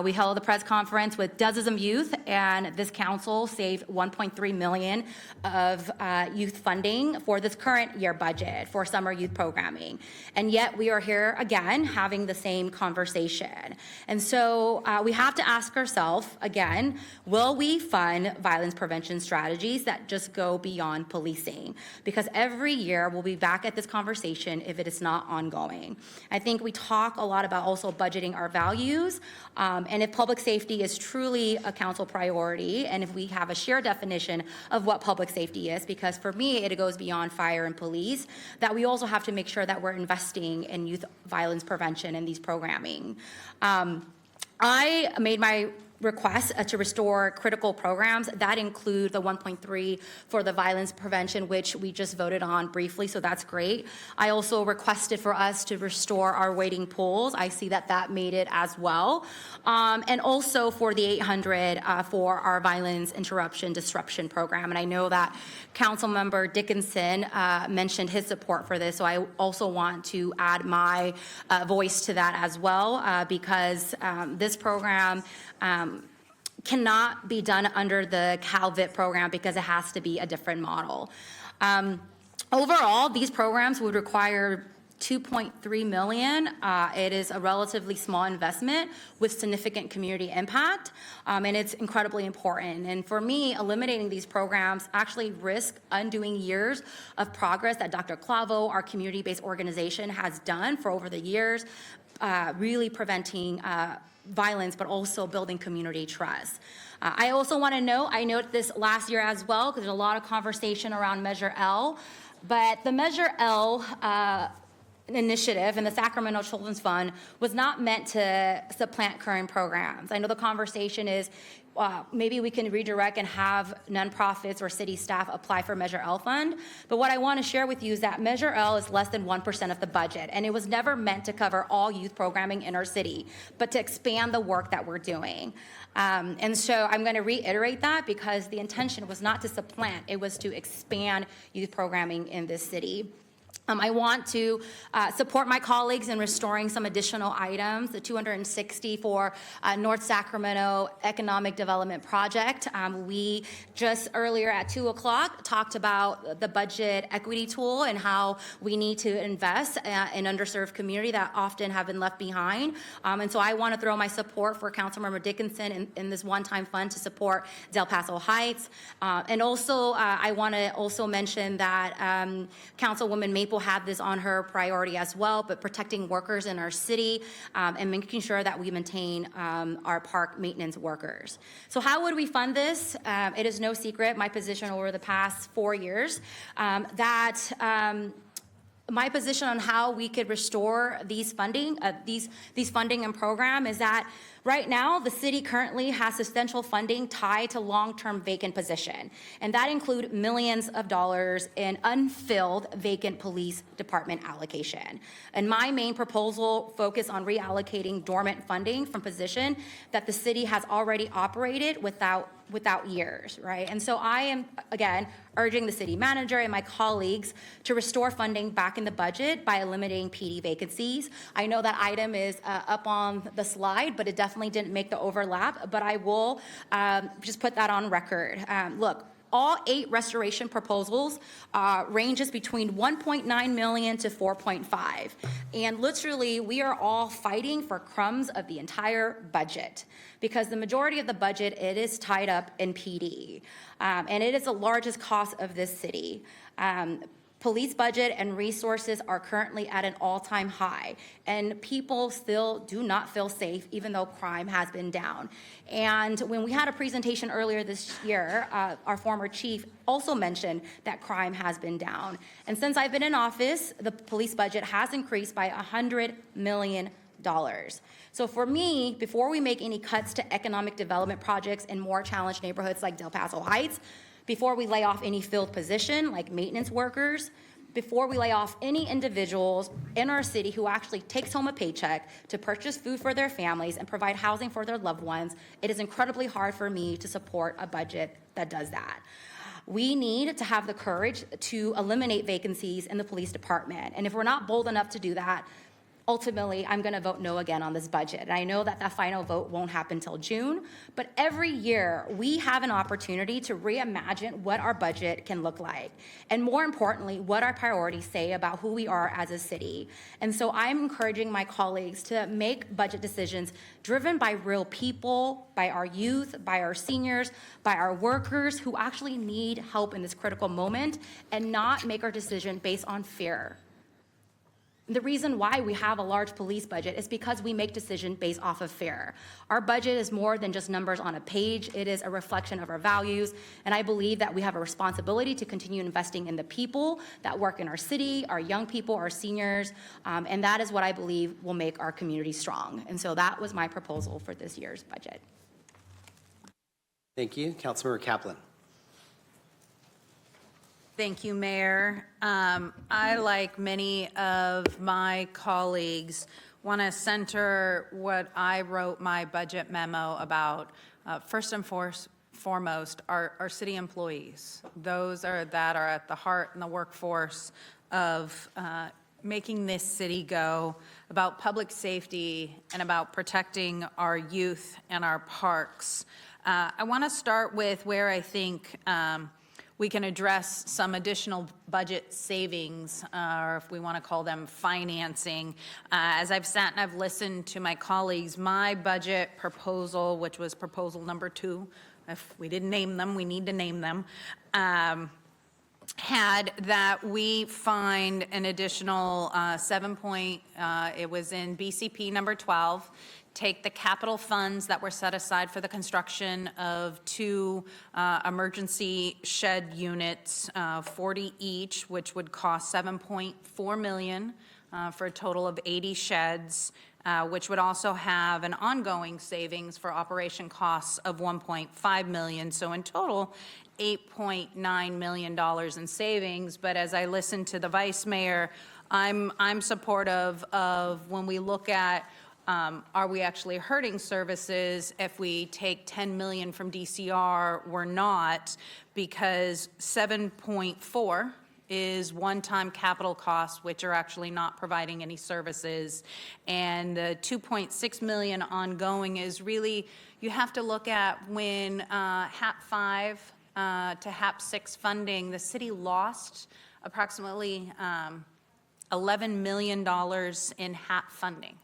We held a press conference with dozens of youth, and this council saved $1.3 million of youth funding for this current year budget for summer youth programming. And yet, we are here again having the same conversation. And so we have to ask ourselves, again, will we fund violence prevention strategies that just go beyond policing? Because every year, we'll be back at this conversation if it is not ongoing. I think we talk a lot about also budgeting our values, and if public safety is truly a council priority, and if we have a shared definition of what public safety is, because for me, it goes beyond fire and police, that we also have to make sure that we're investing in youth violence prevention and these programming. I made my requests to restore critical programs that include the 1.3 for the violence prevention, which we just voted on briefly, so that's great. I also requested for us to restore our waiting pools. I see that that made it as well. And also for the 800 for our violence interruption disruption program. And I know that Councilmember Dickinson mentioned his support for this, so I also want to add my voice to that as well, because this program cannot be done under the CalVIT program because it has to be a different model. Overall, these programs would require $2.3 million. It is a relatively small investment with significant community impact, and it's incredibly important. And for me, eliminating these programs actually risk undoing years of progress that Dr. Clavo, our community-based organization, has done for over the years, really preventing violence, but also building community trust. I also want to note, I noted this last year as well, because there's a lot of conversation around Measure L, but the Measure L initiative and the Sacramento Children's Fund was not meant to supplant current programs. I know the conversation is maybe we can redirect and have nonprofits or city staff apply for Measure L fund. But what I want to share with you is that Measure L is less than 1% of the budget, and it was never meant to cover all youth programming in our city, but to expand the work that we're doing. And so I'm going to reiterate that because the intention was not to supplant, it was to expand youth programming in this city. I want to support my colleagues in restoring some additional items, the $260 for North Sacramento Economic Development Project. We just earlier at 2 o'clock talked about the budget equity tool and how we need to invest in underserved community that often have been left behind. And so I want to throw my support for Councilmember Dickinson in this one-time fund to support Del Paso Heights. And also, I want to also mention that Councilwoman Maple had this on her priority as well, but protecting workers in our city and making sure that we maintain our park maintenance workers. So how would we fund this? It is no secret, my position over the past 4 years, my position on how we could restore these funding, these funding and program is that right now the city currently has substantial funding tied to long-term vacant position, and that includes millions of dollars in unfilled vacant police department allocation. And my main proposal focused on reallocating dormant funding from position that the city has already operated without years, right? And so I am, again, urging the city manager and my colleagues to restore funding back in the budget by eliminating PD vacancies. I know that item is up on the slide, but it definitely didn't make the overlap, but I will just put that on record. Look, all 8 restoration proposals ranges between 1.9 million to 4.5. And literally, we are all fighting for crumbs of the entire budget because the majority of the budget, it is tied up in PD. And it is the largest cost of this city. Police budget and resources are currently at an all-time high, and people still do not feel safe, even though crime has been down. And when we had a presentation earlier this year, our former chief also mentioned that crime has been down. And since I've been in office, the police budget has increased by $100 million. So for me, before we make any cuts to economic development projects in more challenged neighborhoods like Del Paso Heights, before we lay off any filled position like maintenance workers, before we lay off any individuals in our city who actually takes home a paycheck to purchase food for their families and provide housing for their loved ones, it is incredibly hard for me to support a budget that does that. We need to have the courage to eliminate vacancies in the police department. And if we're not bold enough to do that, ultimately, I'm going to vote no again on this budget. And I know that that final vote won't happen till June, but every year we have an opportunity to reimagine what our budget can look like. And more importantly, what our priorities say about who we are as a city. And so I'm encouraging my colleagues to make budget decisions driven by real people, by our youth, by our seniors, by our workers who actually need help in this critical moment, and not make our decision based on fear. The reason why we have a large police budget is because we make decisions based off of fear. Our budget is more than just numbers on a page. It is a reflection of our values, and I believe that we have a responsibility to continue investing in the people that work in our city, our young people, our seniors, and that is what I believe will make our community strong. And so that was my proposal for this year's budget. Thank you. Councilmember Kaplan. Thank you, Mayor. I, like many of my colleagues, want to center what I wrote my budget memo about. First and foremost, our city employees. Those that are at the heart and the workforce of making this city go, about public safety and about protecting our youth and our parks. I want to start with where I think we can address some additional budget savings, or if we want to call them financing. As I've sat and I've listened to my colleagues, my budget proposal, which was proposal number 2, if we didn't name them, we need to name them, had that we find an additional it was in BCP number 12, take the capital funds that were set aside for the construction of 2 emergency shed units, 40 each, which would cost $7.4 million for a total of 80 sheds, which would also have an ongoing savings for operation costs of $1.5 million. So in total, $8.9 million in savings. But as I listened to the Vice Mayor, I'm supportive of when we look at are we actually hurting services if we take $10 million from DCR? We're not, because 7.4 is one-time capital costs, which are actually not providing any services. And the 2.6 million ongoing is really, you have to look at when HAP 5 to HAP 6 funding, the city lost approximately $11 million in HAP funding.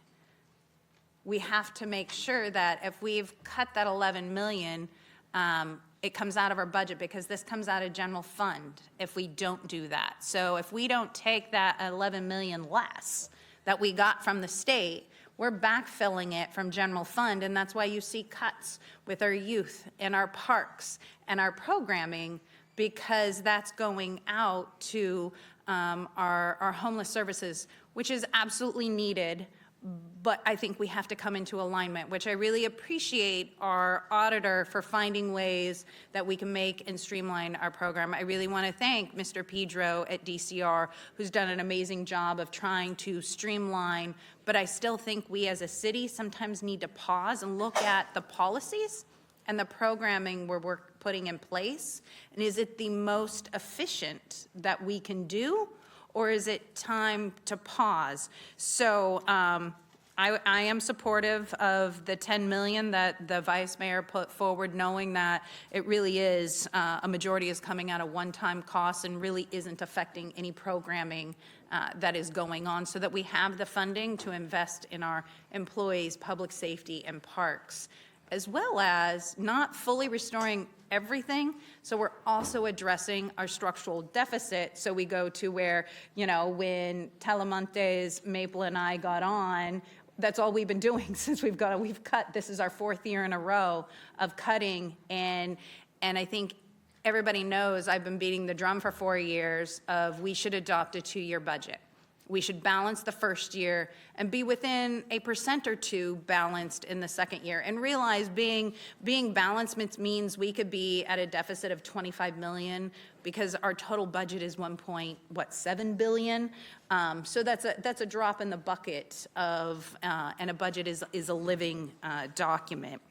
We have to make sure that if we've cut that 11 million, it comes out of our budget, because this comes out of general fund if we don't do that. So if we don't take that 11 million less that we got from the state, we're backfilling it from general fund, and that's why you see cuts with our youth and our parks and our programming, because that's going out to our homeless services, which is absolutely needed. But I think we have to come into alignment, which I really appreciate our auditor for finding ways that we can make and streamline our program. I really want to thank Mr. Pedro at DCR, who's done an amazing job of trying to streamline, but I still think we as a city sometimes need to pause and look at the policies and the programming we're putting in place. And is it the most efficient that we can do? Or is it time to pause? So I am supportive of the 10 million that the Vice Mayor put forward, knowing that it really is, a majority is coming out of one-time costs and really isn't affecting any programming that is going on, so that we have the funding to invest in our employees, public safety, and parks. as well as not fully restoring everything. So we're also addressing our structural deficit. So we go to where, when Telemontes, Maple, and I got on, that's all we've been doing since we've cut. This is our 4th year in a row of cutting. And I think everybody knows I've been beating the drum for 4 years of we should adopt a 2-year budget. We should balance the first year and be within 1% or 2% balanced in the second year, and realize being balanced means we could be at a deficit of 25 million because our total budget is 1.7 billion. So that's a drop in the bucket of, and a budget is a living document.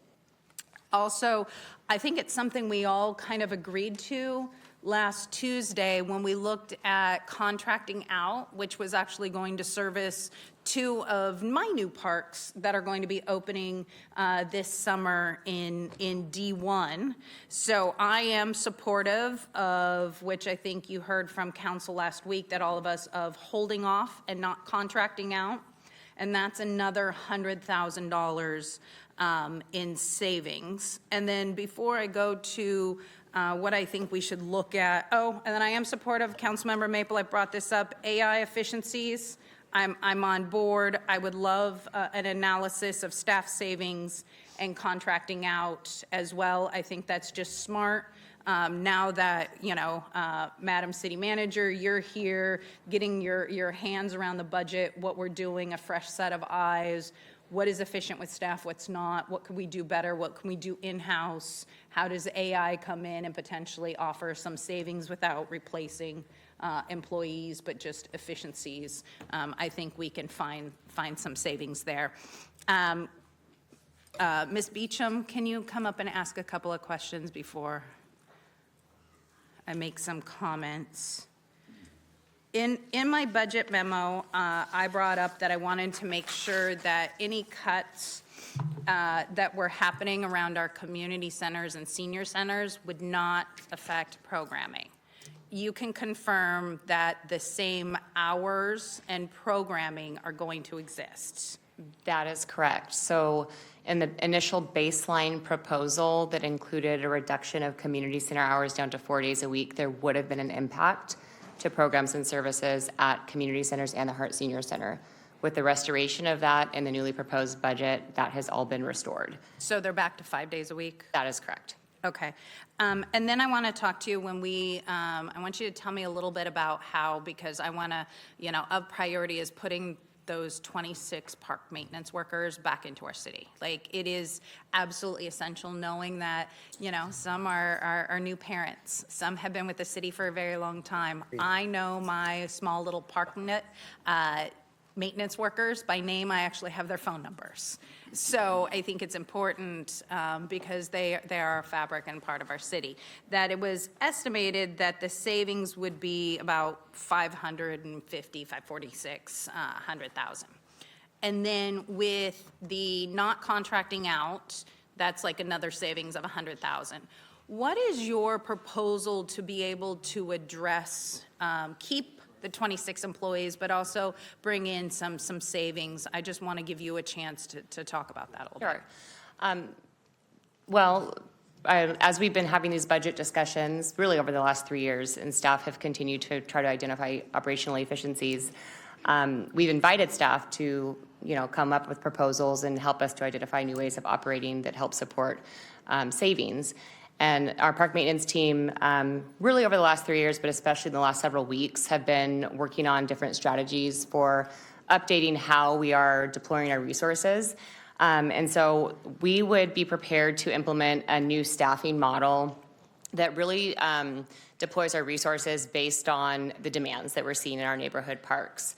Also, I think it's something we all kind of agreed to last Tuesday when we looked at contracting out, which was actually going to service 2 of my new parks that are going to be opening this summer in D1. So I am supportive of, which I think you heard from council last week, that all of us, of holding off and not contracting out. And that's another $100,000 in savings. And then before I go to what I think we should look at, and then I am supportive, Councilmember Maple, I brought this up, AI efficiencies. I'm on board. I would love an analysis of staff savings and contracting out as well. I think that's just smart. Now that, Madam City Manager, you're here, getting your hands around the budget, what we're doing, a fresh set of eyes, what is efficient with staff, what's not, what can we do better, what can we do in-house, how does AI come in and potentially offer some savings without replacing employees, but just efficiencies. I think we can find some savings there. Ms. Beecham, can you come up and ask a couple of questions before I make some comments? In my budget memo, I brought up that I wanted to make sure that any cuts that were happening around our community centers and senior centers would not affect programming. You can confirm that the same hours and programming are going to exist. That is correct. So in the initial baseline proposal that included a reduction of community center hours down to 4 days a week, there would have been an impact to programs and services at community centers and the Hart Senior Center. With the restoration of that in the newly proposed budget, that has all been restored. So they're back to 5 days a week? That is correct. Okay. And then I want to talk to you when I want you to tell me a little bit about how, because I want to, of priority is putting those 26 park maintenance workers back into our city. Like, it is absolutely essential, knowing that, some are new parents. Some have been with the city for a very long time. I know my small little park maintenance workers by name. I actually have their phone numbers. So I think it's important because they are a fabric and part of our city, that it was estimated that the savings would be about $546,000. And then with the not contracting out, that's like another savings of $100,000. What is your proposal to be able to address, keep the 26 employees, but also bring in some savings? I just want to give you a chance to talk about that a little bit. Well, as we've been having these budget discussions, really over the last 3 years, and staff have continued to try to identify operational efficiencies, we've invited staff to, come up with proposals and help us to identify new ways of operating that help support savings. And our park maintenance team, really over the last 3 years, but especially in the last several weeks, have been working on different strategies for updating how we are deploying our resources. And so we would be prepared to implement a new staffing model that really deploys our resources based on the demands that we're seeing in our neighborhood parks.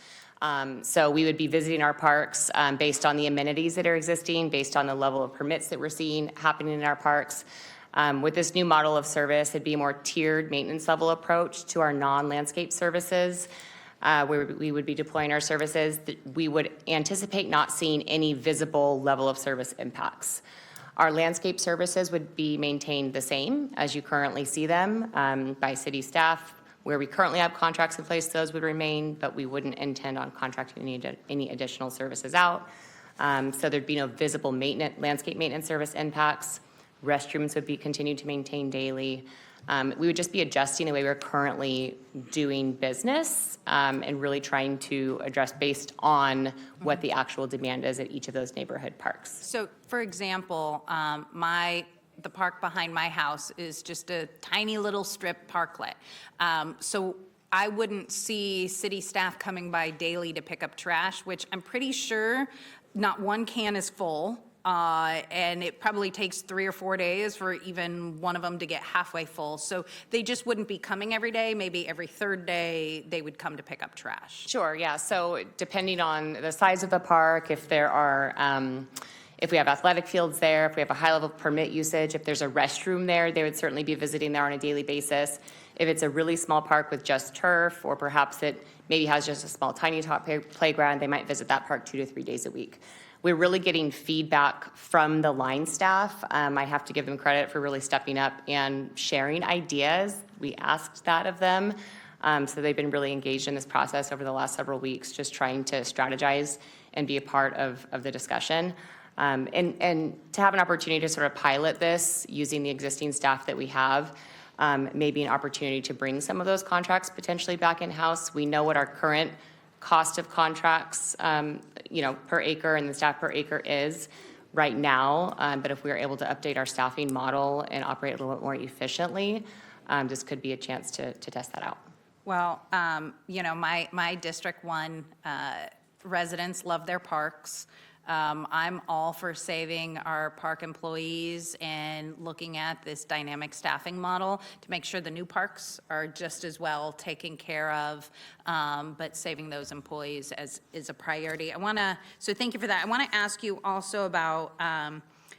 So we would be visiting our parks based on the amenities that are existing, based on the level of permits that we're seeing happening in our parks. With this new model of service, it'd be a more tiered maintenance level approach to our non-landscape services, where we would be deploying our services. We would anticipate not seeing any visible level of service impacts. Our landscape services would be maintained the same as you currently see them by city staff. Where we currently have contracts in place, those would remain, but we wouldn't intend on contracting any additional services out. So there'd be no visible maintenance, landscape maintenance service impacts. Restrooms would be continued to maintain daily. We would just be adjusting the way we're currently doing business and really trying to address based on what the actual demand is at each of those neighborhood parks. So, for example, the park behind my house is just a tiny little strip parklet. So I wouldn't see city staff coming by daily to pick up trash, which I'm pretty sure not one can is full. And it probably takes 3 or 4 days for even one of them to get halfway full. So they just wouldn't be coming every day. Maybe every third day they would come to pick up trash. Sure, yeah. So depending on the size of the park, if there are, if we have athletic fields there, if we have a high level permit usage, if there's a restroom there, they would certainly be visiting there on a daily basis. If it's a really small park with just turf, or perhaps it maybe has just a small tiny top playground, they might visit that park 2 to 3 days a week. We're really getting feedback from the line staff. I have to give them credit for really stepping up and sharing ideas. We asked that of them. So they've been really engaged in this process over the last several weeks, just trying to strategize and be a part of the discussion. And to have an opportunity to sort of pilot this using the existing staff that we have, maybe an opportunity to bring some of those contracts potentially back in-house. We know what our current cost of contracts, per acre and the staff per acre is right now. But if we are able to update our staffing model and operate a little bit more efficiently, this could be a chance to test that out. Well, my District 1 residents love their parks. I'm all for saving our park employees and looking at this dynamic staffing model to make sure the new parks are just as well taken care of, but saving those employees is a priority. So thank you for that. I want to ask you also about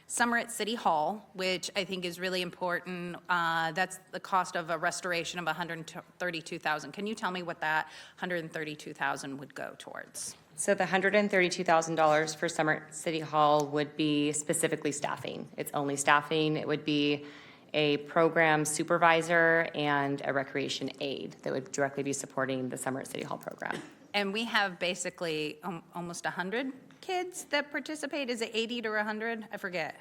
summer at City Hall, which I think is really important. That's the cost of a restoration of $132,000. Can you tell me what that $132,000 would go towards? So the $132,000 for summer at City Hall would be specifically staffing. It's only staffing. It would be a program supervisor and a recreation aide that would directly be supporting the summer at City Hall program. And we have basically almost 100 kids that participate. Is it 80 to 100? I forget.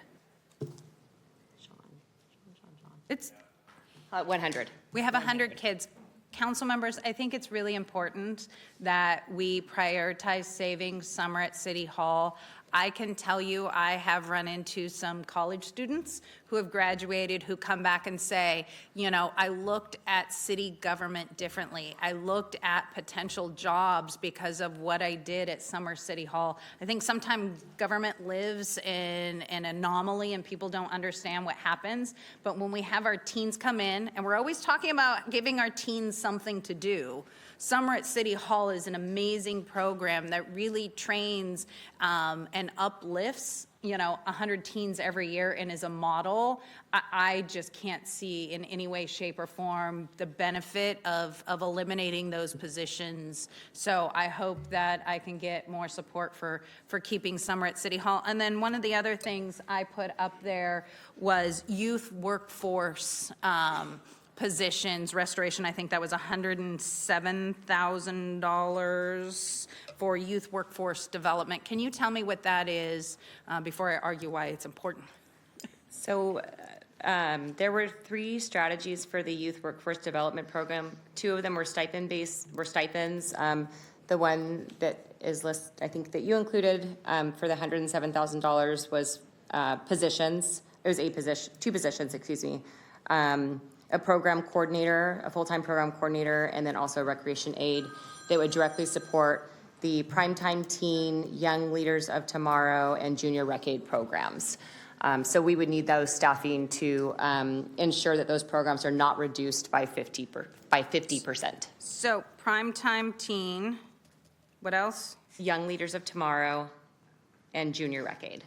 It's 100. We have 100 kids. Council members, I think it's really important that we prioritize saving summer at City Hall. I can tell you I have run into some college students who have graduated who come back and say, I looked at city government differently. I looked at potential jobs because of what I did at Summer City Hall. I think sometimes government lives in an anomaly and people don't understand what happens. But when we have our teens come in, and we're always talking about giving our teens something to do, Summer at City Hall is an amazing program that really trains and uplifts 100 teens every year and is a model. I just can't see in any way, shape, or form the benefit of eliminating those positions. So I hope that I can get more support for keeping summer at City Hall. And then one of the other things I put up there was youth workforce positions, restoration. I think that was $107,000 for youth workforce development. Can you tell me what that is before I argue why it's important? So there were 3 strategies for the youth workforce development program. 2 of them were stipends. The one that is listed, I think that you included for the $107,000 was positions. It was 2 positions, excuse me. A program coordinator, a full-time program coordinator, and then also a recreation aide that would directly support the Primetime Teen, Young Leaders of Tomorrow, and Junior Rec Aid programs. So we would need those staffing to ensure that those programs are not reduced by 50%. So Primetime Teen, what else? Young Leaders of Tomorrow, and Junior Rec Aid.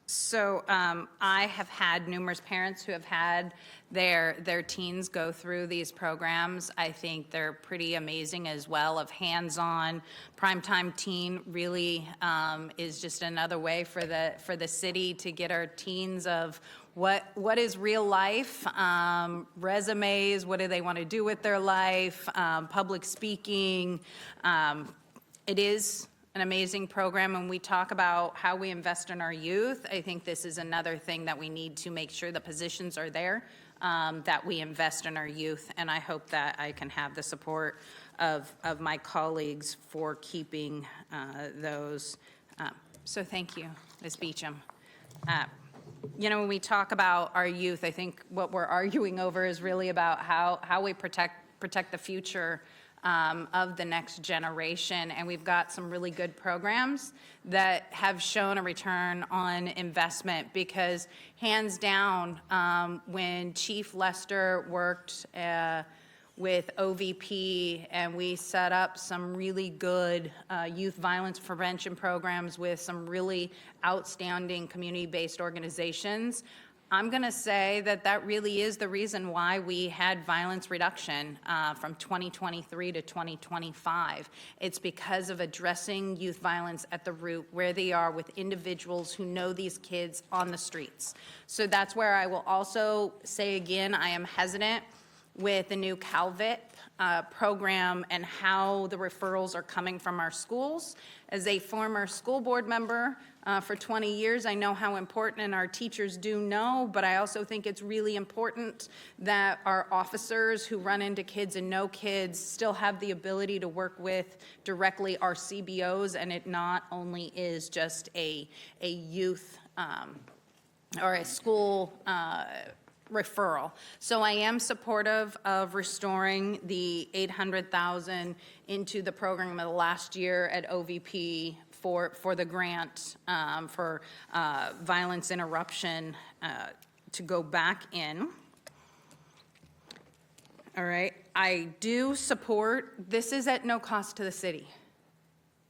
So I have had numerous parents who have had their teens go through these programs. I think they're pretty amazing as well, of hands-on. Primetime Teen really is just another way for the city to get our teens of what is real life, resumes, what do they want to do with their life, public speaking. It is an amazing program, and we talk about how we invest in our youth. I think this is another thing that we need to make sure the positions are there, that we invest in our youth, and I hope that I can have the support of my colleagues for keeping those. So thank you, Ms. Beecham. You know, when we talk about our youth, I think what we're arguing over is really about how we protect the future of the next generation. And we've got some really good programs that have shown a return on investment, because hands down, when Chief Lester worked with OVP and we set up some really good youth violence prevention programs with some really outstanding community-based organizations, I'm going to say that that really is the reason why we had violence reduction from 2023 to 2025. It's because of addressing youth violence at the root, where they are, with individuals who know these kids on the streets. So that's where I will also say again, I am hesitant with the new CalVIP program and how the referrals are coming from our schools. As a former school board member for 20 years, I know how important, and our teachers do know, but I also think it's really important that our officers who run into kids and know kids still have the ability to work with directly our CBOs, and it not only is just a youth or a school referral. So I am supportive of restoring the $800,000 into the program of the last year at OVP for the grant for violence interruption to go back in. All right, I do support, this is at no cost to the city.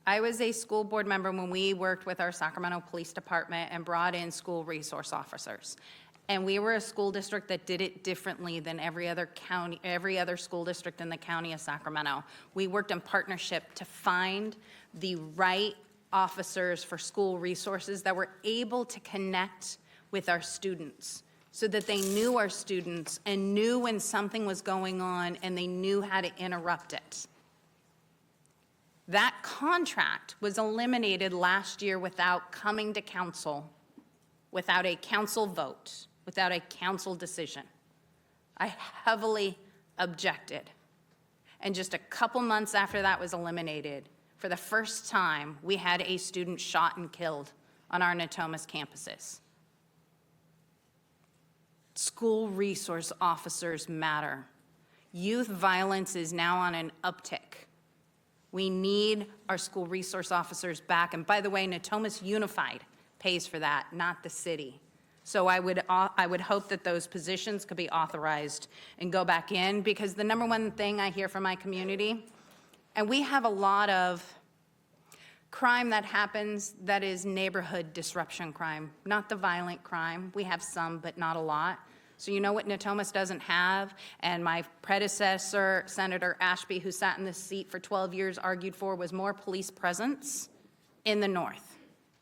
I was a school board member when we worked with our Sacramento Police Department and brought in school resource officers. And we were a school district that did it differently than every other county, every other school district in the county of Sacramento. We worked in partnership to find the right officers for school resources that were able to connect with our students, so that they knew our students and knew when something was going on and they knew how to interrupt it. That contract was eliminated last year without coming to council, without a council vote, without a council decision. I heavily objected. And just a couple months after that was eliminated, for the first time, we had a student shot and killed on our Natomas campuses. School resource officers matter. Youth violence is now on an uptick. We need our school resource officers back. And by the way, Natomas Unified pays for that, not the city. So I would hope that those positions could be authorized and go back in, because the number one thing I hear from my community, and we have a lot of crime that happens that is neighborhood disruption crime, not the violent crime. We have some, but not a lot. So you know what Natomas doesn't have, and my predecessor, Senator Ashby, who sat in this seat for 12 years, argued for, was more police presence in the north.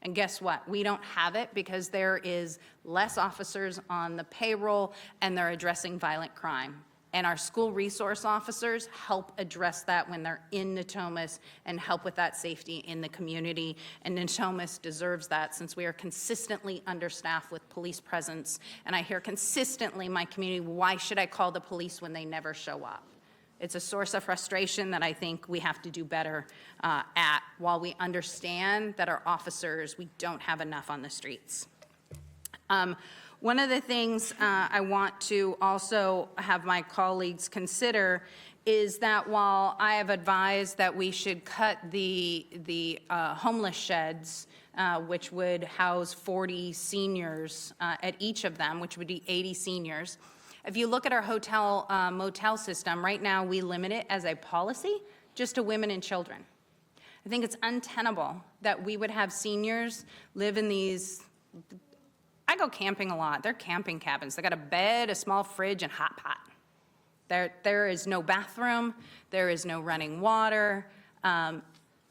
And guess what? We don't have it because there is less officers on the payroll and they're addressing violent crime. And our school resource officers help address that when they're in Natomas and help with that safety in the community. And Natomas deserves that, since we are consistently understaffed with police presence. And I hear consistently in my community, why should I call the police when they never show up? It's a source of frustration that I think we have to do better at, while we understand that our officers, we don't have enough on the streets. One of the things I want to also have my colleagues consider is that while I have advised that we should cut the homeless sheds, which would house 40 seniors at each of them, which would be 80 seniors, if you look at our hotel motel system, right now we limit it as a policy just to women and children. I think it's untenable that we would have seniors live in these, I go camping a lot, they're camping cabins. They got a bed, a small fridge, and hot pot. There is no bathroom, there is no running water, and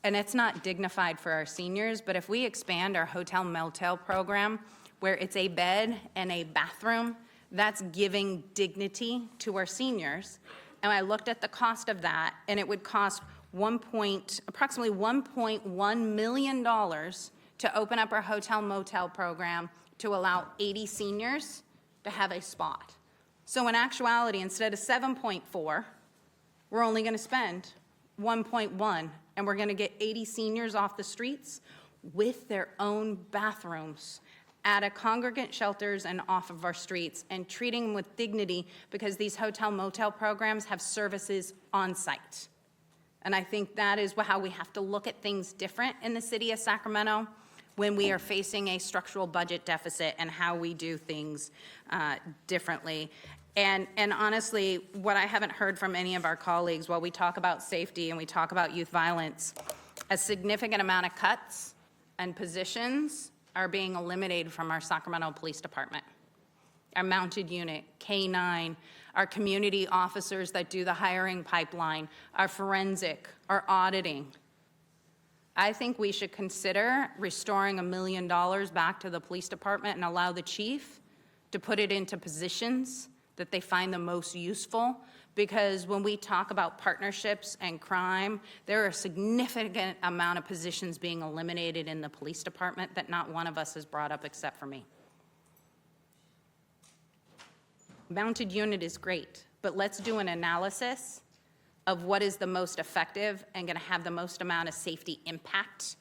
it's not dignified for our seniors. But if we expand our hotel motel program where it's a bed and a bathroom, that's giving dignity to our seniors. And I looked at the cost of that, and it would cost approximately $1.1 million to open up our hotel motel program to allow 80 seniors to have a spot. So in actuality, instead of 7.4, we're only going to spend 1.1, and we're going to get 80 seniors off the streets with their own bathrooms at a congregant shelters and off of our streets, and treating them with dignity, because these hotel motel programs have services on site. And I think that is how we have to look at things different in the city of Sacramento when we are facing a structural budget deficit, and how we do things differently. And honestly, what I haven't heard from any of our colleagues, while we talk about safety and we talk about youth violence, a significant amount of cuts and positions are being eliminated from our Sacramento Police Department. Our mounted unit, K-9, our community officers that do the hiring pipeline, our forensic, our auditing. I think we should consider restoring $1 million back to the police department and allow the chief to put it into positions that they find the most useful, because when we talk about partnerships and crime, there are a significant amount of positions being eliminated in the police department that not one of us has brought up except for me. Mounted unit is great, but let's do an analysis of what is the most effective and going to have the most amount of safety impact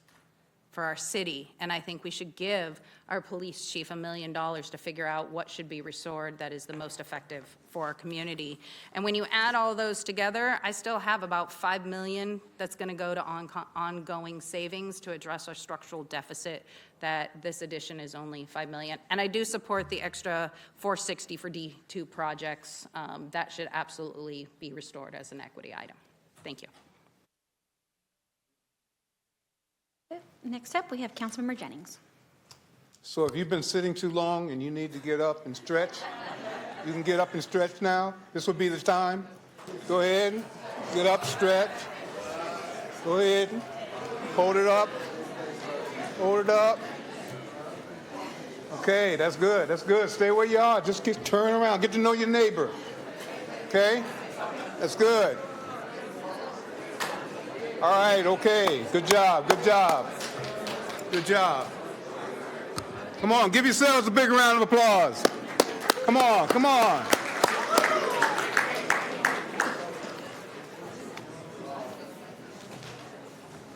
for our city. And I think we should give our police chief $1 million to figure out what should be restored that is the most effective for our community. And when you add all those together, I still have about $5 million that's going to go to ongoing savings to address our structural deficit, that this addition is only $5 million. And I do support the extra $460 for D2 projects. That should absolutely be restored as an equity item. Thank you. Next up, we have Councilmember Jennings. So if you've been sitting too long and you need to get up and stretch, you can get up and stretch now. This will be the time. Go ahead, get up, stretch. Go ahead, hold it up, hold it up. Okay, that's good, that's good. Stay where you are, just turn around, get to know your neighbor. Okay, that's good. All right, okay, good job, good job, good job. Come on, give yourselves a big round of applause. Come on, come on.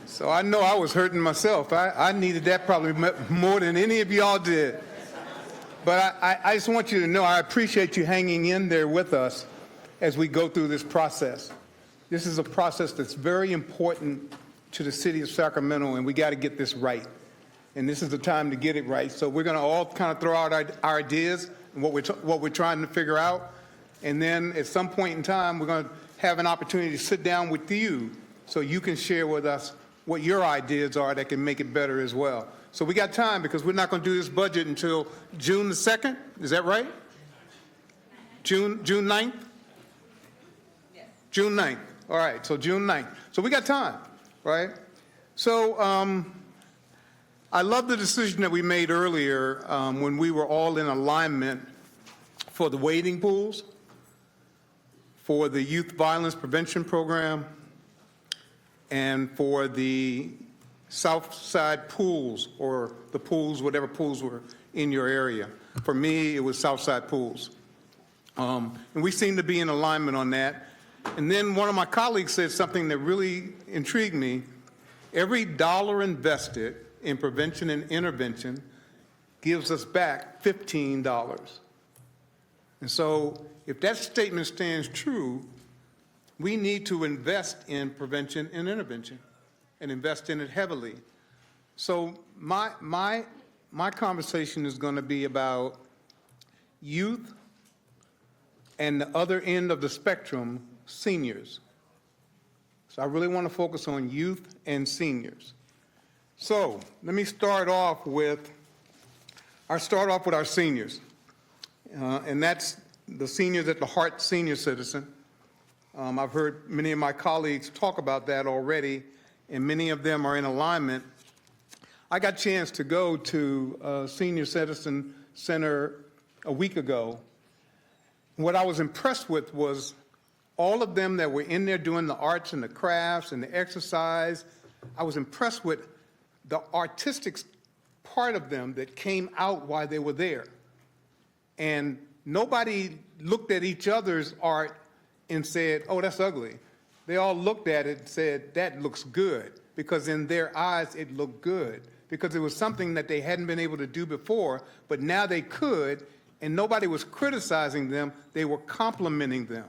So I know I was hurting myself. I needed that probably more than any of y'all did. But I just want you to know I appreciate you hanging in there with us as we go through this process. This is a process that's very important to the city of Sacramento, and we got to get this right. And this is the time to get it right. So we're going to all kind of throw out our ideas and what we're trying to figure out. And then at some point in time, we're going to have an opportunity to sit down with you so you can share with us what your ideas are that can make it better as well. So we got time, because we're not going to do this budget until June the 2nd. Is that right? June 9th? Yes. June 9th. All right, so June 9th. So we got time, right? So I love the decision that we made earlier when we were all in alignment for the wading pools, for the youth violence prevention program, and for the south side pools, or the pools, whatever pools were in your area. For me, it was south side pools. And we seem to be in alignment on that. And then one of my colleagues said something that really intrigued me. Every dollar invested in prevention and intervention gives us back $15. And so if that statement stands true, we need to invest in prevention and intervention, and invest in it heavily. So my conversation is going to be about youth, and the other end of the spectrum, seniors. So I really want to focus on youth and seniors. So let me start off with our seniors. And that's the seniors at the Hart Senior Citizen. I've heard many of my colleagues talk about that already, and many of them are in alignment. I got a chance to go to Senior Citizen Center a week ago. What I was impressed with was all of them that were in there doing the arts and the crafts and the exercise, I was impressed with the artistic part of them that came out while they were there. And nobody looked at each other's art and said, oh, that's ugly. They all looked at it and said, that looks good, because in their eyes it looked good, because it was something that they hadn't been able to do before, but now they could, and nobody was criticizing them, they were complimenting them.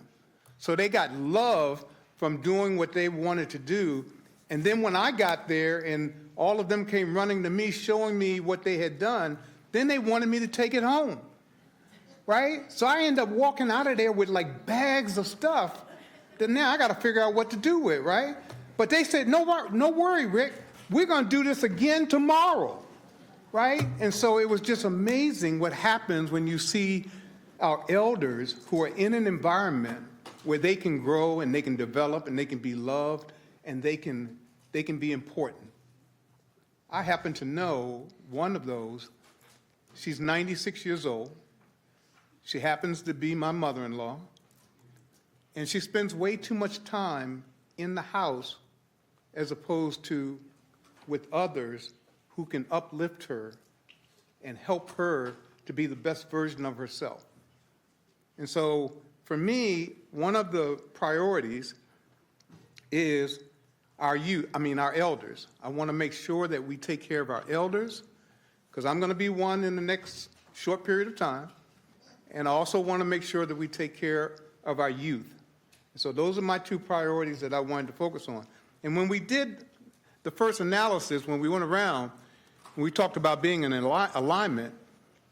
So they got love from doing what they wanted to do. And then when I got there and all of them came running to me, showing me what they had done, then they wanted me to take it home, right? So I ended up walking out of there with like bags of stuff that now I got to figure out what to do with, right? But they said, no worry, Rick, we're going to do this again tomorrow, right? And so it was just amazing what happens when you see our elders who are in an environment where they can grow and they can develop and they can be loved and they can be important. I happen to know one of those. She's 96 years old. She happens to be my mother-in-law. And she spends way too much time in the house as opposed to with others who can uplift her and help her to be the best version of herself. And so for me, one of the priorities is our elders. I want to make sure that we take care of our elders, because I'm going to be one in the next short period of time. And I also want to make sure that we take care of our youth. So those are my two priorities that I wanted to focus on. And when we did the first analysis, when we went around, when we talked about being in alignment,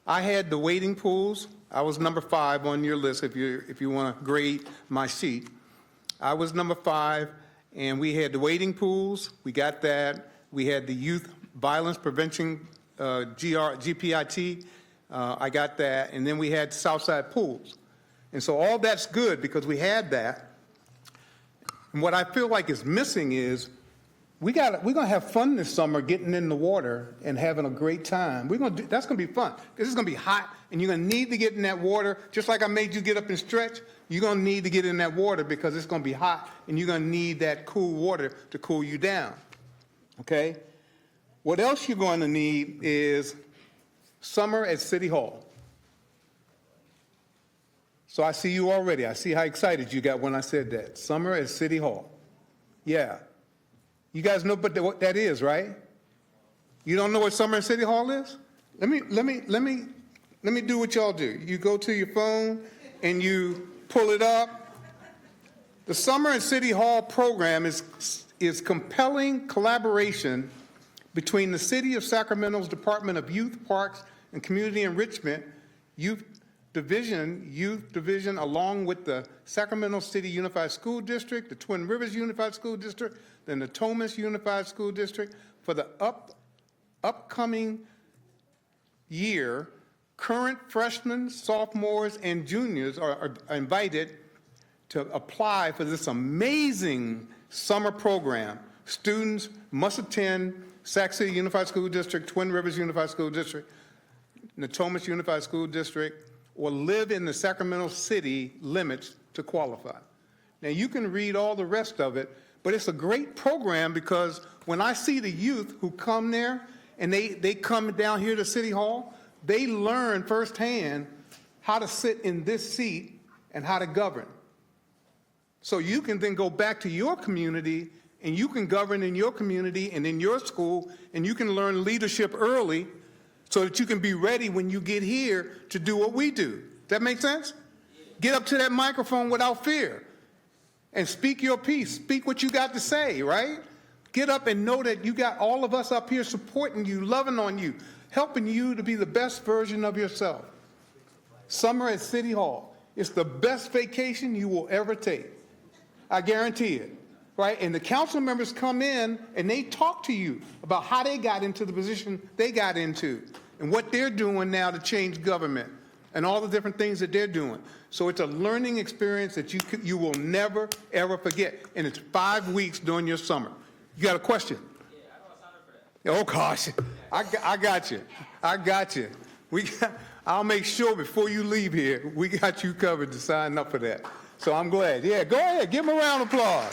I had the wading pools. I was number 5 on your list if you want to grade my sheet. I was number 5, and we had the wading pools. We got that. We had the youth violence prevention, GPIT. I got that. And then we had Southside pools. And so all that's good because we had that. And what I feel like is missing is we're going to have fun this summer getting in the water and having a great time. That's going to be fun because it's going to be hot and you're going to need to get in that water. Just like I made you get up and stretch, you're going to need to get in that water because it's going to be hot and you're going to need that cool water to cool you down. Okay? What else you're going to need is summer at City Hall. So I see you already. I see how excited you got when I said that. Summer at City Hall. Yeah. You guys know what that is, right? You don't know what summer at City Hall is? Let me do what y'all do. You go to your phone and you pull it up. The Summer at City Hall program is compelling collaboration between the City of Sacramento's Department of Youth, Parks, and Community Enrichment, Youth Division, along with the Sacramento City Unified School District, the Twin Rivers Unified School District, the Natomas Unified School District. For the upcoming year, current freshmen, sophomores, and juniors are invited to apply for this amazing summer program. Students must attend Sac City Unified School District, Twin Rivers Unified School District, Natomas Unified School District, or live in the Sacramento City limits to qualify. Now, you can read all the rest of it, but it's a great program because when I see the youth who come there and they come down here to City Hall, they learn firsthand how to sit in this seat and how to govern. So you can then go back to your community and you can govern in your community and in your school, and you can learn leadership early so that you can be ready when you get here to do what we do. Does that make sense? Get up to that microphone without fear and speak your piece. Speak what you got to say, right? Get up and know that you got all of us up here supporting you, loving on you, helping you to be the best version of yourself. Summer at City Hall. It's the best vacation you will ever take. I guarantee it. Right? And the council members come in and they talk to you about how they got into the position they got into and what they're doing now to change government and all the different things that they're doing. So it's a learning experience that you will never, ever forget. And it's 5 weeks during your summer. You got a question? Yeah, I don't sign up for that. Oh, gosh. I got you. I got you. I'll make sure before you leave here, we got you covered to sign up for that. So I'm glad. Yeah, go ahead. Give him a round of applause.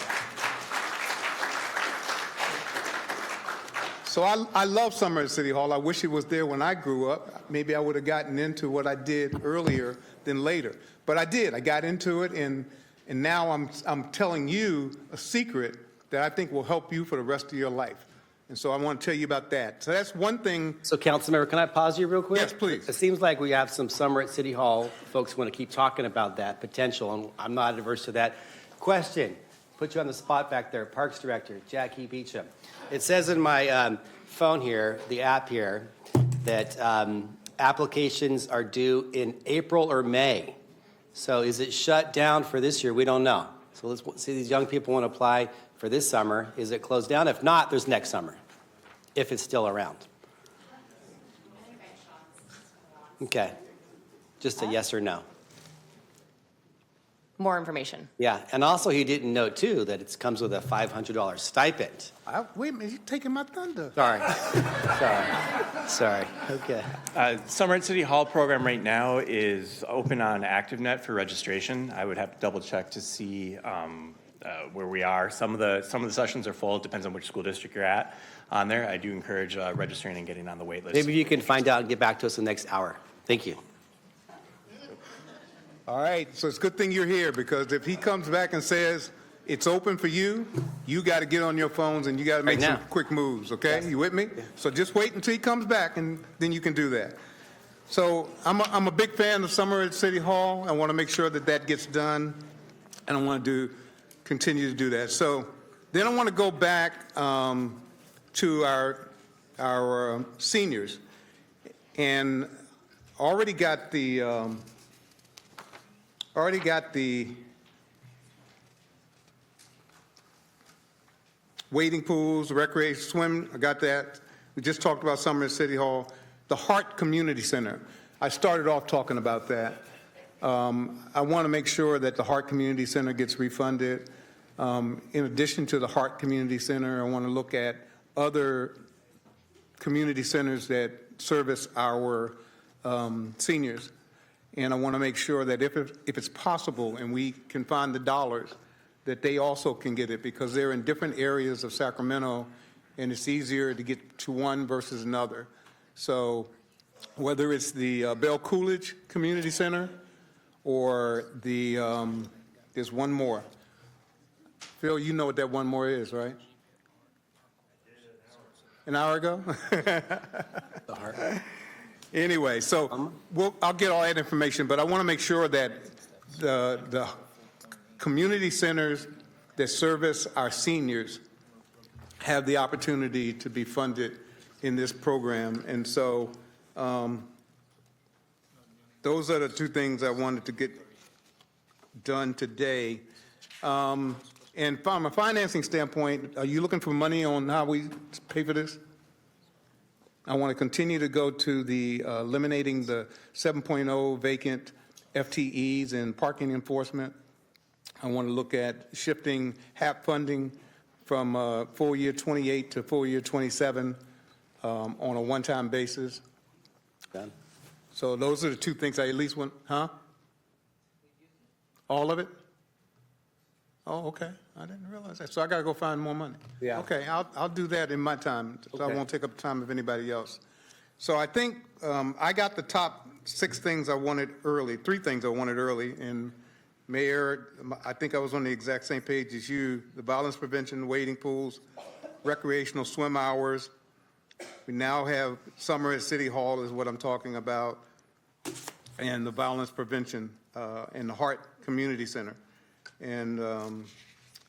So I love summer at City Hall. I wish it was there when I grew up. Maybe I would have gotten into what I did earlier than later. But I did. I got into it, and now I'm telling you a secret that I think will help you for the rest of your life. And so I want to tell you about that. So that's one thing. So, Councilmember, can I pause you real quick? Yes, please. It seems like we have some summer at City Hall. Folks want to keep talking about that potential, and I'm not adverse to that. Question, put you on the spot back there, Parks Director, Jackie Beecham. It says in my phone here, the app here, that applications are due in April or May. So is it shut down for this year? We don't know. So let's see, these young people want to apply for this summer. Is it closed down? If not, there's next summer, if it's still around. Okay. Just a yes or no. More information. Yeah, and also he didn't know, too, that it comes with a $500 stipend. Wait a minute, you're taking my thunder. Sorry. Okay. Summer at City Hall program right now is open on ActiveNet for registration. I would have to double check to see where we are. Some of the sessions are full. It depends on which school district you're at on there. I do encourage registering and getting on the wait list. Maybe you can find out and get back to us in the next hour. Thank you. All right, so it's a good thing you're here, because if he comes back and says it's open for you, you got to get on your phones and you got to make some quick moves, okay? Yes. You with me? Yeah. So just wait until he comes back, and then you can do that. So I'm a big fan of summer at City Hall. I want to make sure that that gets done, and I want to continue to do that. So then I want to go back to our seniors, and already got the wading pools, recreation, swim, I got that. We just talked about summer at City Hall. The Hart Community Center, I started off talking about that. I want to make sure that the Hart Community Center gets refunded. In addition to the Hart Community Center, I want to look at other community centers that service our seniors. And I want to make sure that if it's possible and we can find the dollars, that they also can get it, because they're in different areas of Sacramento, and it's easier to get to one versus another. So whether it's the Bell Coolidge Community Center or there's one more. Phil, you know what that one more is, right? An hour ago? The Hart. Anyway, so I'll get all that information, but I want to make sure that the community centers that service our seniors have the opportunity to be funded in this program. And so those are the two things I wanted to get done today. And from a financing standpoint, are you looking for money on how we pay for this? I want to continue to go to the eliminating the 7.0 vacant FTEs and parking enforcement. I want to look at shifting HAP funding from full year 28 to full year 27 on a one-time basis. Done. So those are the two things I at least want, All of it? Oh, okay. I didn't realize that. So I got to go find more money. Yeah. Okay, I'll do that in my time, so I won't take up the time of anybody else. So I think I got the top 6 things I wanted early, 3 things I wanted early. And Mayor, I think I was on the exact same page as you. The violence prevention, wading pools, recreational swim hours. We now have summer at City Hall is what I'm talking about, and the violence prevention and the Hart Community Center. And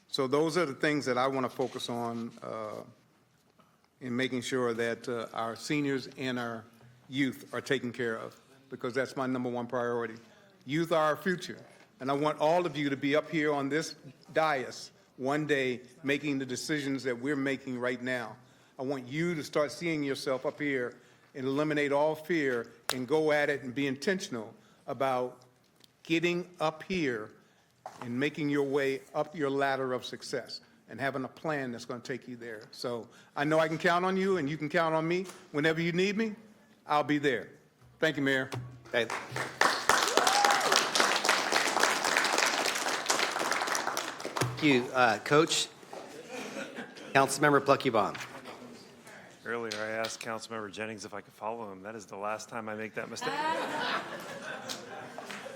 so those are the things that I want to focus on in making sure that our seniors and our youth are taken care of, because that's my #1 priority. Youth are our future, and I want all of you to be up here on this dais one day making the decisions that we're making right now. I want you to start seeing yourself up here and eliminate all fear and go at it and be intentional about getting up here and making your way up your ladder of success and having a plan that's going to take you there. So I know I can count on you, and you can count on me. Whenever you need me, I'll be there. Thank you, Mayor. Okay. Thank you, Coach. Councilmember Pluckybomb. Earlier, I asked Councilmember Jennings if I could follow him. That is the last time I make that mistake.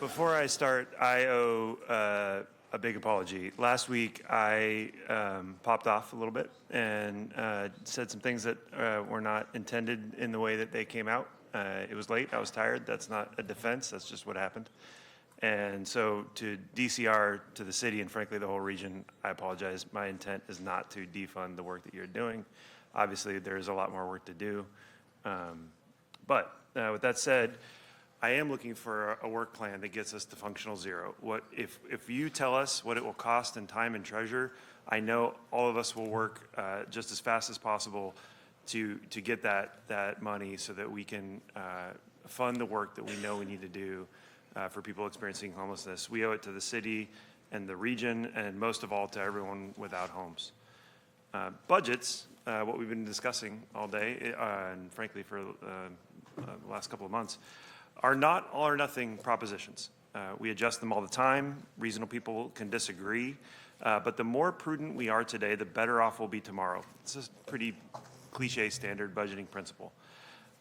Before I start, I owe a big apology. Last week, I popped off a little bit and said some things that were not intended in the way that they came out. It was late. I was tired. That's not a defense. That's just what happened. And so to DCR, to the city, and frankly the whole region, I apologize. My intent is not to defund the work that you're doing. Obviously, there's a lot more work to do. But with that said, I am looking for a work plan that gets us to functional zero. If you tell us what it will cost in time and treasure, I know all of us will work just as fast as possible to get that money so that we can fund the work that we know we need to do for people experiencing homelessness. We owe it to the city and the region, and most of all to everyone without homes. Budgets, what we've been discussing all day, and frankly for the last couple of months, are not all or nothing propositions. We adjust them all the time. Reasonable people can disagree. But the more prudent we are today, the better off we'll be tomorrow. It's a pretty cliche standard budgeting principle.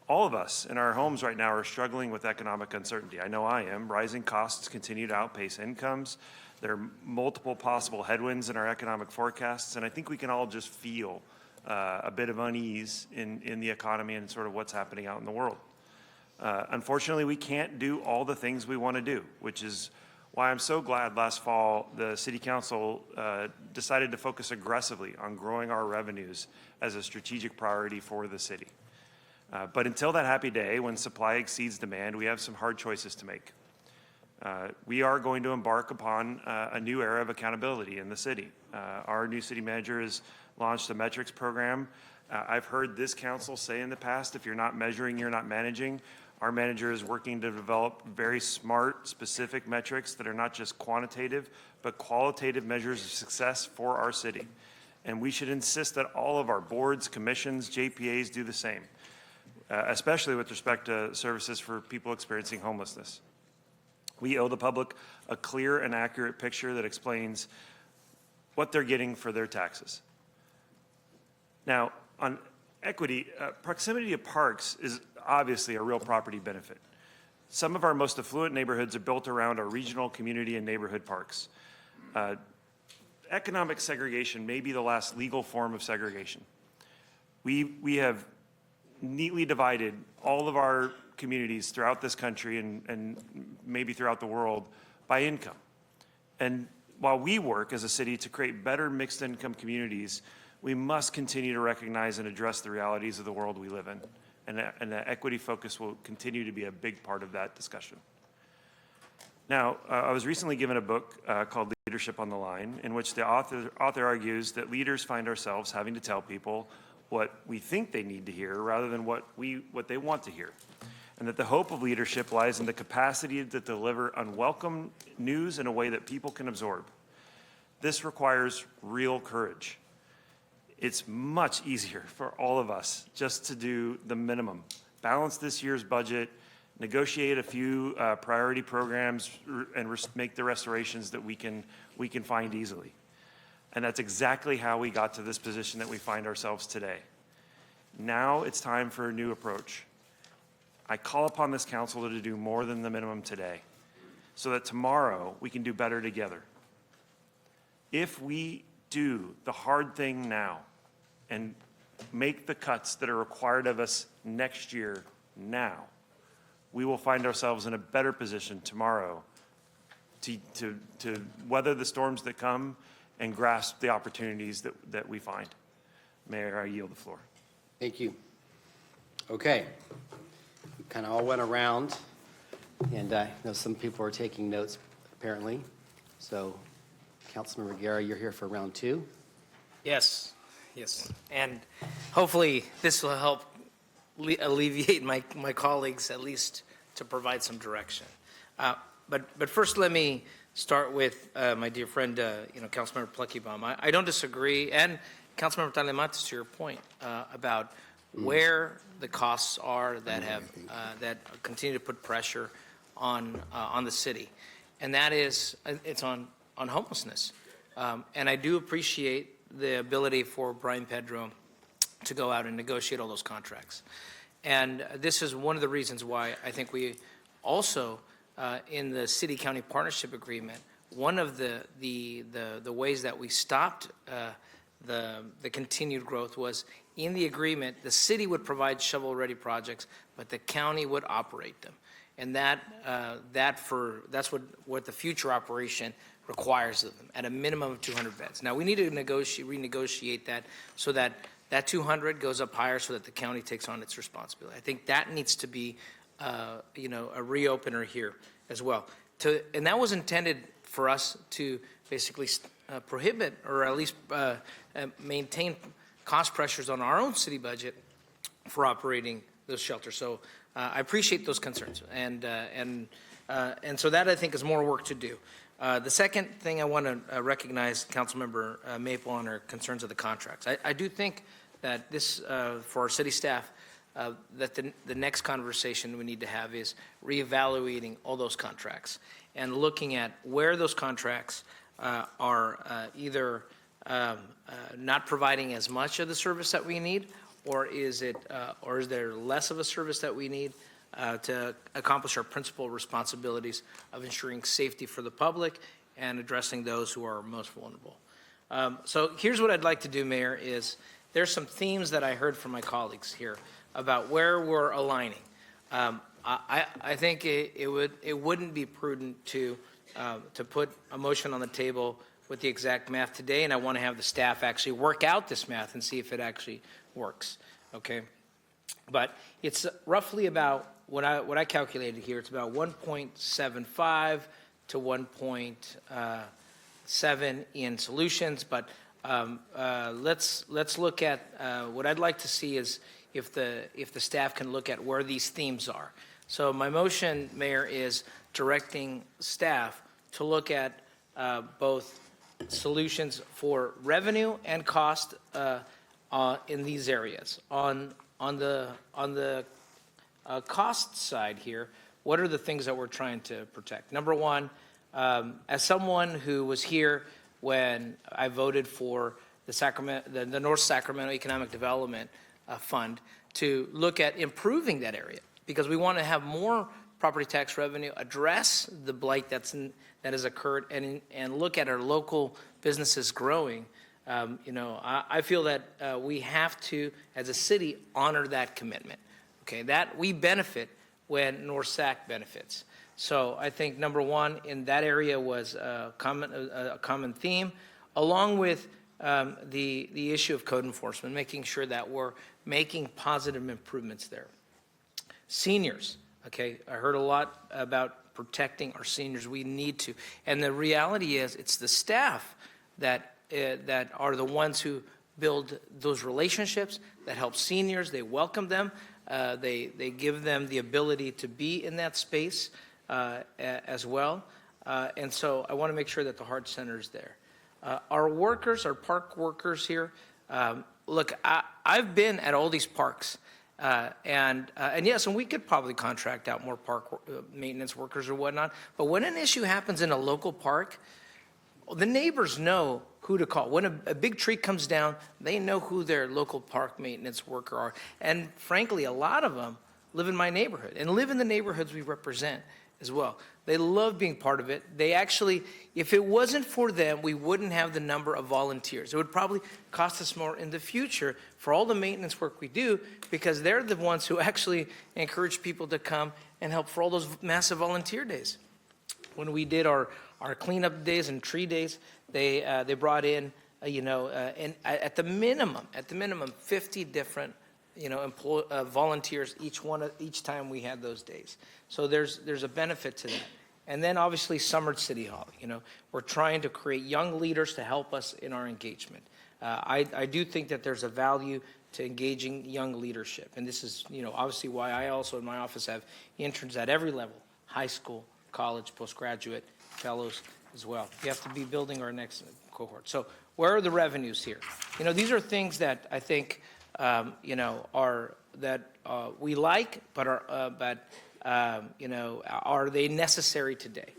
All of us in our homes right now are struggling with economic uncertainty. I know I am. Rising costs continue to outpace incomes. There are multiple possible headwinds in our economic forecasts, and I think we can all just feel a bit of unease in the economy and sort of what's happening out in the world. Unfortunately, we can't do all the things we want to do, which is why I'm so glad last fall the City Council decided to focus aggressively on growing our revenues as a strategic priority for the city. But until that happy day when supply exceeds demand, we have some hard choices to make. We are going to embark upon a new era of accountability in the city. Our new city manager has launched a metrics program. I've heard this council say in the past, if you're not measuring, you're not managing. Our manager is working to develop very smart, specific metrics that are not just quantitative, but qualitative measures of success for our city. And we should insist that all of our boards, commissions, JPAs do the same, especially with respect to services for people experiencing homelessness. We owe the public a clear and accurate picture that explains what they're getting for their taxes. Now, on equity, proximity to parks is obviously a real property benefit. Some of our most affluent neighborhoods are built around our regional, community, and neighborhood parks. Economic segregation may be the last legal form of segregation. We have neatly divided all of our communities throughout this country and maybe throughout the world by income. And while we work as a city to create better mixed income communities, we must continue to recognize and address the realities of the world we live in. And the equity focus will continue to be a big part of that discussion. Now, I was recently given a book called Leadership on the Line, in which the author argues that leaders find ourselves having to tell people what we think they need to hear rather than what they want to hear. And that the hope of leadership lies in the capacity to deliver unwelcome news in a way that people can absorb. This requires real courage. It's much easier for all of us just to do the minimum. Balance this year's budget, negotiate a few priority programs, and make the restorations that we can find easily. And that's exactly how we got to this position that we find ourselves today. Now it's time for a new approach. I call upon this council to do more than the minimum today, so that tomorrow we can do better together. If we do the hard thing now and make the cuts that are required of us next year now, we will find ourselves in a better position tomorrow to weather the storms that come and grasp the opportunities that we find. Mayor, I yield the floor. Thank you. Okay. We kind of all went around, and I know some people are taking notes, apparently. So, Councilmember Guerra, you're here for round two. Yes, and hopefully this will help alleviate my colleagues, at least to provide some direction. But first, let me start with my dear friend, Councilmember Pluckybomb. I don't disagree, and Councilmember Talematis, to your point about where the costs are that have that continue to put pressure on the city, and that is it's on homelessness. And I do appreciate the ability for Brian Pedro to go out and negotiate all those contracts. And this is one of the reasons why I think we also, in the city-county partnership agreement, one of the ways that we stopped the continued growth was in the agreement, the city would provide shovel-ready projects, but the county would operate them. And that's what the future operation requires of them, at a minimum of 200 beds. Now, we need to renegotiate that so that 200 goes up higher so that the county takes on its responsibility. I think that needs to be, a reopener here as well. And that was intended for us to basically prohibit or at least maintain cost pressures on our own city budget for operating those shelters. So I appreciate those concerns, and so that I think is more work to do. The second thing I want to recognize Councilmember Maple on her concerns of the contracts. I do think that this, for our city staff, that the next conversation we need to have is reevaluating all those contracts and looking at where those contracts are either not providing as much of the service that we need, or is there less of a service that we need to accomplish our principal responsibilities of ensuring safety for the public and addressing those who are most vulnerable. So here's what I'd like to do, Mayor, is there's some themes that I heard from my colleagues here about where we're aligning. I think it wouldn't be prudent to put a motion on the table with the exact math today, and I want to have the staff actually work out this math and see if it actually works, okay? But it's roughly about, what I calculated here, it's about 1.75 to 1.7 in solutions, but let's look at, what I'd like to see is if the staff can look at where these themes are. So my motion, Mayor, is directing staff to look at both solutions for revenue and cost in these areas. On the cost side here, what are the things that we're trying to protect? Number one, as someone who was here when I voted for the North Sacramento Economic Development Fund to look at improving that area, because we want to have more property tax revenue, address the blight that has occurred, and look at our local businesses growing. I feel that we have to, as a city, honor that commitment. Okay, that we benefit when North Sac benefits. So I think number one in that area was a common theme, along with the issue of code enforcement, making sure that we're making positive improvements there. Seniors, okay, I heard a lot about protecting our seniors. We need to, and the reality is, it's the staff that are the ones who build those relationships, that help seniors. They welcome them. They give them the ability to be in that space as well. And so I want to make sure that the Heart Center is there. Our workers, our park workers here, look, I've been at all these parks. And yes, and we could probably contract out more park maintenance workers or whatnot. But when an issue happens in a local park, the neighbors know who to call. When a big tree comes down, they know who their local park maintenance worker are. And frankly, a lot of them live in my neighborhood and live in the neighborhoods we represent as well. They love being part of it. They actually, if it wasn't for them, we wouldn't have the number of volunteers. It would probably cost us more in the future for all the maintenance work we do, because they're the ones who actually encourage people to come and help for all those massive volunteer days. When we did our cleanup days and tree days, they brought in, and at the minimum, 50 different, volunteers each time we had those days. So there's a benefit to that. And then obviously Summer City Hall, we're trying to create young leaders to help us in our engagement. I do think that there's a value to engaging young leadership. And this is, obviously why I also in my office have interns at every level, high school, college, postgraduate, fellows as well. We have to be building our next cohort. So where are the revenues here? These are things that I think, we like, but are they necessary today?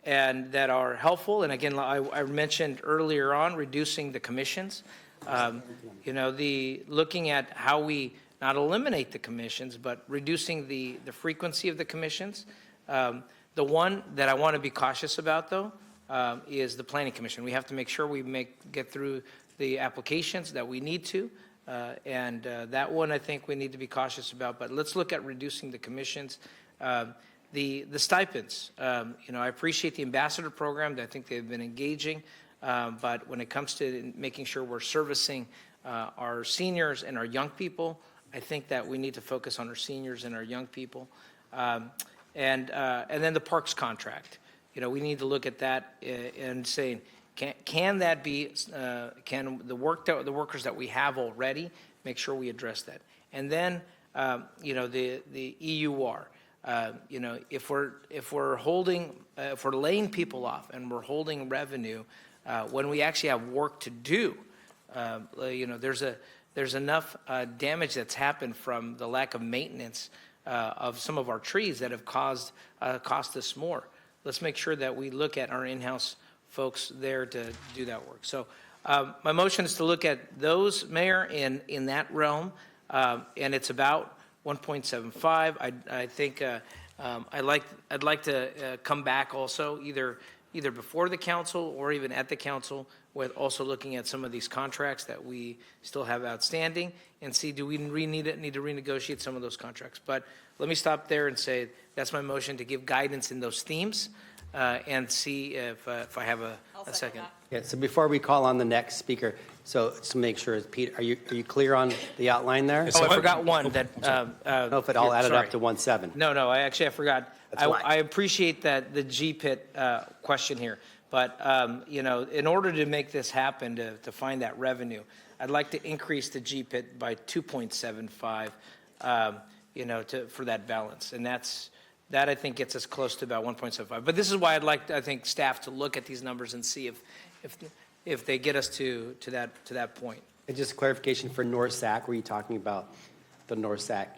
and that are helpful. And again, I mentioned earlier on, reducing the commissions. Looking at how we not eliminate the commissions, but reducing the frequency of the commissions. The one that I want to be cautious about, though, is the Planning Commission. We have to make sure we get through the applications that we need to, and that one I think we need to be cautious about. But let's look at reducing the commissions. The stipends. I appreciate the ambassador program. I think they've been engaging, but when it comes to making sure we're servicing our seniors and our young people, I think that we need to focus on our seniors and our young people. And then the parks contract. We need to look at that and saying, can that be, can the workers that we have already, make sure we address that. And then, the EUR. If we're laying people off and we're holding revenue, when we actually have work to do, there's enough damage that's happened from the lack of maintenance of some of our trees that have cost us more. Let's make sure that we look at our in-house folks there to do that work. So my motion is to look at those, Mayor, in that realm, and it's about 1.75. I think I'd like to come back also either before the council or even at the council with also looking at some of these contracts that we still have outstanding and see, do we need to renegotiate some of those contracts? But let me stop there and say that's my motion to give guidance in those themes and see if I have a second. Yeah, so before we call on the next speaker, so to make sure, Pete, are you clear on the outline there? Oh, I forgot one that. I don't know if it all added sorry. up to 1.7. No, I forgot. That's why. I appreciate that, the GPIT question here. But, in order to make this happen, to find that revenue, I'd like to increase the GPIT by 2.75, for that balance. And that I think gets us close to about 1.75. But this is why I'd like, I think, staff to look at these numbers and see if they get us to that point. And just clarification for NORSAC, were you talking about the NORSAC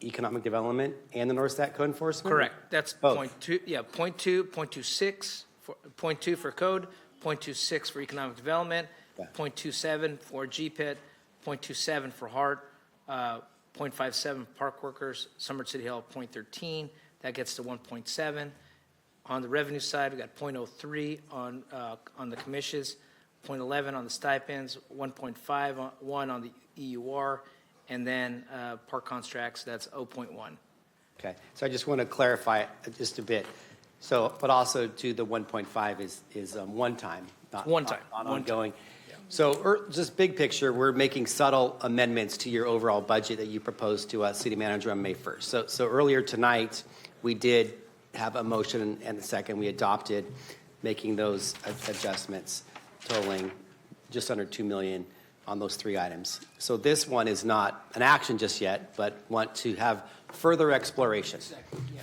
economic development and the NORSAC code enforcement? Correct. That's both. point 0.2 for code, 0.26 for economic development, 0.27 for GPIT, 0.27 for HART, 0.57 park workers, Summit City Hall 0.13. That gets to 1.7. On the revenue side, we got 0.03 on the commissions, 0.11 on the stipends, 1.51 on the EUR, and then park contracts, that's 0.1. Okay, so I just want to clarify just a bit. So, but also to the 1.5 is one time, not ongoing. Yeah. So just big picture, we're making subtle amendments to your overall budget that you proposed to us, City Manager, on May 1st. So earlier tonight, we did have a motion and the second we adopted, making those adjustments totaling just under $2 million on those three items. So this one is not an action just yet, but want to have further exploration. Yes.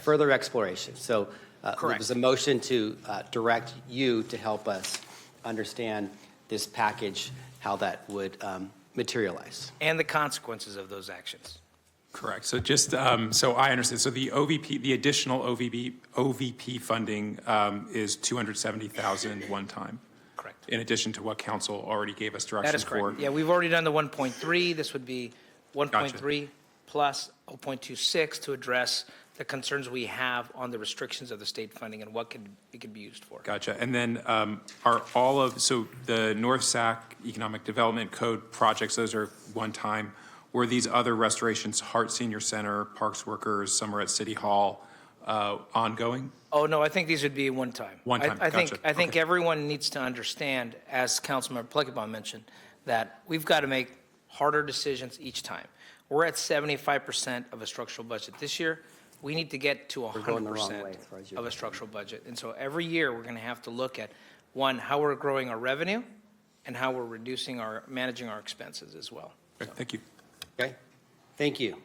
Further exploration. So there Correct. was a motion to direct you to help us understand this package, how that would materialize. And the consequences of those actions. Correct. So just so I understand, so the OVP, the additional OVP funding is $270,000 one time. Correct. In addition to what council already gave us direction That is for. correct. Yeah, we've already done the 1.3. This would be 1.3 Gotcha. plus 0.26 to address the concerns we have on the restrictions of the state funding and what it could be used for. Gotcha. And then are all of, so the North Sac Economic Development Code projects, those are one time. Were these other restorations, Hart Senior Center, Parks Workers, Summer at City Hall, ongoing? Oh, no, I think these would be one time. One time, I think gotcha. everyone needs to understand, as Councilmember Plunkett mentioned, that we've got to make harder decisions each time. We're at 75% of a structural budget this year. We need to get to 100% of a structural budget. And so every year, we're going to have to look at, one, how we're growing our revenue and how we're managing our expenses as well. Okay, thank you. Okay, thank you.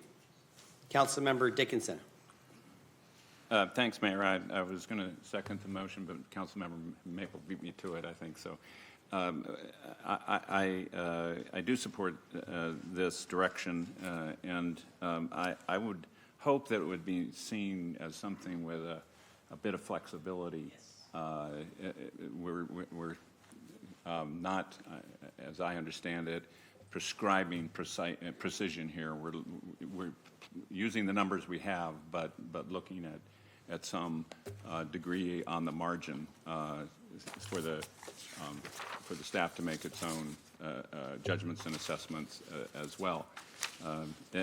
Councilmember Dickinson. Thanks, Mayor. I was going to second the motion, but Councilmember Maple beat me to it, I think. So I do support this direction, and I would hope that it would be seen as something with a bit of flexibility. We're not, as I understand it, prescribing precision here. We're using the numbers we have, but looking at some degree on the margin for the staff to make its own judgments and assessments as well.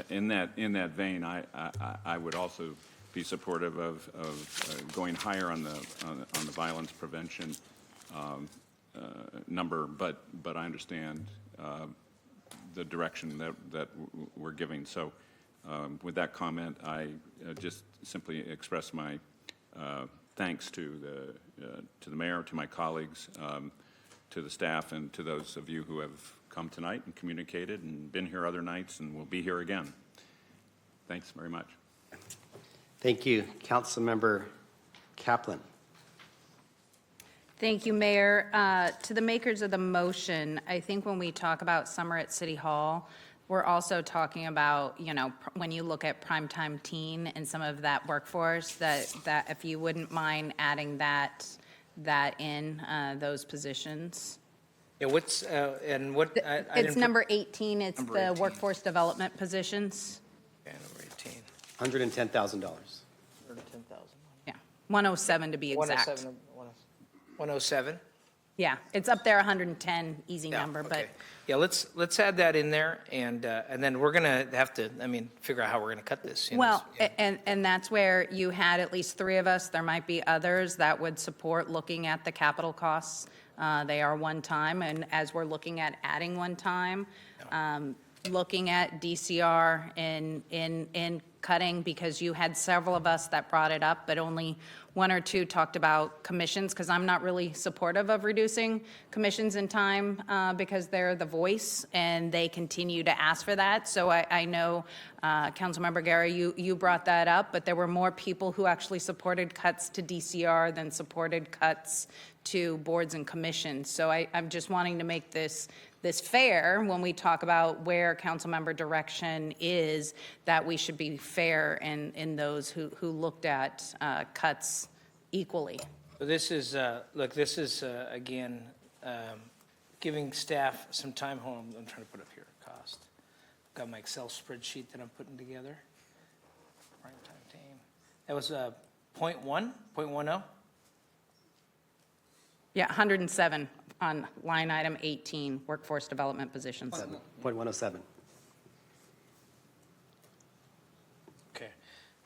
In that vein, I would also be supportive of going higher on the violence prevention number, but I understand the direction that we're giving. So with that comment, I just simply express my thanks to the mayor, to my colleagues, to the staff, and to those of you who have come tonight and communicated and been here other nights and will be here again. Thanks very much. Thank you. Councilmember Kaplan. Thank you, Mayor. To the makers of the motion, I think when we talk about summer at City Hall, we're also talking about, you know, when you look at primetime teen and some of that workforce, that if you wouldn't mind adding that in those positions. Yeah, what's, and what? I It's didn't number 18, it's Number the 18. workforce development positions. Okay, number 18. $110,000. 110,000. Yeah, 107 to be exact. 107? Yeah, it's up there, 110, easy Yeah, number, but okay. Yeah, let's add that in there, and then we're gonna have to, figure out how we're gonna cut this. You know, well, yeah. and that's where you had at least 3 of us. There might be others that would support looking at the capital costs. They are one time, and as we're looking at adding one time, looking at DCR in cutting, because you had several of us that brought it up, but only 1 or 2 talked about commissions, because I'm not really supportive of reducing commissions in time, because they're the voice and they continue to ask for that. So I know, Councilmember Guerra, you brought that up, but there were more people who actually supported cuts to DCR than supported cuts to boards and commissions. So I'm just wanting to make this fair when we talk about where council member direction is, that we should be fair in those who looked at cuts equally. So this is, look, this is, again, giving staff some time. Hold on, I'm trying to put up here, cost. Got my Excel spreadsheet that I'm putting together. Prime time team. That was 0.10? Yeah, 107 on line item 18, workforce development positions. 0.107. Okay,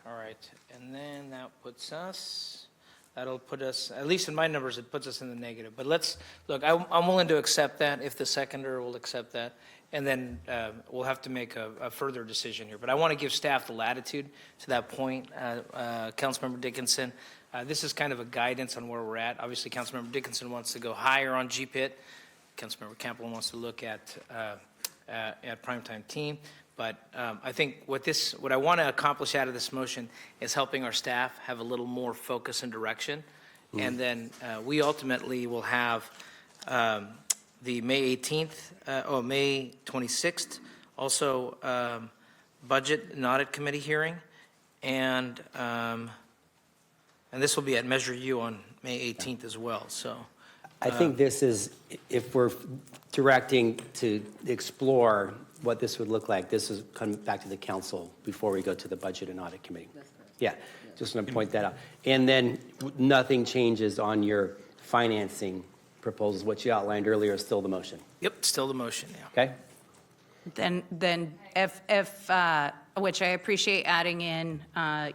all right. And then that puts us, that'll put us, at least in my numbers, it puts us in the negative. But let's, look, I'm willing to accept that if the seconder will accept that. And then we'll have to make a further decision here. But I want to give staff the latitude to that point, Councilmember Dickinson. This is kind of a guidance on where we're at. Obviously, Councilmember Dickinson wants to go higher on GPIT. Councilmember Campbell wants to look at primetime team. But I think what I want to accomplish out of this motion is helping our staff have a little more focus and direction. And then we ultimately will have the May 18th, or May 26th, also budget and audit committee hearing. And this will be at Measure U on May 18th as well, so. I think this is, if we're directing to explore what this would look like, this is coming back to the council before we go to the budget and audit committee. Yeah, just want to point that out. And then nothing changes on your financing proposals. What you outlined earlier is still the motion. Yep, still the motion, yeah. Okay? Then if which I appreciate adding in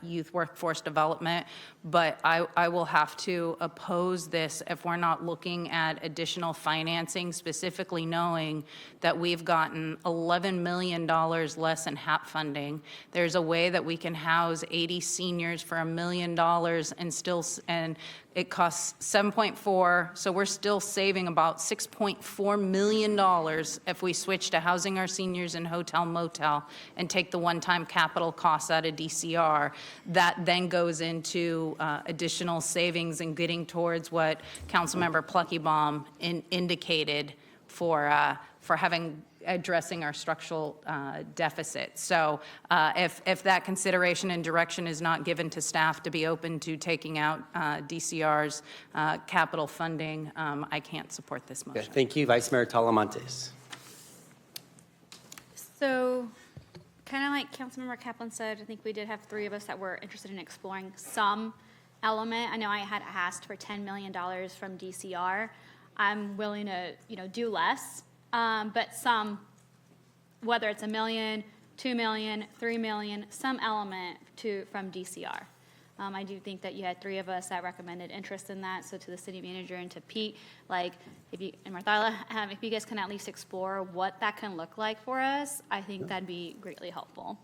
youth workforce development, but I will have to oppose this if we're not looking at additional financing, specifically knowing that we've gotten $11 million less in HAP funding. There's a way that we can house 80 seniors for $1 million and it costs 7.4, so we're still saving about $6.4 million if we switch to housing our seniors in hotel motel and take the one-time capital costs out of DCR. That then goes into additional savings and getting towards what Councilmember Pluckybaum indicated for having addressing our structural deficit. So if that consideration and direction is not given to staff to be open to taking out DCR's capital funding, I can't support this Okay, motion. thank you. Vice Mayor Talamantes. So, kind of like Councilmember Kaplan said, I think we did have 3 of us that were interested in exploring some element. I know I had asked for $10 million from DCR. I'm willing to, do less, but some, whether it's $1 million, $2 million, $3 million, some element from DCR. I do think that you had 3 of us that recommended interest in that. So to the city manager and to Pete, and Marthala, if you guys can at least explore what that can look like for us, I think that'd be greatly helpful.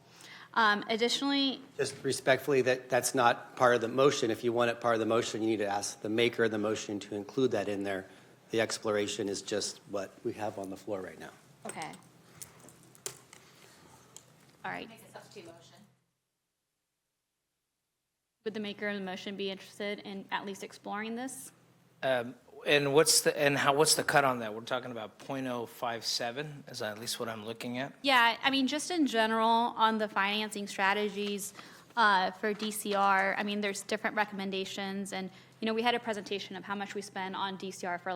Additionally, Just respectfully, that's not part of the motion. If you want it part of the motion, you need to ask the maker of the motion to include that in there. The exploration is just what we have on the floor right now. okay. All right. Would the maker of the motion be interested in at least exploring this? And what's the cut on that? We're talking about .057, is that at least what I'm looking at? Yeah, I mean, just in general, on the financing strategies for DCR, I mean, there's different recommendations, and, we had a presentation of how much we spend on DCR for,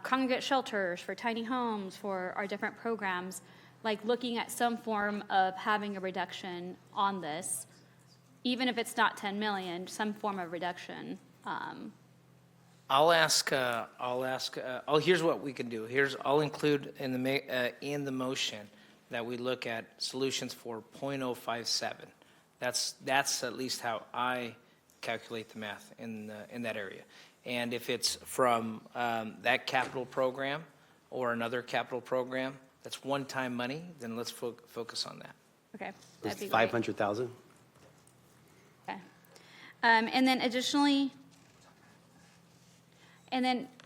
congregate shelters, for tiny homes, for our different programs, looking at some form of having a reduction on this, even if it's not 10 million, some form of reduction. Here's what we can do. I'll include in the motion that we look at solutions for .057. That's at least how I calculate the math in that area. And if it's from that capital program or another capital program, that's one-time money, then let's focus on that. Okay, that'd be great. 500,000? Okay. And then additionally,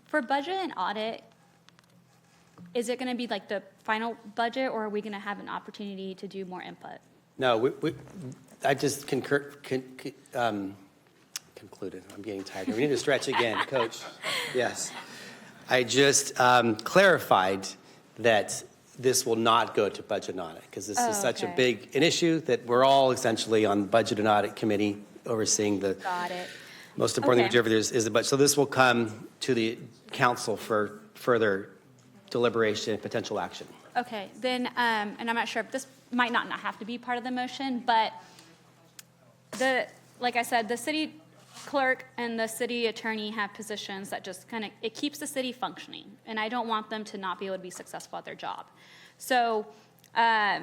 for budget and audit, is it going to be the final budget, or are we going to have an opportunity to do more input? No, I just concluded. I'm getting tired. We need to stretch again, Coach. Yes. I just clarified that this will not go to budget and audit, because this is such an issue that we're all essentially on budget and audit committee overseeing the. Got it. Most important thing is the budget. So this will come to the council for further deliberation and potential action. Okay, then, and I'm not sure if this might not have to be part of the motion, but like I said, the city clerk and the city attorney have positions that just it keeps the city functioning, and I don't want them to not be able to be successful at their job. So at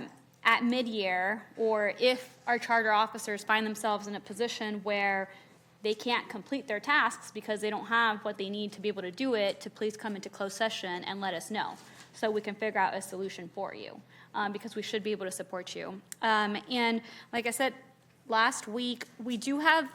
mid-year, or if our charter officers find themselves in a position where they can't complete their tasks because they don't have what they need to be able to do it, to please come into closed session and let us know, so we can figure out a solution for you, because we should be able to support you. And like I said, last week, we do have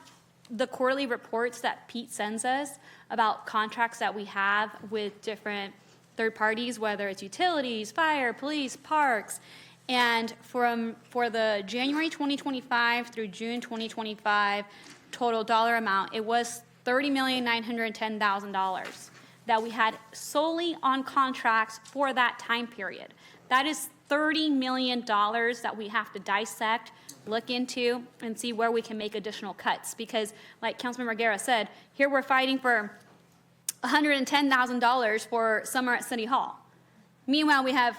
the quarterly reports that Pete sends us about contracts that we have with different third parties, whether it's utilities, fire, police, parks. And for the January 2025 through June 2025 total dollar amount, it was $30,910,000 that we had solely on contracts for that time period. That is $30 million that we have to dissect, look into, and see where we can make additional cuts. Because like Councilmember Guerra said, here we're fighting for $110,000 for summer at City Hall. Meanwhile, we have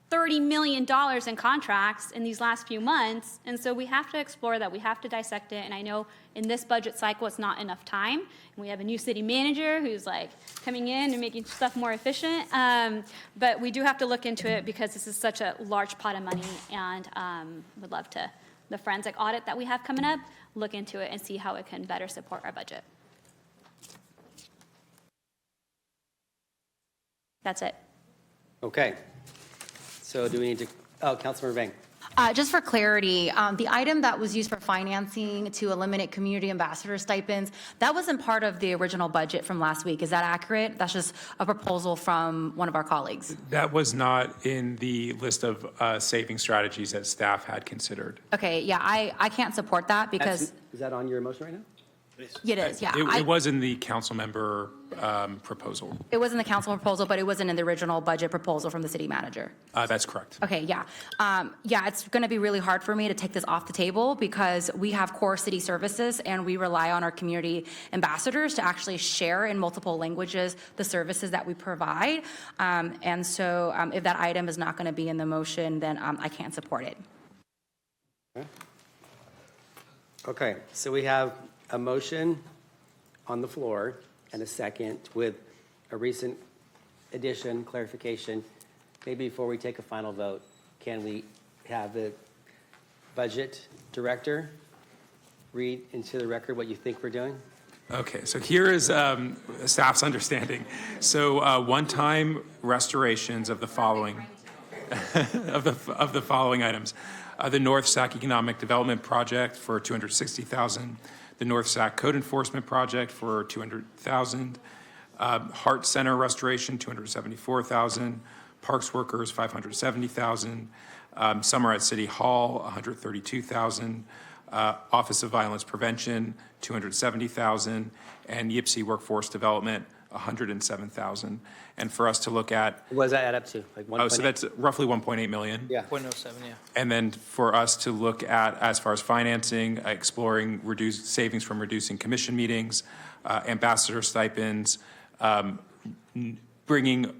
$30 million in contracts in these last few months, and so we have to explore that. We have to dissect it, and I know in this budget cycle it's not enough time. And we have a new city manager who's coming in and making stuff more efficient, but we do have to look into it because this is such a large pot of money, and would love to, the forensic audit that we have coming up, look into it and see how it can better support our budget. That's it. Okay. So do we need to, Councilmember Vang. Just for clarity, the item that was used for financing to eliminate community ambassador stipends, that wasn't part of the original budget from last week. Is that accurate? That's just a proposal from one of our colleagues. That was not in the list of saving strategies that staff had considered. Okay, yeah, I can't support that because. Is that on your motion right now? It is, yeah. It was in the council member proposal. It was in the council proposal, but it wasn't in the original budget proposal from the city manager. That's correct. Okay, yeah. Yeah, it's going to be really hard for me to take this off the table because we have core city services and we rely on our community ambassadors to actually share in multiple languages the services that we provide. And so if that item is not going to be in the motion, then I can't support it. Okay, so we have a motion on the floor and a second with a recent addition, clarification. Maybe before we take a final vote, can we have the budget director read into the record what you think we're doing? Okay, so here is staff's understanding. So one-time restorations of the following of the following items: the North Sac Economic Development Project for $260,000, the North Sac Code Enforcement Project for $200,000, Heart Center Restoration $274,000, Parks Workers $570,000, Summer at City Hall $132,000, Office of Violence Prevention $270,000, and YPSI Workforce Development $107,000. And for us to look at, What does that add up to? Like 1.8? oh, so that's roughly 1.8 million. Yeah. 0.07, yeah. And then for us to look at, as far as financing, exploring reduced savings from reducing commission meetings, ambassador stipends, eliminating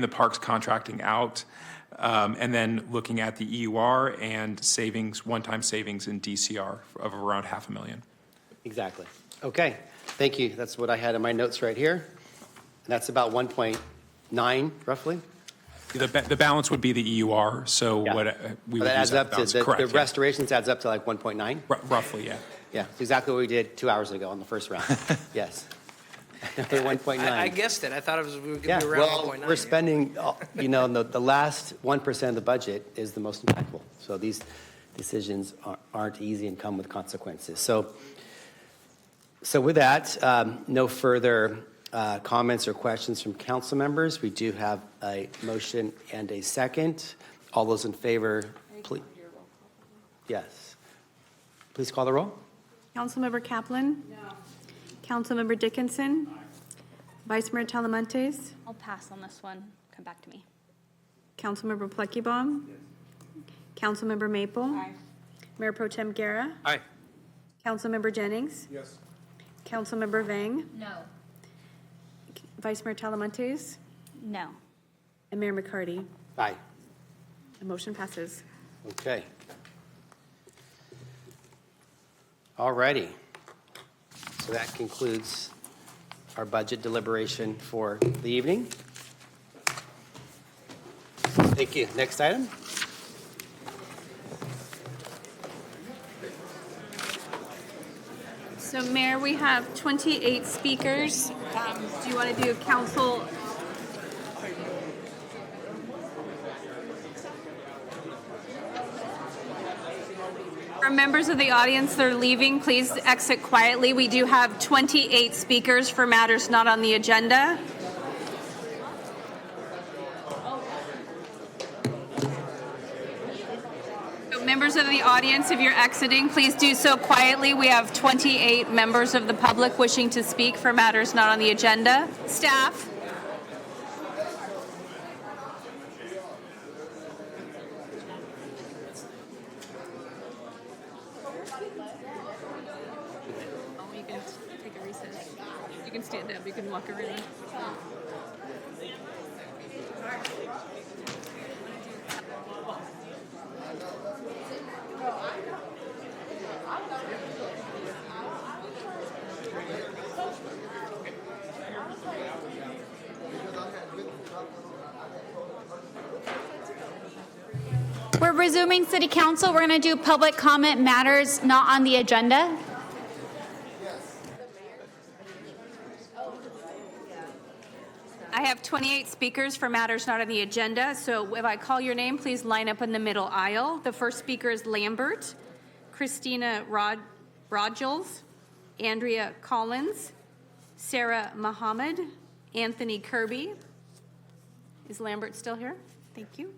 the parks contracting out, and then looking at the EUR and savings, one-time savings in DCR of around $500,000. Exactly. Okay, thank you. That's what I had in my notes right here. And that's about 1.9 roughly. The balance would be the EUR, so Yeah. what we would That use adds up to, balance. the Correct, yeah. restorations adds up to like 1.9? Roughly, yeah. Yeah, it's exactly what we did 2 hours ago on the first round. Yes. Another 1.9. I guessed it. I thought it was, we were going Yeah, to be around well, 1.9. we're spending, the last 1% of the budget is the most impactful. So these decisions aren't easy and come with consequences. So with that, no further comments or questions from council members. We do have a motion and a second. All those in favor, please. Yes. Please call the roll. Councilmember Kaplan? No. Councilmember Dickinson? Vice Mayor Talamantes? I'll pass on this one. Come back to me. Councilmember Pluckybaum? Councilmember Maple? Aye. Mayor Pro Tem Guerra? Aye. Councilmember Jennings? Yes. Councilmember Vang? No. Vice Mayor Talamantes? No. And Mayor McCarty? Aye. The motion passes. Okay. All righty. So that concludes our budget deliberation for the evening. Thank you. Next item. So Mayor, we have 28 speakers. Do you want to do council? For members of the audience that are leaving, please exit quietly. We do have 28 speakers for matters not on the agenda. So members of the audience, if you're exiting, please do so quietly. We have 28 members of the public wishing to speak for matters not on the agenda. Staff. You can take a recess. You can stand up. You can walk around. We're resuming city council. We're going to do public comment matters not on the agenda. I have 28 speakers for matters not on the agenda, so if I call your name, please line up in the middle aisle. The first speaker is Lambert, Christina Rodgels, Andrea Collins, Sarah Muhammad, Anthony Kirby. Is Lambert still here? Thank you.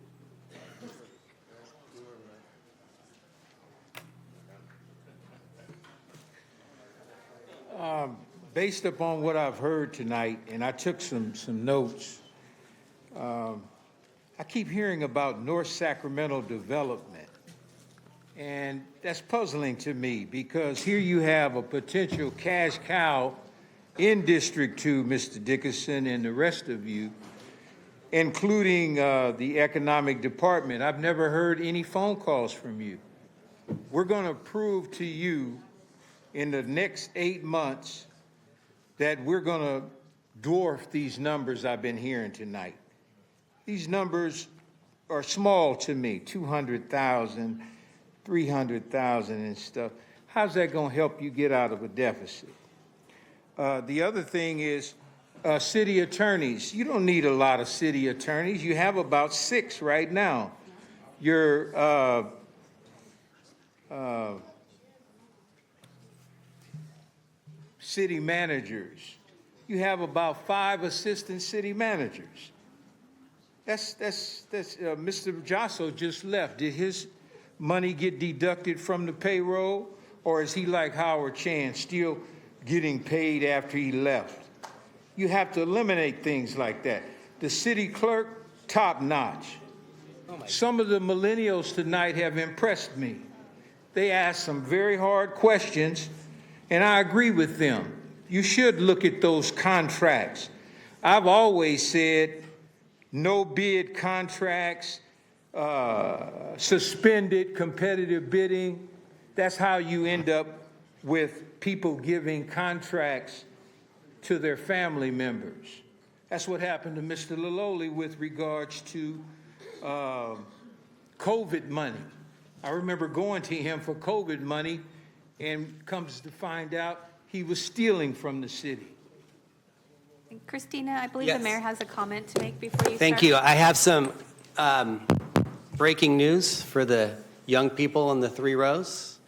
Based upon what I've heard tonight, and I took some notes, I keep hearing about North Sacramento development. And that's puzzling to me because here you have a potential cash cow in District 2, Mr. Dickinson, and the rest of you, including the Economic Department. I've never heard any phone calls from you. We're going to prove to you in the next 8 months that we're going to dwarf these numbers I've been hearing tonight. These numbers are small to me, 200,000, 300,000 and stuff. How's that going to help you get out of a deficit? The other thing is city attorneys. You don't need a lot of city attorneys. You have about 6 right now. Your city managers. You have about 5 assistant city managers. That's Mr. Jasso just left. Did his money get deducted from the payroll, or is he like Howard Chan, still getting paid after he left? You have to eliminate things like that. The city clerk, top notch. Some of the millennials tonight have impressed me. They asked some very hard questions, and I agree with them. You should look at those contracts. I've always said no bid contracts, suspended competitive bidding. That's how you end up with people giving contracts to their family members. That's what happened to Mr. Laloli with regards to COVID money. I remember going to him for COVID money, and comes to find out he was stealing from the city. Christina, I believe Yes. the mayor has a comment to make before you start. Thank you. I have some breaking news for the young people in the 3 rows.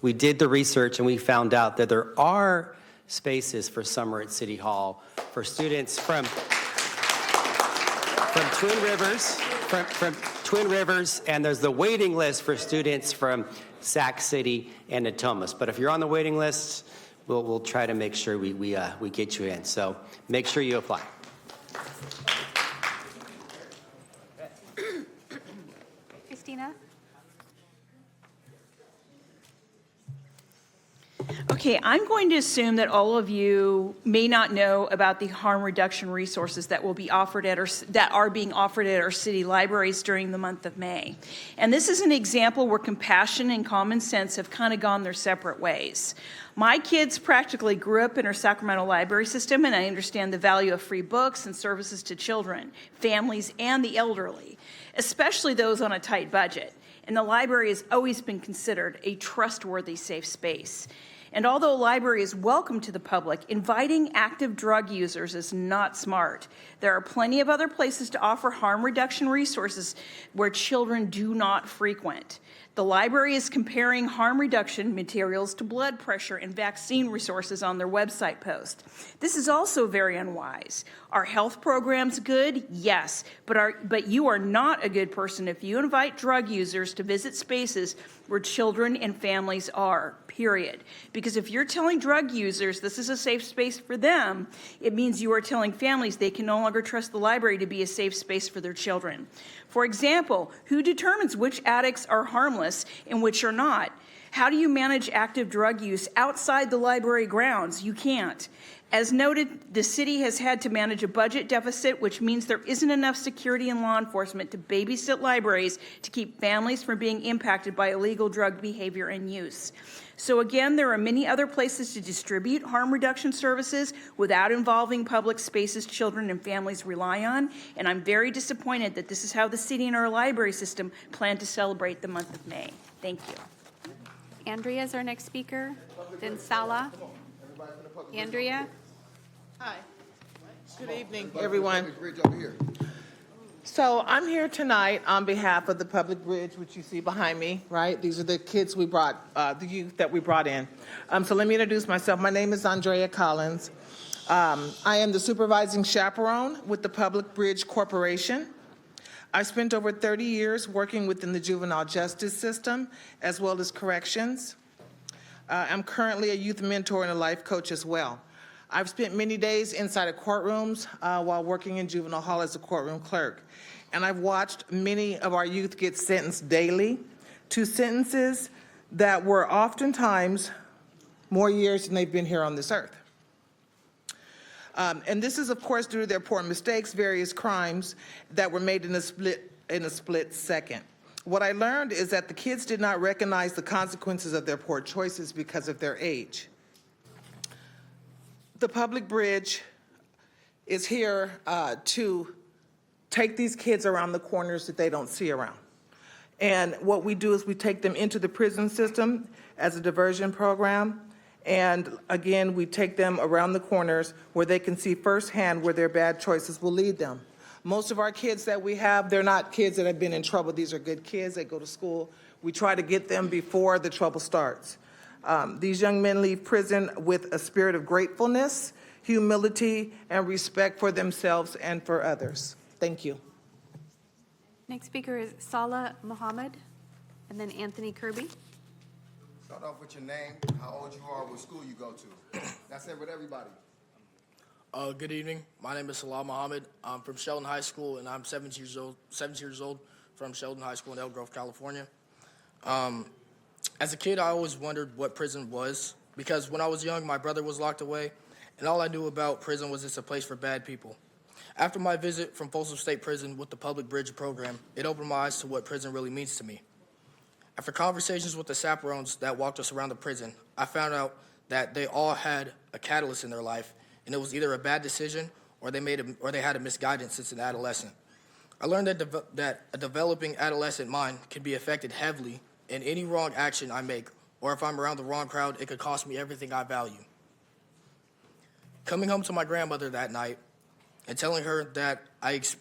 We did the research and we found out that there are spaces for summer at City Hall for students from Twin Rivers, and there's the waiting list for students from Sac City and Natomas. But if you're on the waiting list, we'll try to make sure we get you in. So make sure you apply. Christina? Okay, I'm going to assume that all of you may not know about the harm reduction resources that will be offered that are being offered at our city libraries during the month of May. And this is an example where compassion and common sense have kind of gone their separate ways. My kids practically grew up in our Sacramento library system, and I understand the value of free books and services to children, families, and the elderly, especially those on a tight budget. And the library has always been considered a trustworthy, safe space. And although a library is welcome to the public, inviting active drug users is not smart. There are plenty of other places to offer harm reduction resources where children do not frequent. The library is comparing harm reduction materials to blood pressure and vaccine resources on their website post. This is also very unwise. Are health programs good? Yes, but you are not a good person if you invite drug users to visit spaces where children and families are, period. Because if you're telling drug users this is a safe space for them, it means you are telling families they can no longer trust the library to be a safe space for their children. For example, who determines which addicts are harmless and which are not? How do you manage active drug use outside the library grounds? You can't. As noted, the city has had to manage a budget deficit, which means there isn't enough security and law enforcement to babysit libraries to keep families from being impacted by illegal drug behavior and use. So again, there are many other places to distribute harm reduction services without involving public spaces children and families rely on, and I'm very disappointed that this is how the city and our library system plan to celebrate the month of May. Thank you. Andrea is our next speaker. Then Sala. Andrea? Hi. Good evening, everyone. So I'm here tonight on behalf of the Public Bridge, which you see behind me, right? These are the kids we brought, the youth that we brought in. So let me introduce myself. My name is Andrea Collins. I am the supervising chaperone with the Public Bridge Corporation. I spent over 30 years working within the juvenile justice system as well as corrections. I'm currently a youth mentor and a life coach as well. I've spent many days inside of courtrooms while working in juvenile hall as a courtroom clerk. And I've watched many of our youth get sentenced daily to sentences that were oftentimes more years than they've been here on this earth. And this is, of course, due to their poor mistakes, various crimes that were made in a split second. What I learned is that the kids did not recognize the consequences of their poor choices because of their age. The public bridge is here to take these kids around the corners that they don't see around. And what we do is we take them into the prison system as a diversion program. And again, we take them around the corners where they can see firsthand where their bad choices will lead them. Most of our kids that we have, they're not kids that have been in trouble. These are good kids. They go to school. We try to get them before the trouble starts. These young men leave prison with a spirit of gratefulness, humility, and respect for themselves and for others. Thank you. Next speaker is Salah Mohammed, and then Anthony Kirby. Start off with your name, how old you are, what school you go to. That's it with everybody. Good evening. My name is Salah Mohammed. I'm from Sheldon High School, and I'm 17 years old from Sheldon High School in Elk Grove, California. As a kid, I always wondered what prison was, because when I was young, my brother was locked away, and all I knew about prison was it's a place for bad people. After my visit from Folsom State Prison with the Public Bridge program, it opened my eyes to what prison really means to me. After conversations with the chaperones that walked us around the prison, I found out that they all had a catalyst in their life, and it was either a bad decision or they had a misguidance since an adolescent. I learned that a developing adolescent mind can be affected heavily in any wrong action I make, or if I'm around the wrong crowd, it could cost me everything I value. Coming home to my grandmother that night and telling her that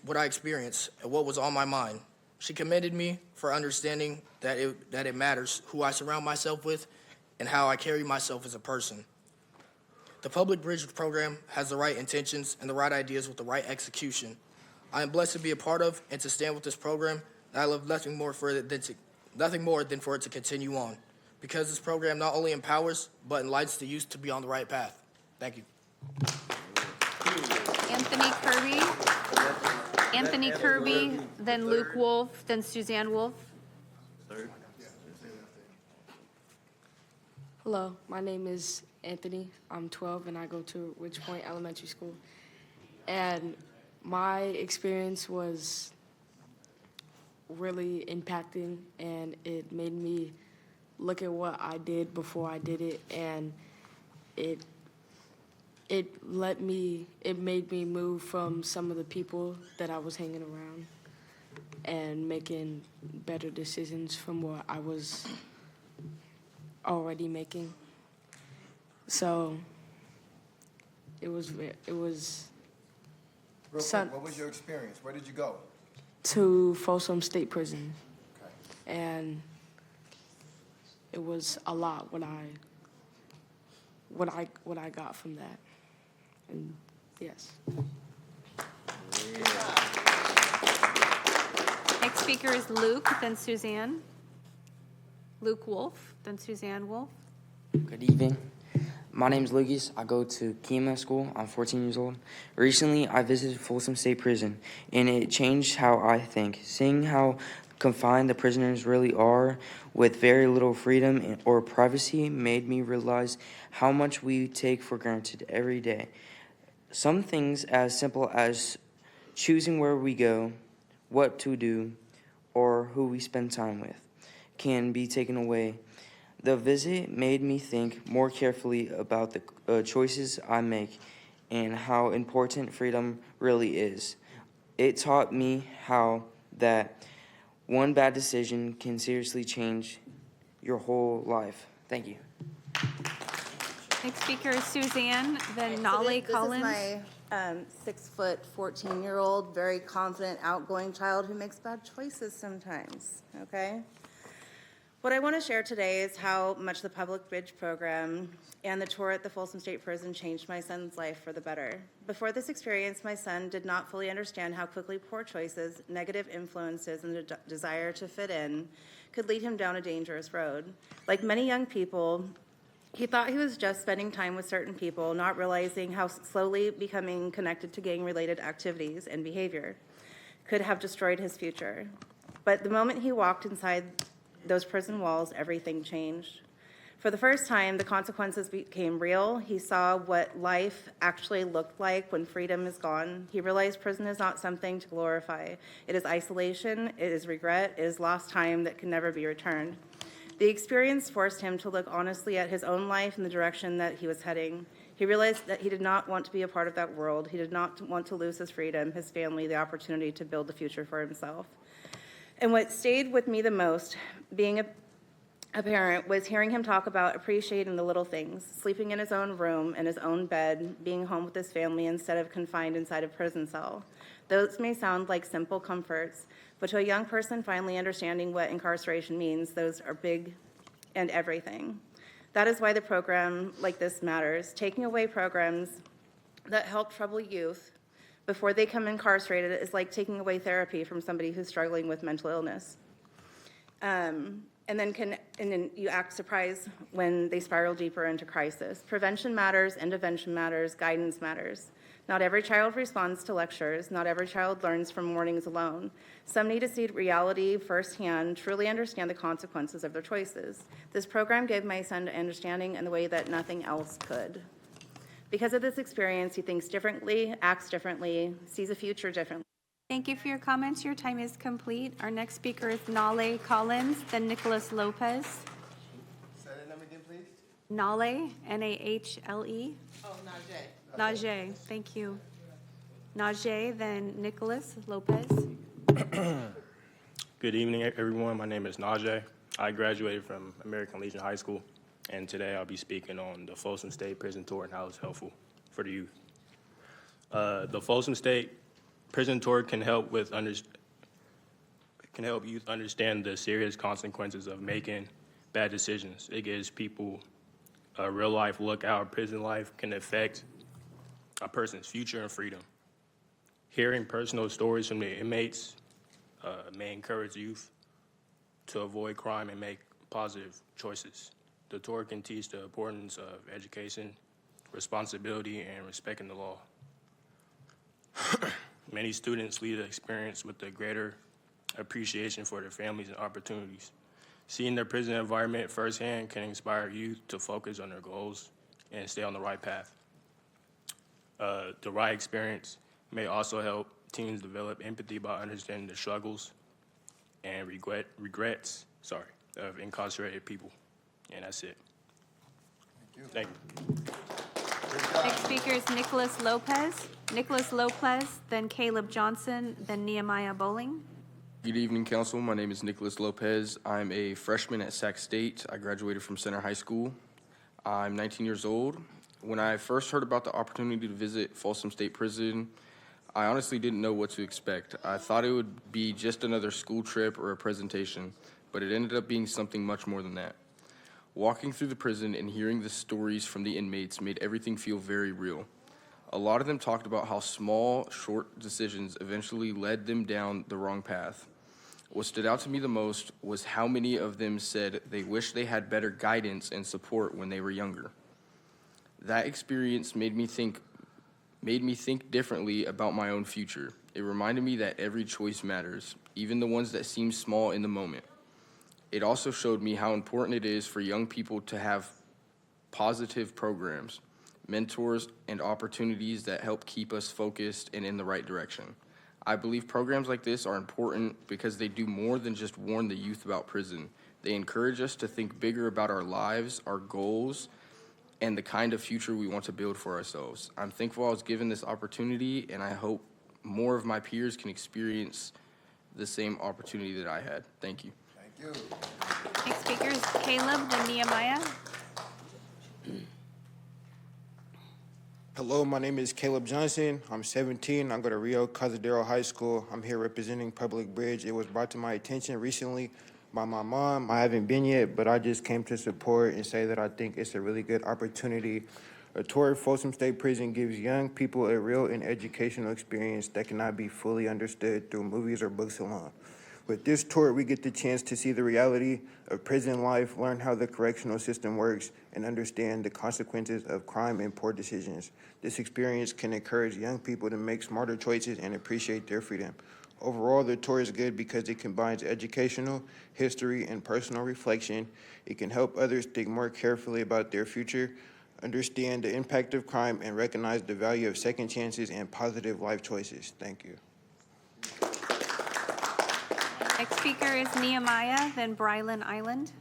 what I experienced and what was on my mind, she commended me for understanding that it matters who I surround myself with and how I carry myself as a person. The Public Bridge program has the right intentions and the right ideas with the right execution. I am blessed to be a part of and to stand with this program, and I love nothing more than for it to continue on, because this program not only empowers, but enlightens the youth to be on the right path. Thank you. Anthony Kirby, then Luke Wolf, then Suzanne Wolf. Hello, my name is Anthony. I'm 12 and I go to Ridge Point Elementary School. And my experience was really impacting, and it made me look at what I did before I did it, and it made me move from some of the people that I was hanging around and making better decisions from what I was already making. So it was Real quick, what was your experience? Where did you go? to Folsom State Prison, Okay. and it was a lot what I got from that. And yes. Next speaker is Luke, then Suzanne. Luke Wolf, then Suzanne Wolf. Good evening. My name is Lucas. I go to Kima School. I'm 14 years old. Recently, I visited Folsom State Prison, and it changed how I think. Seeing how confined the prisoners really are with very little freedom or privacy made me realize how much we take for granted every day. Some things as simple as choosing where we go, what to do, or who we spend time with can be taken away. The visit made me think more carefully about the choices I make and how important freedom really is. It taught me how that one bad decision can seriously change your whole life. Thank you. Next speaker is Suzanne, then Nolly Collins. This is my 6 foot, 14-year-old, very confident, outgoing child who makes bad choices sometimes, okay? What I want to share today is how much the Public Bridge program and the tour at the Folsom State Prison changed my son's life for the better. Before this experience, my son did not fully understand how quickly poor choices, negative influences, and the desire to fit in could lead him down a dangerous road. Like many young people, He thought he was just spending time with certain people, not realizing how slowly becoming connected to gang-related activities and behavior could have destroyed his future. But the moment he walked inside those prison walls, everything changed. For the first time, the consequences became real. He saw what life actually looked like when freedom is gone. He realized prison is not something to glorify. It is isolation, it is regret, it is lost time that can never be returned. The experience forced him to look honestly at his own life and the direction that he was heading. He realized that he did not want to be a part of that world. He did not want to lose his freedom, his family, the opportunity to build a future for himself. And what stayed with me the most, being a parent, was hearing him talk about appreciating the little things, sleeping in his own room, in his own bed, being home with his family instead of confined inside a prison cell. Those may sound like simple comforts, but to a young person finally understanding what incarceration means, those are big and everything. That is why the program like this matters. Taking away programs that help troubled youth before they come incarcerated is like taking away therapy from somebody who's struggling with mental illness. And then you act surprised when they spiral deeper into crisis. Prevention matters, intervention matters, guidance matters. Not every child responds to lectures. Not every child learns from warnings alone. Some need to see reality firsthand, truly understand the consequences of their choices. This program gave my son understanding in the way that nothing else could. Because of this experience, he thinks differently, acts differently, sees a future differently. Thank you for your comments. Your time is complete. Our next speaker is Nale Collins, then Nicholas Lopez. Say that number again, please. Nale, N-A-H-L-E. Oh, Najee. Najee, thank you. Najee, then Nicholas Lopez. Good evening, everyone. My name is Najee. I graduated from American Legion High School, and today I'll be speaking on the Folsom State Prison Tour and how it's helpful for the youth. The Folsom State Prison Tour can help youth understand the serious consequences of making bad decisions. It gives people a real-life look at how prison life can affect a person's future and freedom. Hearing personal stories from the inmates may encourage youth to avoid crime and make positive choices. The tour can teach the importance of education, responsibility, and respecting the law. Many students leave the experience with a greater appreciation for their families and opportunities. Seeing their prison environment firsthand can inspire youth to focus on their goals and stay on the right path. The right experience may also help teens develop empathy by understanding the struggles and regrets of incarcerated people. And that's it. Thank you. Next speaker is Nicholas Lopez. Nicholas Lopez, then Caleb Johnson, then Nehemiah Bowling. Good evening, Council. My name is Nicholas Lopez. I'm a freshman at Sac State. I graduated from Center High School. I'm 19 years old. When I first heard about the opportunity to visit Folsom State Prison, I honestly didn't know what to expect. I thought it would be just another school trip or a presentation, but it ended up being something much more than that. Walking through the prison and hearing the stories from the inmates made everything feel very real. A lot of them talked about how small, short decisions eventually led them down the wrong path. What stood out to me the most was how many of them said they wish they had better guidance and support when they were younger. That experience made me think differently about my own future. It reminded me that every choice matters, even the ones that seem small in the moment. It also showed me how important it is for young people to have positive programs, mentors, and opportunities that help keep us focused and in the right direction. I believe programs like this are important because they do more than just warn the youth about prison. They encourage us to think bigger about our lives, our goals, and the kind of future we want to build for ourselves. I'm thankful I was given this opportunity, and I hope more of my peers can experience the same opportunity that I had. Thank you. Thank you. Next speaker is Caleb, then Nehemiah. Hello, my name is Caleb Johnson. I'm 17. I go to Rio Cazadero High School. I'm here representing Public Bridge. It was brought to my attention recently by my mom. I haven't been yet, but I just came to support and say that I think it's a really good opportunity. A tour of Folsom State Prison gives young people a real and educational experience that cannot be fully understood through movies or books alone. With this tour, we get the chance to see the reality of prison life, learn how the correctional system works, and understand the consequences of crime and poor decisions. This experience can encourage young people to make smarter choices and appreciate their freedom. Overall, the tour is good because it combines educational, history, and personal reflection. It can help others think more carefully about their future, understand the impact of crime, and recognize the value of second chances and positive life choices. Thank you. Next speaker is Nehemiah, then Brylan Island.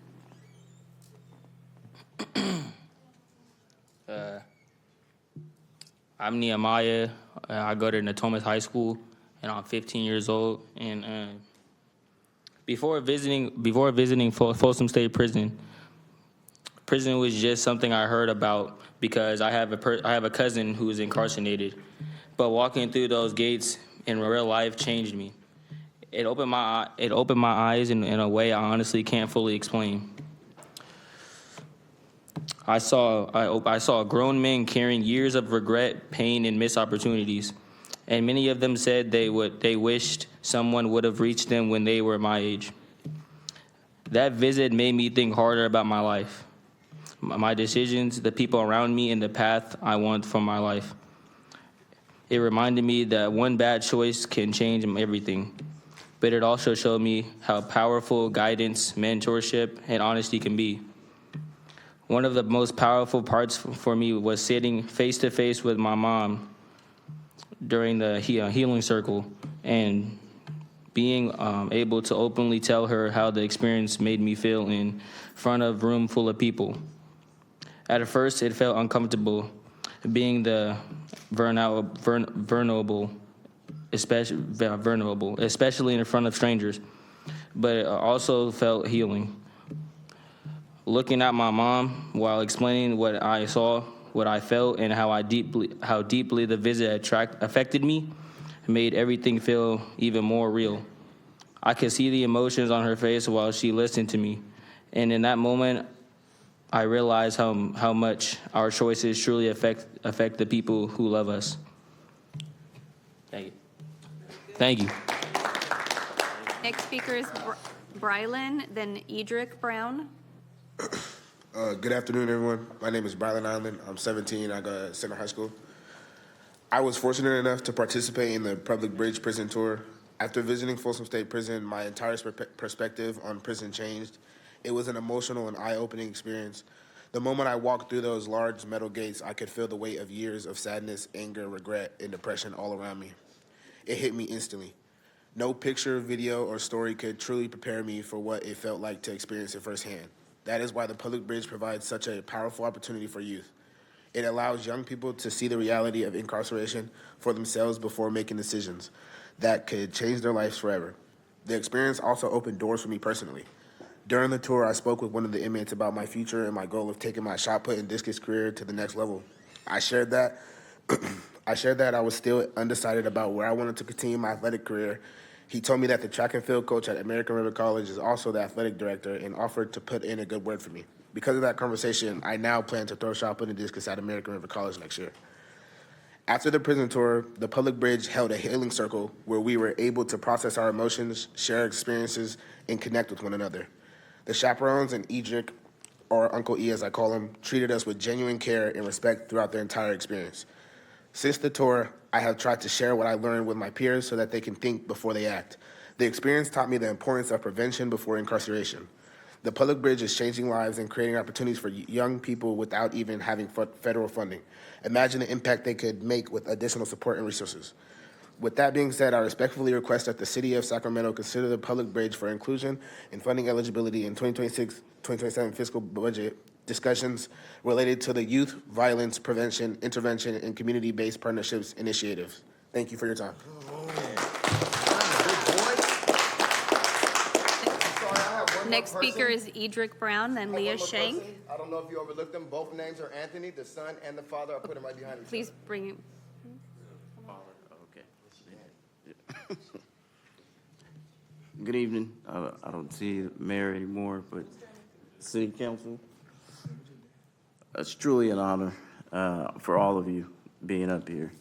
I'm Nehemiah. I go to Natomas High School, and I'm 15 years old. And before visiting Folsom State Prison was just something I heard about because I have a cousin who is incarcerated. But walking through those gates in real life changed me. It opened my eyes in a way I honestly can't fully explain. I saw grown men carrying years of regret, pain, and missed opportunities, and many of them said they wished someone would have reached them when they were my age. That visit made me think harder about my life, my decisions, the people around me, and the path I want for my life. It reminded me that one bad choice can change everything, but it also showed me how powerful guidance, mentorship, and honesty can be. One of the most powerful parts for me was sitting face to face with my mom during the healing circle and being able to openly tell her how the experience made me feel in front of a room full of people. At first, it felt uncomfortable being the vulnerable, especially in front of strangers, but it also felt healing. Looking at my mom while explaining what I saw, what I felt, and how deeply the visit affected me made everything feel even more real. I could see the emotions on her face while she listened to me, and in that moment, I realized how much our choices truly affect the people who love us. Thank you. Thank you. Next speaker is Brylan, then Edric Brown. Good afternoon, everyone. My name is Brylan Island. I'm 17. I go to Center High School. I was fortunate enough to participate in the Public Bridge Prison Tour. After visiting Folsom State Prison, my entire perspective on prison changed. It was an emotional and eye-opening experience. The moment I walked through those large metal gates, I could feel the weight of years of sadness, anger, regret, and depression all around me. It hit me instantly. No picture, video, or story could truly prepare me for what it felt like to experience it firsthand. That is why the Public Bridge provides such a powerful opportunity for youth. It allows young people to see the reality of incarceration for themselves before making decisions that could change their lives forever. The experience also opened doors for me personally. During the tour, I spoke with one of the inmates about my future and my goal of taking my shot put and discus career to the next level. I shared that I was still undecided about where I wanted to continue my athletic career. He told me that the track and field coach at American River College is also the athletic director and offered to put in a good word for me. Because of that conversation, I now plan to throw shot put and discus at American River College next year. After the prison tour, the Public Bridge held a healing circle where we were able to process our emotions, share experiences, and connect with one another. The chaperones and Edric, or Uncle E as I call him, treated us with genuine care and respect throughout the entire experience. Since the tour, I have tried to share what I learned with my peers so that they can think before they act. The experience taught me the importance of prevention before incarceration. The Public Bridge is changing lives and creating opportunities for young people without even having federal funding. Imagine the impact they could make with additional support and resources. With that being said, I respectfully request that the City of Sacramento consider the Public Bridge for inclusion and funding eligibility in 2026-2027 fiscal budget discussions related to the Youth Violence Prevention, Intervention, and Community-Based Partnerships Initiatives. Thank you for your time. Next speaker is Edric Brown, then Leah Shank. I don't know if you overlooked them. Both names are Anthony, the son and the father. I put them right behind each other. Please bring him. Good evening. I don't see the mayor anymore, but city council. It's truly an honor for all of you being up here.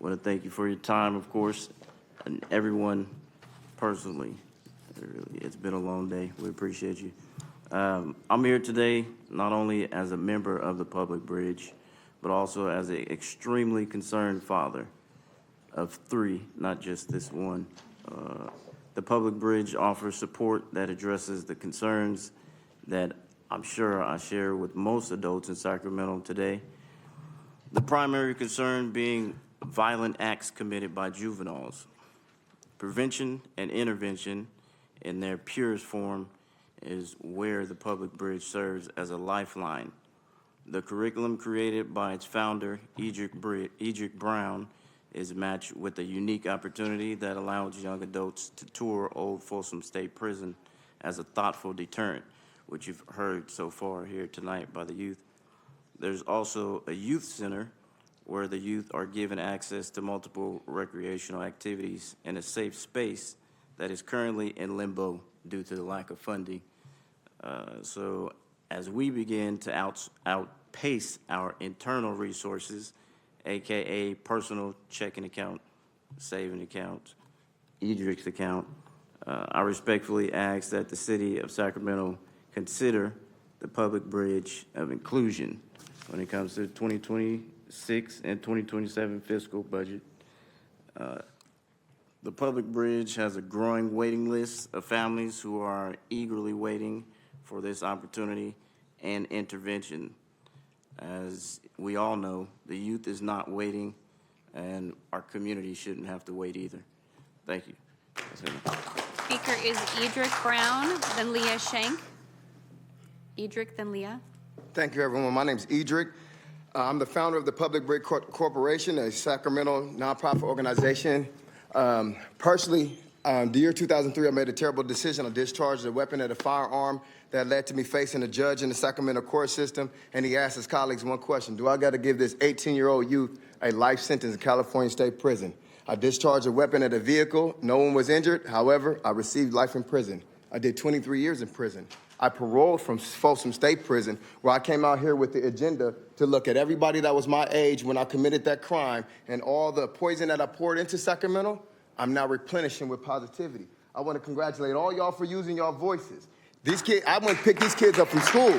Want to thank you for your time, of course, and everyone personally. It's been a long day. We appreciate you. I'm here today not only as a member of the Public Bridge, but also as an extremely concerned father of 3, not just this one. The Public Bridge offers support that addresses the concerns that I'm sure I share with most adults in Sacramento today. The primary concern being violent acts committed by juveniles. Prevention and intervention in their purest form is where the Public Bridge serves as a lifeline. The curriculum created by its founder, Edric Brown, is matched with a unique opportunity that allows young adults to tour Old Folsom State Prison as a thoughtful deterrent, which you've heard so far here tonight by the youth. There's also a youth center where the youth are given access to multiple recreational activities in a safe space that is currently in limbo due to the lack of funding. So as we begin to outpace our internal resources, AKA personal checking account, saving account, Edric's account, I respectfully ask that the city of Sacramento consider the Public Bridge of inclusion when it comes to the 2026 and 2027 fiscal budget. The Public Bridge has a growing waiting list of families who are eagerly waiting for this opportunity and intervention. As we all know, the youth is not waiting, and our community shouldn't have to wait either. Thank you. Speaker is Edric Brown, then Leah Shank. Edric, then Leah. Thank you, everyone. My name is Edric. I'm the founder of the Public Bridge Corporation, a Sacramento nonprofit organization. Personally, the year 2003, I made a terrible decision. I discharged a weapon at a firearm that led to me facing a judge in the Sacramento court system, and he asked his colleagues one question: do I got to give this 18-year-old youth a life sentence in California State Prison? I discharged a weapon at a vehicle. No one was injured. However, I received life in prison. I did 23 years in prison. I paroled from Folsom State Prison, where I came out here with the agenda to look at everybody that was my age when I committed that crime, and all the poison that I poured into Sacramento, I'm now replenishing with positivity. I want to congratulate all y'all for using your voices. These kids, I went and picked these kids up from school.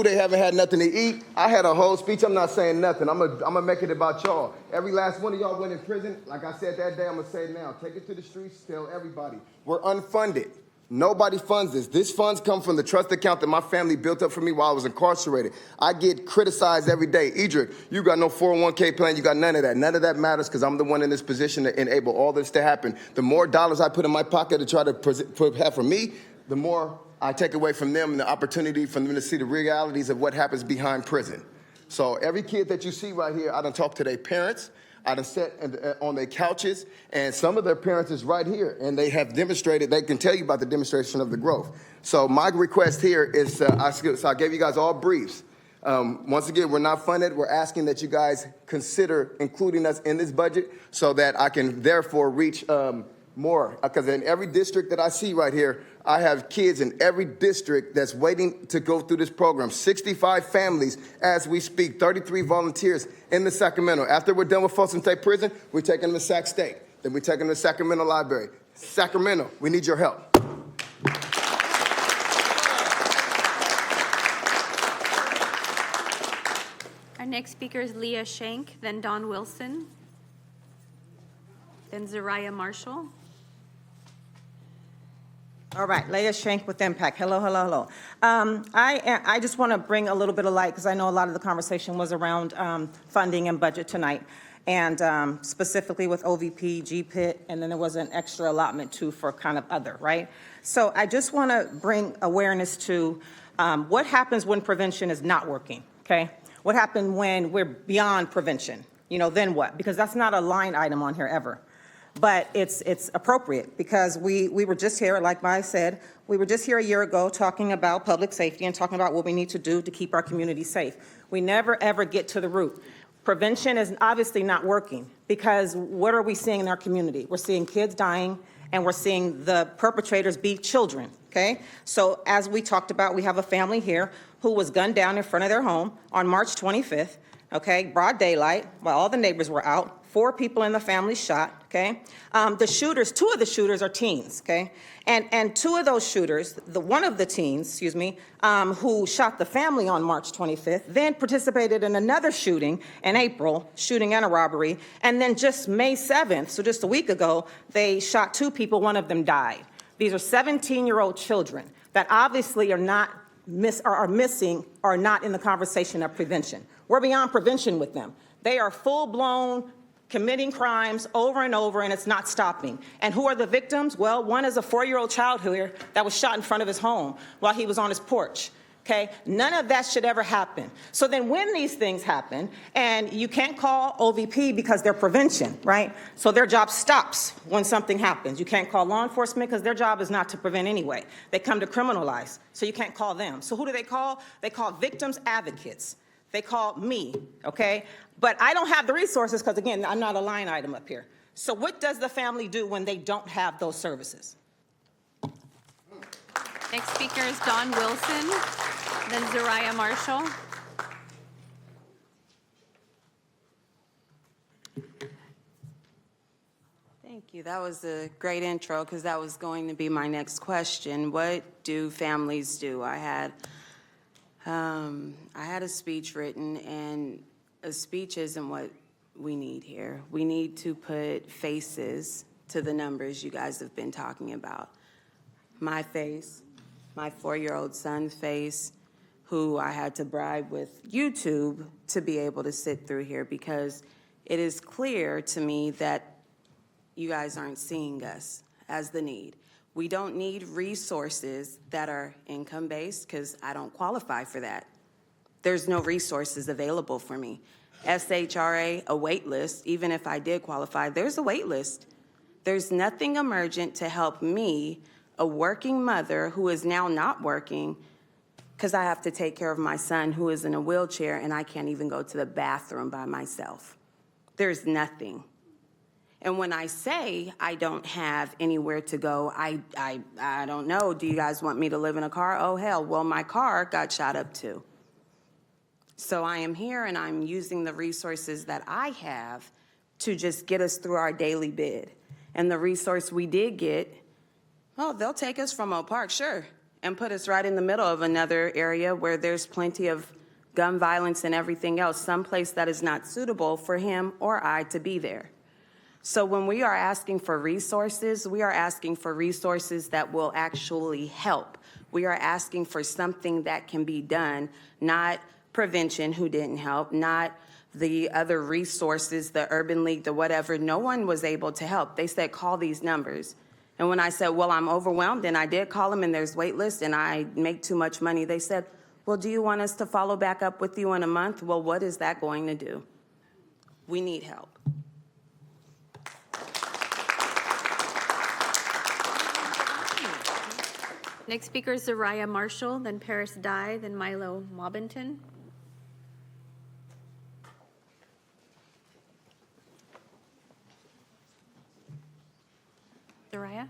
They haven't had nothing to eat. I had a whole speech. I'm not saying nothing. I'm gonna make it about y'all. Every last one of y'all went in prison. Like I said that day, I'm gonna say it now. Take it to the streets, tell everybody. We're unfunded. Nobody funds this. This funds come from the trust account that my family built up for me while I was incarcerated. I get criticized every day. Edric, you got no 401k plan. You got none of that. None of that matters because I'm the one in this position to enable all this to happen. The more dollars I put in my pocket to try to have for me, the more I take away from them and the opportunity for them to see the realities of what happens behind prison. So every kid that you see right here, I done talked to their parents. I done sat on their couches, and some of their parents is right here, and they have demonstrated, they can tell you about the demonstration of the growth. So my request here is, I gave you guys all briefs. Once again, we're not funded. We're asking that you guys consider including us in this budget so that I can therefore reach more. Because in every district that I see right here, I have kids in every district that's waiting to go through this program. 65 families as we speak, 33 volunteers in the Sacramento. After we're done with Folsom State Prison, we're taking them to Sac State. Then we're taking them to Sacramento Library. Sacramento, we need your help. Our next speaker is Leah Shank, then Don Wilson, then Zariah Marshall. All right, Leah Shank with Impact. Hello, hello, hello. I just want to bring a little bit of light because I know a lot of the conversation was around funding and budget tonight, and specifically with OVP, GPIT, and then there was an extra allotment too for kind of other, right? So I just want to bring awareness to what happens when prevention is not working, okay? What happens when we're beyond prevention? You know, then what? Because that's not a line item on here ever. But it's appropriate because we were just here, like I said, we were just here a year ago talking about public safety and talking about what we need to do to keep our community safe. We never, ever get to the root. Prevention is obviously not working because what are we seeing in our community? We're seeing kids dying and we're seeing the perpetrators be children, okay? So as we talked about, we have a family here who was gunned down in front of their home on March 25th. okay, broad daylight, while all the neighbors were out. 4 people in the family shot, okay? The shooters, 2 of the shooters are teens, okay? And 2 of those shooters, one of the teens, who shot the family on March 25th, then participated in another shooting in April, shooting and a robbery, and then just May 7th, so just a week ago, they shot 2 people, one of them died. These are 17-year-old children that obviously are missing or not in the conversation of prevention. We're beyond prevention with them. They are full-blown committing crimes over and over, and it's not stopping. And who are the victims? Well, one is a 4-year-old child here that was shot in front of his home while he was on his porch. Okay, none of that should ever happen. So then when these things happen, and you can't call OVP because they're prevention, right? So their job stops when something happens. You can't call law enforcement because their job is not to prevent anyway. They come to criminalize, so you can't call them. So who do they call? They call victims advocates. They call me, okay? But I don't have the resources because, again, I'm not a line item up here. So what does the family do when they don't have those services? Next speaker is Dawn Wilson, then Zariah Marshall. Thank you. That was a great intro because that was going to be my next question. What do families do? I had a speech written, and a speech isn't what we need here. We need to put faces to the numbers you guys have been talking about. My face, my 4-year-old son's face, who I had to bribe with YouTube to be able to sit through here because it is clear to me that you guys aren't seeing us as the need. We don't need resources that are income-based because I don't qualify for that. There's no resources available for me. SHRA, a wait list, even if I did qualify, there's a wait list. There's nothing emergent to help me, a working mother who is now not working because I have to take care of my son who is in a wheelchair and I can't even go to the bathroom by myself. There's nothing. And when I say I don't have anywhere to go, I don't know. Do you guys want me to live in a car? Oh, hell, well, my car got shot up too. So I am here and I'm using the resources that I have to just get us through our daily bid. And the resource we did get, oh, they'll take us from Oak Park, sure, and put us right in the middle of another area where there's plenty of gun violence and everything else, someplace that is not suitable for him or I to be there. So when we are asking for resources, we are asking for resources that will actually help. We are asking for something that can be done, not prevention, who didn't help, not the other resources, the Urban League, the whatever. No one was able to help. They said, call these numbers. And when I said, well, I'm overwhelmed, and I did call them, and there's wait lists, and I make too much money, they said, well, do you want us to follow back up with you in a month? Well, what is that going to do? We need help. Next speaker is Zariah Marshall, then Paris Dye, then Milo Mobbington. Zariah?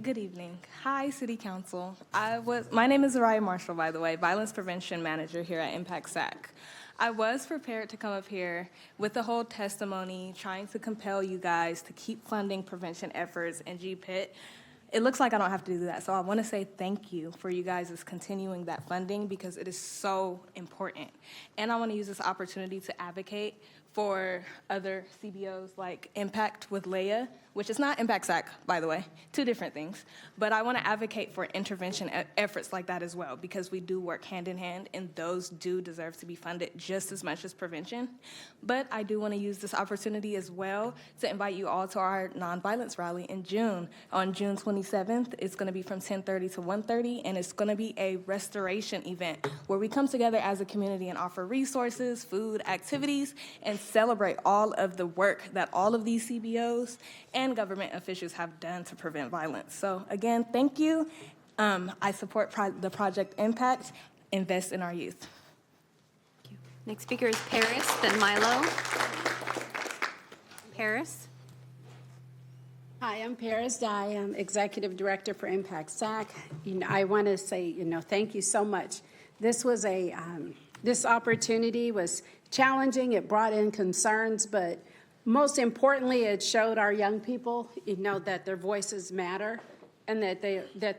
Good evening. Hi, City Council. My name is Zariah Marshall, by the way, Violence Prevention Manager here at Impact SAC. I was prepared to come up here with the whole testimony, trying to compel you guys to keep funding prevention efforts in GPIT. It looks like I don't have to do that, so I want to say thank you for you guys continuing that funding because it is so important. And I want to use this opportunity to advocate for other CBOs like Impact with Leah, which is not Impact SAC, by the way, 2 different things. But I want to advocate for intervention efforts like that as well because we do work hand in hand and those do deserve to be funded just as much as prevention. But I do want to use this opportunity as well to invite you all to our nonviolence rally in June. On June 27th, it's going to be from 10:30 to 1:30, and it's going to be a restoration event where we come together as a community and offer resources, food, activities, and celebrate all of the work that all of these CBOs and government officials have done to prevent violence. So again, thank you. I support the Project Impact, invest in our youth. Thank you. Next speaker is Paris, then Milo. Paris? Hi, I'm Paris Dye. I'm Executive Director for Impact SAC. I want to say, thank you so much. This was a This opportunity was challenging, it brought in concerns, but most importantly, it showed our young people, that their voices matter and that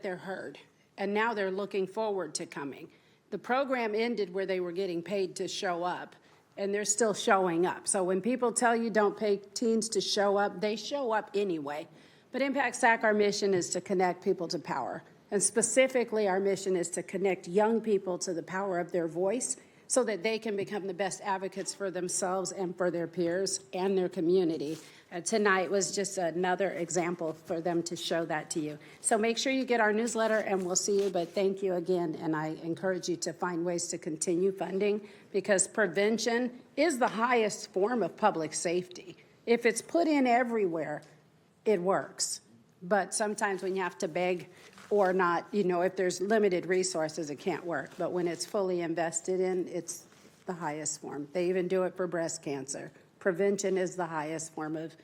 they're heard. And now they're looking forward to coming. The program ended where they were getting paid to show up, and they're still showing up. So when people tell you don't pay teens to show up, they show up anyway. But Impact SAC, our mission is to connect people to power. And specifically, our mission is to connect young people to the power of their voice so that they can become the best advocates for themselves and for their peers and their community. Tonight was just another example for them to show that to you. So make sure you get our newsletter and we'll see you, but thank you again. And I encourage you to find ways to continue funding because prevention is the highest form of public safety. If it's put in everywhere, it works. But sometimes when you have to beg or not, if there's limited resources, it can't work. But when it's fully invested in, it's the highest form. They even do it for breast cancer. Prevention is the highest form of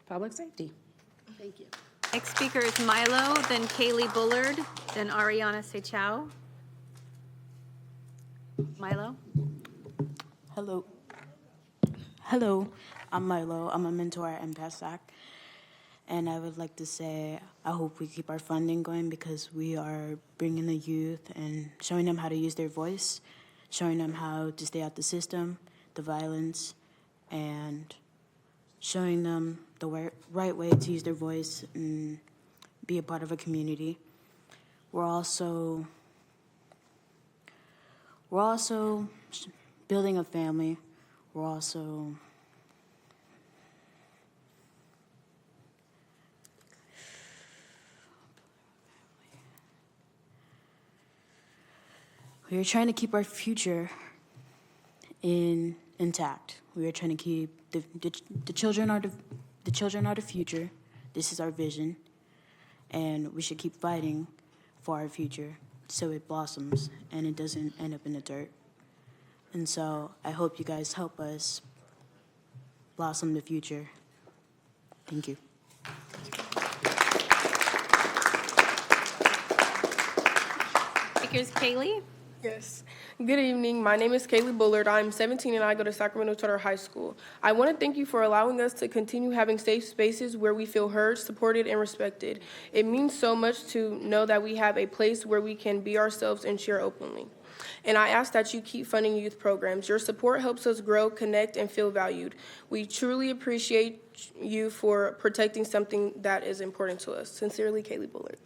public safety. Thank you. Next speaker is Milo, then Kaylee Bullard, then Ariana Sechao. Milo? Hello. Hello, I'm Milo. I'm a mentor at Impact SAC. And I would like to say I hope we keep our funding going because we are bringing the youth and showing them how to use their voice, showing them how to stay out the system, the violence, and showing them the right way to use their voice and be a part of a community. We're also building a family. We're also trying to keep our future intact. We are trying to keep the children are the future. This is our vision, and we should keep fighting for our future so it blossoms and it doesn't end up in the dirt. And so I hope you guys help us blossom the future. Thank you. Speaker's Kaylee. Yes. Good evening. My name is Kaylee Bullard. I'm 17 and I go to Sacramento Charter High School. I want to thank you for allowing us to continue having safe spaces where we feel heard, supported, and respected. It means so much to know that we have a place where we can be ourselves and share openly. And I ask that you keep funding youth programs. Your support helps us grow, connect, and feel valued. We truly appreciate you for protecting something that is important to us. Sincerely, Kaylee Bullard.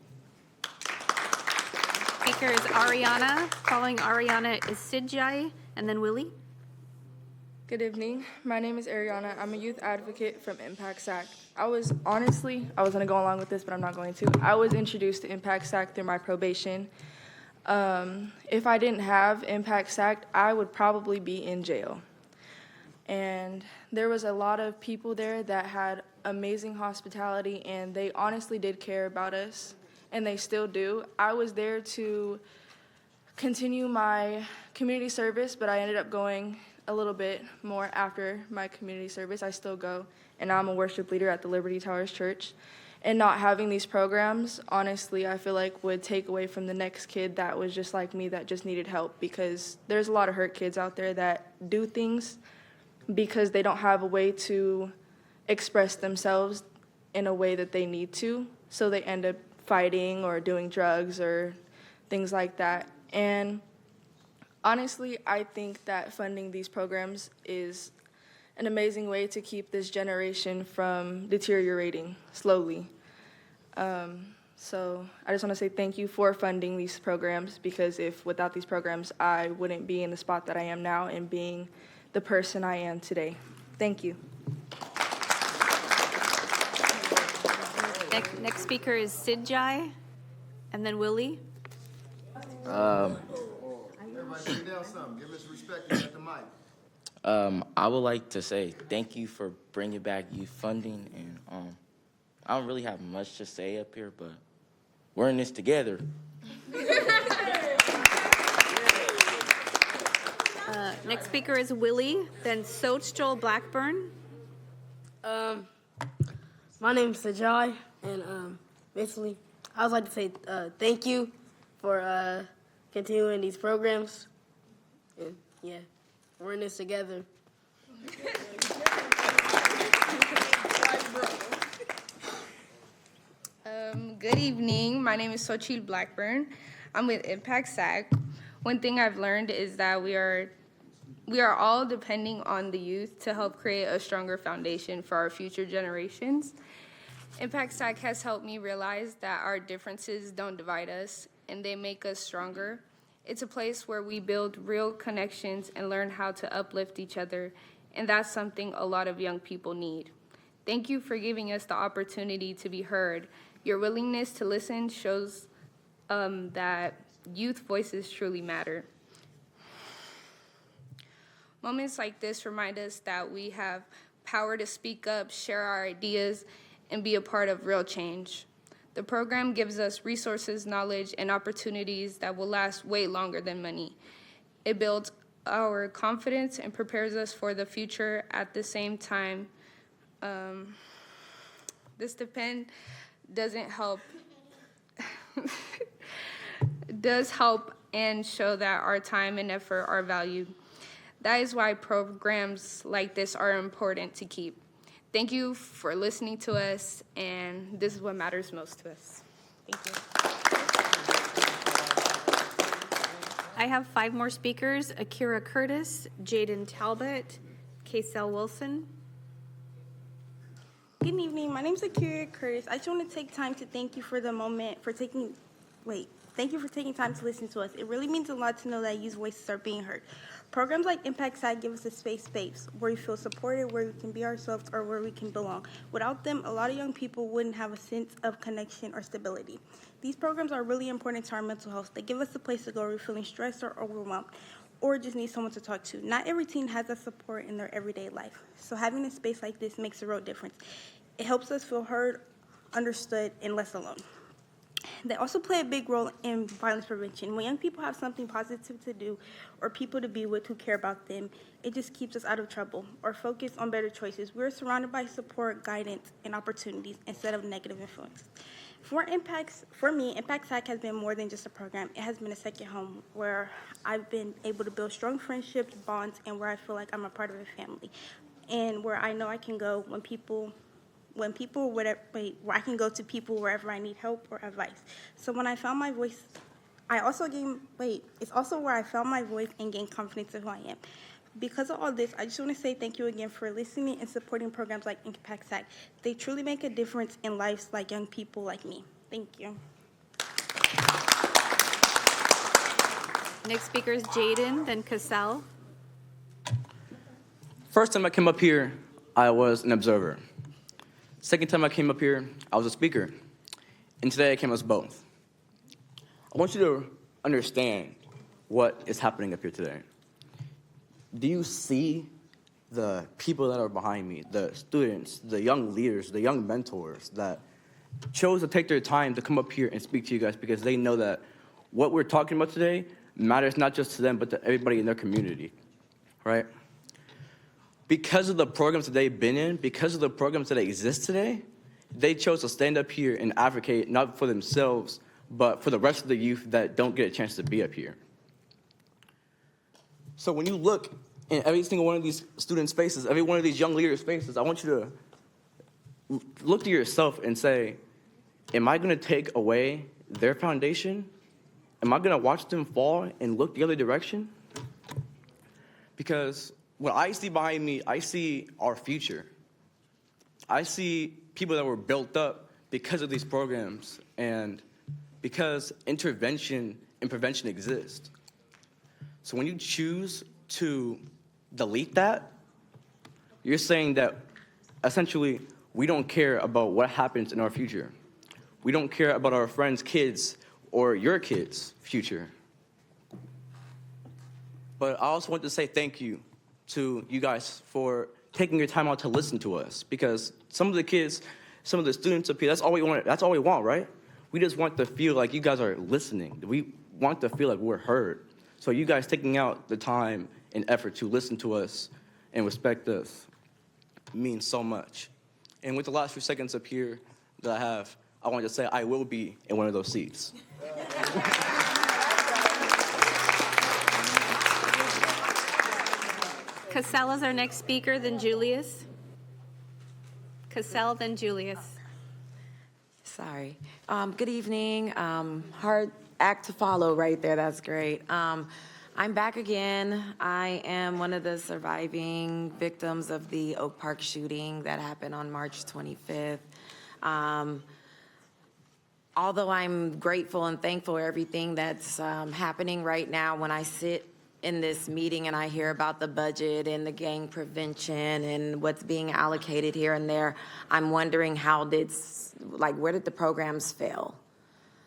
Speaker is Ariana. Following Ariana is Sijai, and then Willie. Good evening. My name is Ariana. I'm a youth advocate from Impact SAC. I was going to go along with this, but I'm not going to. I was introduced to Impact SAC through my probation. If I didn't have Impact SAC, I would probably be in jail. And there was a lot of people there that had amazing hospitality, and they honestly did care about us. And they still do. I was there to continue my community service, but I ended up going a little bit more after my community service. I still go, and now I'm a worship leader at the Liberty Towers Church. And not having these programs, honestly, I feel like would take away from the next kid that was just like me that just needed help, because there's a lot of hurt kids out there that do things because they don't have a way to express themselves in a way that they need to, so they end up fighting or doing drugs or things like that. And honestly, I think that funding these programs is an amazing way to keep this generation from deteriorating slowly. So I just want to say thank you for funding these programs, because without these programs, I wouldn't be in the spot that I am now and being the person I am today. Thank you. Next speaker is Sijai, and then Willie. Everybody sit down some. Give us respect and get the mic. I would like to say thank you for bringing back youth funding, and I don't really have much to say up here, but we're in this together. Next speaker is Willie, then Soch Joel Blackburn. My name is Sajai, and basically, I would like to say thank you for continuing these programs. And Yeah, we're in this together. Good evening. My name is Sochil Blackburn. I'm with Impact SAC. One thing I've learned is that we are all depending on the youth to help create a stronger foundation for our future generations. Impact SAC has helped me realize that our differences don't divide us and they make us stronger. It's a place where we build real connections and learn how to uplift each other, and that's something a lot of young people need. Thank you for giving us the opportunity to be heard. Your willingness to listen shows that youth voices truly matter. Moments like this remind us that we have power to speak up, share our ideas, and be a part of real change. The program gives us resources, knowledge, and opportunities that will last way longer than money. It builds our confidence and prepares us for the future. At the same time, this stipend doesn't help, does help and show that our time and effort are valued. That is why programs like this are important to keep. Thank you for listening to us, and this is what matters most to us. Thank you. I have 5 more speakers: Akira Curtis, Jaden Talbot, Kaysel Wilson. Good evening. My name is Akira Curtis. I just want to take time to thank you for the moment, thank you for taking time to listen to us. It really means a lot to know that youth voices are being heard. Programs like Impact Side give us a space where we feel supported, where we can be ourselves, or where we can belong. Without them, a lot of young people wouldn't have a sense of connection or stability. These programs are really important to our mental health. They give us a place to go if we're feeling stressed or overwhelmed, or just need someone to talk to. Not every teen has that support in their everyday life, so having a space like this makes a real difference. It helps us feel heard, understood, and less alone. They also play a big role in violence prevention. When young people have something positive to do or people to be with who care about them, it just keeps us out of trouble or focused on better choices. We're surrounded by support, guidance, and opportunities instead of negative influences. For me, Impact SAC has been more than just a program. It has been a second home where I've been able to build strong friendships, bonds, and where I feel like I'm a part of a family, and where I know I can go where I can go to people wherever I need help or advice. So when I found my voice, it's also where I found my voice and gained confidence in who I am. Because of all this, I just want to say thank you again for listening and supporting programs like Impact SAC. They truly make a difference in lives like young people like me. Thank you. Next speaker is Jaden, then Kaysel. First time I came up here, I was an observer. Second time I came up here, I was a speaker. And today I came as both. I want you to understand what is happening up here today. Do you see the people that are behind me, the students, the young leaders, the young mentors that chose to take their time to come up here and speak to you guys because they know that what we're talking about today matters not just to them, but to everybody in their community, right? Because of the programs that they've been in, because of the programs that exist today, they chose to stand up here and advocate not for themselves, but for the rest of the youth that don't get a chance to be up here. So when you look in every single one of these students' faces, every one of these young leaders' faces, I want you to look to yourself and say, am I going to take away their foundation? Am I going to watch them fall and look the other direction? Because what I see behind me, I see our future. I see people that were built up because of these programs and because intervention and prevention exist. So when you choose to delete that, you're saying that essentially we don't care about what happens in our future. We don't care about our friends' kids or your kids' future. But I also want to say thank you to you guys for taking your time out to listen to us, because some of the kids, some of the students up here, that's all we want, right? We just want to feel like you guys are listening. We want to feel like we're heard. So you guys taking out the time and effort to listen to us and respect us means so much. And with the last few seconds up here that I have, I want to say I will be in one of those seats. Cassell is our next speaker, then Julius. Cassell, then Julius. Sorry. Good evening. Hard act to follow right there. That's great. I'm back again. I am one of the surviving victims of the Oak Park shooting that happened on March 25th. Although I'm grateful and thankful for everything that's happening right now, when I sit in this meeting and I hear about the budget and the gang prevention and what's being allocated here and there, I'm wondering where did the programs fail?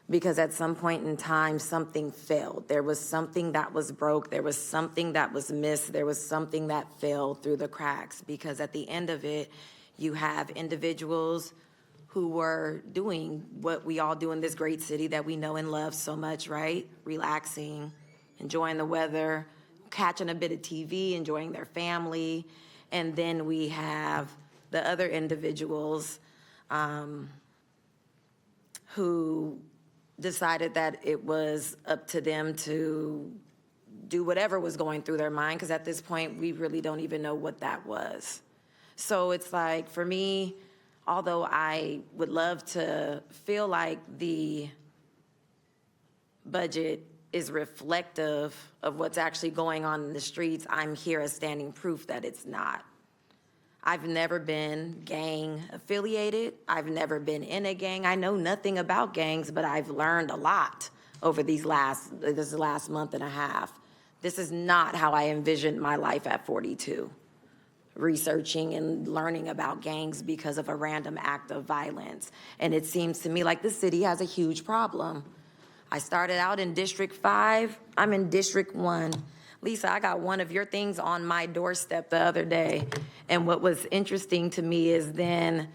Because at some point in time, something failed. There was something that was broke. There was something that was missed. There was something that fell through the cracks. Because at the end of it, you have individuals who were doing what we all do in this great city that we know and love so much, right? Relaxing, enjoying the weather, catching a bit of TV, enjoying their family. And then we have the other individuals who decided that it was up to them to do whatever was going through their mind, because at this point, we really don't even know what that was. So it's like, for me, although I would love to feel like the budget is reflective of what's actually going on in the streets, I'm here as standing proof that it's not. I've never been gang affiliated. I've never been in a gang. I know nothing about gangs, but I've learned a lot over this last month and a half. This is not how I envisioned my life at 42, researching and learning about gangs because of a random act of violence. And it seems to me like the city has a huge problem. I started out in District 5. I'm in District 1. Lisa, I got one of your things on my doorstep the other day. And what was interesting to me is then,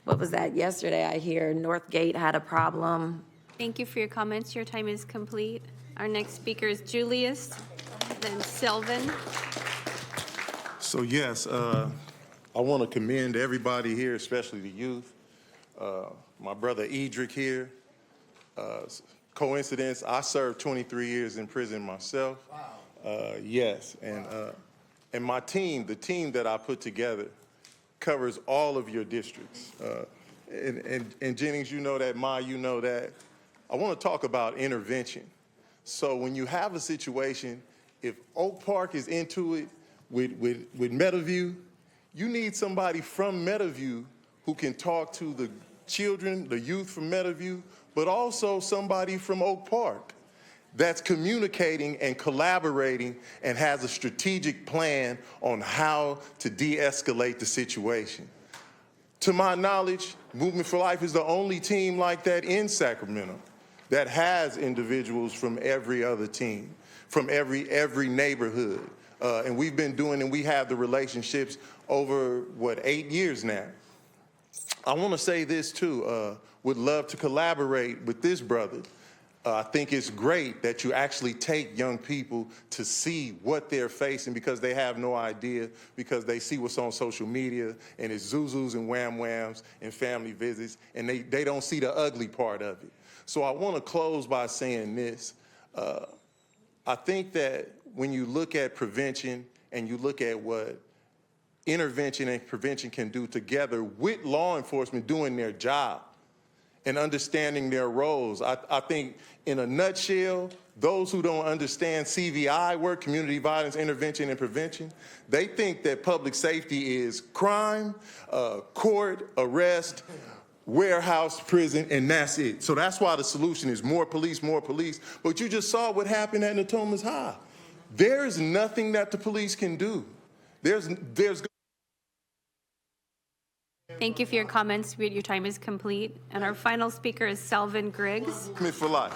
what was that, yesterday I hear Northgate had a problem. Thank you for your comments. Your time is complete. Our next speaker is Julius, then Sylvan. So yes, I want to commend everybody here, especially the youth. My brother Edric here. Coincidence, I served 23 years in prison myself. Wow. Yes, and my team, the team that I put together, covers all of your districts. And Jennings, you know that. Ma, you know that. I want to talk about intervention. So when you have a situation, if Oak Park is into it with Meadowview, you need somebody from Meadowview who can talk to the children, the youth from Meadowview, but also somebody from Oak Park that's communicating and collaborating and has a strategic plan on how to de-escalate the situation. To my knowledge, Movement for Life is the only team like that in Sacramento that has individuals from every other team, from every neighborhood. And we've been doing, and we have the relationships over, 8 years now. I want to say this too, would love to collaborate with this brother. I think it's great that you actually take young people to see what they're facing because they have no idea, because they see what's on social media and it's zuzus and wham-whams and family visits, and they don't see the ugly part of it. So I want to close by saying this. I think that when you look at prevention and you look at what intervention and prevention can do together with law enforcement doing their job and understanding their roles. I think in a nutshell, those who don't understand CVI work, community violence intervention and prevention, they think that public safety is crime, court, arrest, warehouse, prison, and that's it. So that's why the solution is more police, more police. But you just saw what happened at Natomas High. There's nothing that the police can do. There's Thank you for your comments. Your time is complete. And our final speaker is Selvin Griggs. Movement for Life.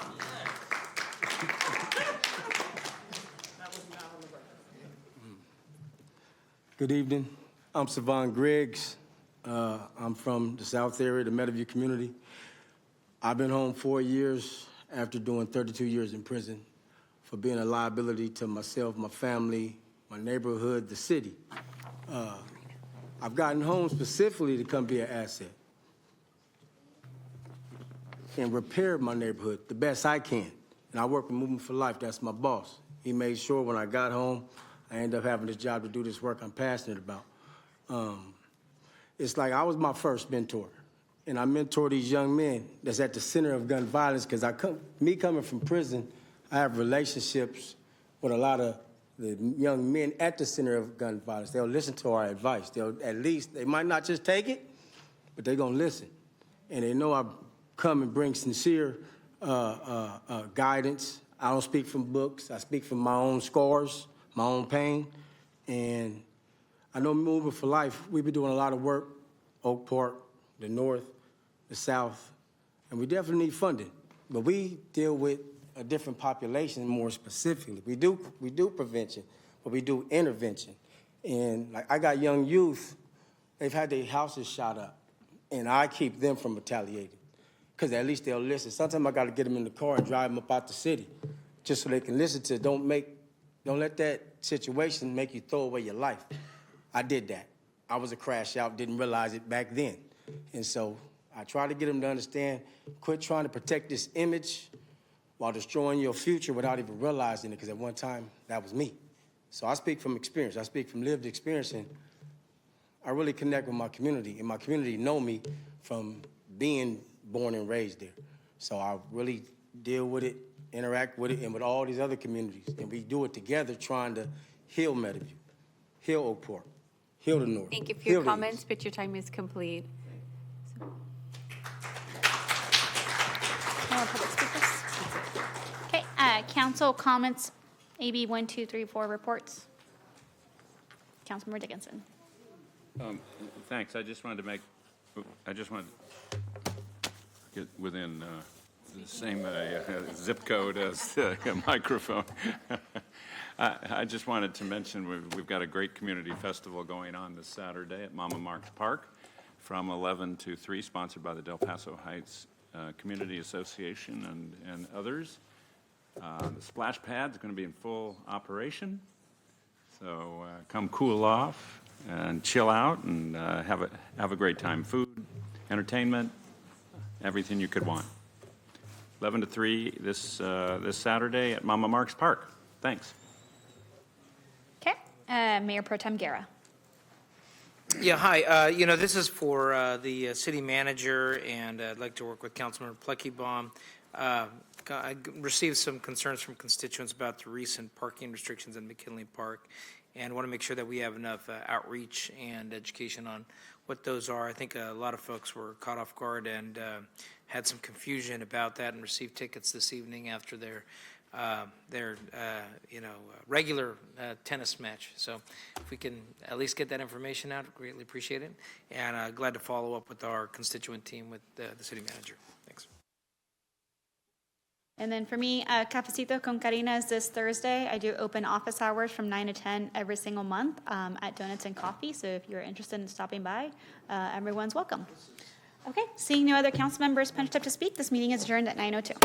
Good evening. I'm Savon Griggs. I'm from the South area, the Meadowview community. I've been home 4 years after doing 32 years in prison for being a liability to myself, my family, my neighborhood, the city. I've gotten home specifically to come be an asset and repair my neighborhood the best I can. And I work with Movement for Life. That's my boss. He made sure when I got home, I ended up having this job to do this work I'm passionate about. It's like I was my first mentor, and I mentor these young men that's at the center of gun violence because me coming from prison, I have relationships with a lot of the young men at the center of gun violence. They'll listen to our advice. They might not just take it, but they're gonna listen. And they know I come and bring sincere guidance. I don't speak from books. I speak from my own scars, my own pain. And I know Moving for Life, we've been doing a lot of work, Oak Park, the North, the South, and we definitely need funding. But we deal with a different population more specifically. We do prevention, but we do intervention. And like I got young youth, they've had their houses shot up, and I keep them from retaliating, because at least they'll listen. Sometimes I got to get them in the car and drive them up out the city, just so they can listen to, don't let that situation make you throw away your life. I did that. I was a crash out, didn't realize it back then. And so I try to get them to understand, quit trying to protect this image while destroying your future without even realizing it, because at one time, that was me. So I speak from experience. I speak from lived experience, and I really connect with my community, and my community know me from being born and raised there. So I really deal with it, interact with it, and with all these other communities. And we do it together, trying to heal Meadowview, heal Oak Park, heal the North. Thank you for your comments, but your time is complete. No more public speakers? Okay, council comments, AB 1, 2, 3, 4 reports. Councilmember Dickinson. Thanks. I just wanted to get within the same zip code as the microphone. I just wanted to mention we've got a great community festival going on this Saturday at Mama Marks Park from 11 to 3, sponsored by the Del Paso Heights Community Association and others. The splash pad's going to be in full operation, so come cool off and chill out and have a great time. Food, entertainment, everything you could want. 11 to 3 this Saturday at Mama Marks Park. Thanks. Okay, Mayor Pro Tem Guerra. Yeah, hi. This is for the city manager, and I'd like to work with Councilmember Plekebaum. I received some concerns from constituents about the recent parking restrictions in McKinley Park, and want to make sure that we have enough outreach and education on what those are. I think a lot of folks were caught off guard and had some confusion about that and received tickets this evening after their regular tennis match. So if we can at least get that information out, greatly appreciate it. And glad to follow up with our constituent team with the city manager. Thanks. And then for me, Cafecito con Karina is this Thursday. I do open office hours from 9 to 10 every single month at Donuts and Coffee. So if you're interested in stopping by, everyone's welcome. Okay, seeing no other council members punched up to speak, this meeting is adjourned at 9:02.